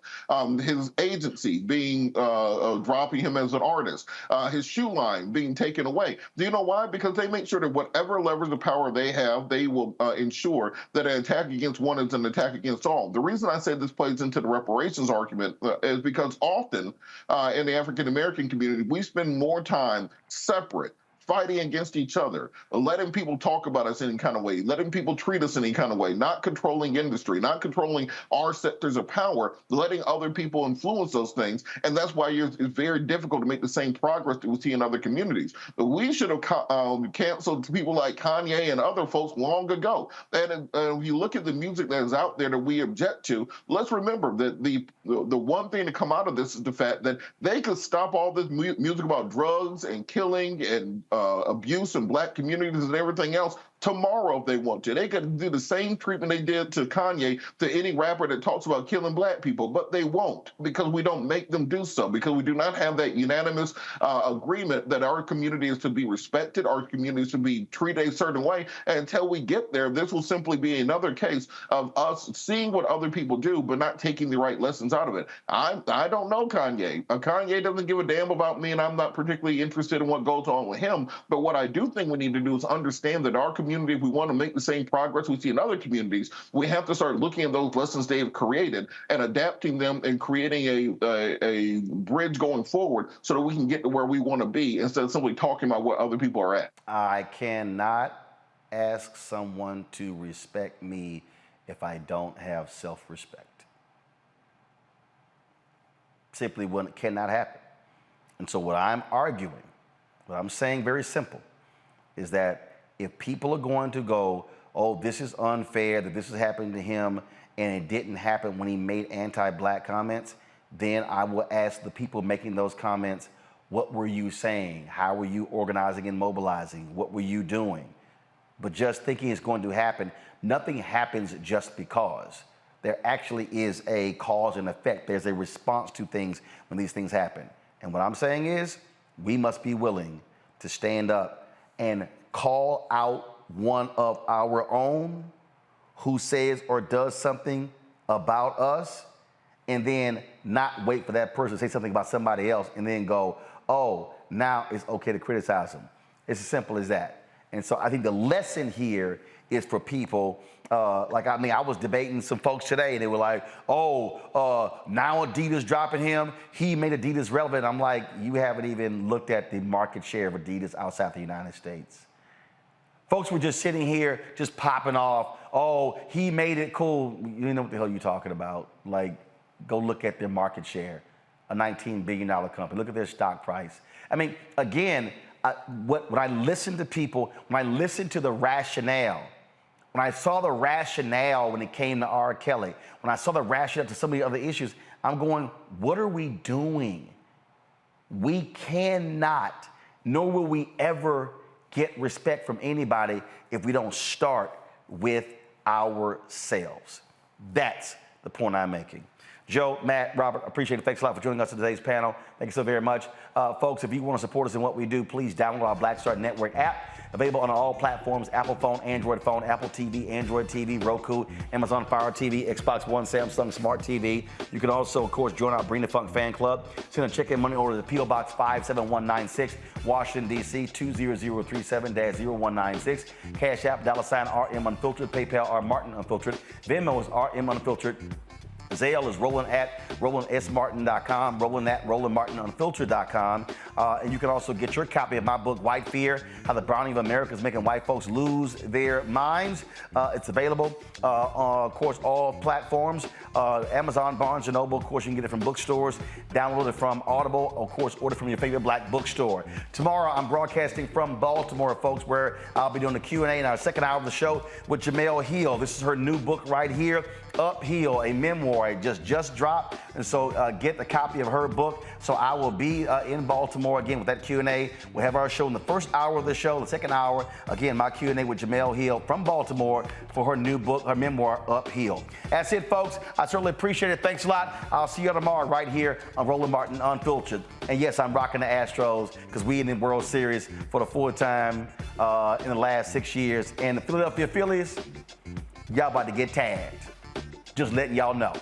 Speaker 12: His agency being dropping him as an artist, his shoe line being taken away. Do you know why? Because they make sure that whatever leverage of power they have, they will ensure that an attack against one is an attack against all. The reason I say this plays into the reparations argument is because often in the African American community, we spend more time separate, fighting against each other, letting people talk about us any kind of way, letting people treat us any kind of way, not controlling industry, not controlling our sectors of power, letting other people influence those things. And that's why it's very difficult to make the same progress that we see in other communities. But we should have canceled people like Kanye and other folks long ago. And if you look at the music that is out there that we object to, let's remember that the one thing to come out of this is the fact that they could stop all this music about drugs and killing and abuse in black communities and everything else tomorrow if they want to. They could do the same treatment they did to Kanye to any rapper that talks about killing black people, but they won't, because we don't make them do so, because we do not have that unanimous agreement that our community is to be respected, our community is to be treated a certain way. And until we get there, this will simply be another case of us seeing what other people do, but not taking the right lessons out of it. I don't know Kanye. Kanye doesn't give a damn about me, and I'm not particularly interested in what goes on with him. But what I do think we need to do is understand that our community, if we want to make the same progress we see in other communities, we have to start looking at those lessons they have created and adapting them and creating a bridge going forward so that we can get to where we want to be instead of simply talking about what other people are at.
Speaker 1: I cannot ask someone to respect me if I don't have self-respect. Simply cannot happen. And so what I'm arguing, what I'm saying very simple, is that if people are going to go, oh, this is unfair, that this is happening to him, and it didn't happen when he made anti-black comments, then I will ask the people making those comments, what were you saying? How were you organizing and mobilizing? What were you doing? But just thinking it's going to happen, nothing happens just because. There actually is a cause and effect. There's a response to things when these things happen. And what I'm saying is, we must be willing to stand up and call out one of our own who says or does something about us, and then not wait for that person to say something about somebody else and then go, oh, now it's okay to criticize them. It's as simple as that. And so I think the lesson here is for people, I was debating some folks today, and they were like, now Adidas dropping him. He made Adidas relevant. I'm like, you haven't even looked at the market share of Adidas outside the United States. Folks were just sitting here, just popping off, oh, he made it cool. You know what the hell you're talking about. Like, go look at their market share, a $19 billion company. Look at their stock price. I mean, again, when I listen to people, when I listen to the rationale, when I saw the rationale when it came to R. Kelly, when I saw the rationale to some of the other issues, I'm going, what are we doing? We cannot, nor will we ever get respect from anybody if we don't start with ourselves. That's the point I'm making. Joe, Matt, Robert, appreciate it. Thanks a lot for joining us on today's panel. Thank you so very much. Folks, if you want to support us in what we do, please download our Black Star Network app. Available on all platforms: Apple phone, Android phone, Apple TV, Android TV, Roku, Amazon Fire TV, Xbox One, Samsung Smart TV. You can also, of course, join our Bring the Funk fan club. Send a check-in money order to P.O. Box 57196, Washington, D.C. 20037-0196. Cash App, $RM Unfiltered. PayPal, R Martin Unfiltered. Venmo is RM Unfiltered. Zale is Roland at RolandSMartin.com, Roland at RolandMartinUnfiltered.com. And you can also get your copy of my book, White Fear, How the Browning of America is Making White Folks Lose Their Minds. It's available on, of course, all platforms. Amazon, Barnes & Noble, of course, you can get it from bookstores. Download it from Audible, of course, order from your favorite black bookstore. Tomorrow, I'm broadcasting from Baltimore, folks, where I'll be doing the Q&A in our second hour of the show with Jamel Hill. This is her new book right here, Uphill, a memoir Baltimore. It just dropped, and so get a copy of her book. So I will be in Baltimore again with that Q&A. We'll have our show in the first hour of the show. The second hour, again, my Q&A with Jamel Hill from Baltimore for her new book, her memoir, Uphill. That's it, folks. I certainly appreciate it. Thanks a lot. I'll see you tomorrow right here on Roland Martin Unfiltered. And yes, I'm rocking the Astros because we in the World Series for the fourth time in the last 6 years. And the Philadelphia Phillies, y'all about to get tagged. Just letting y'all know.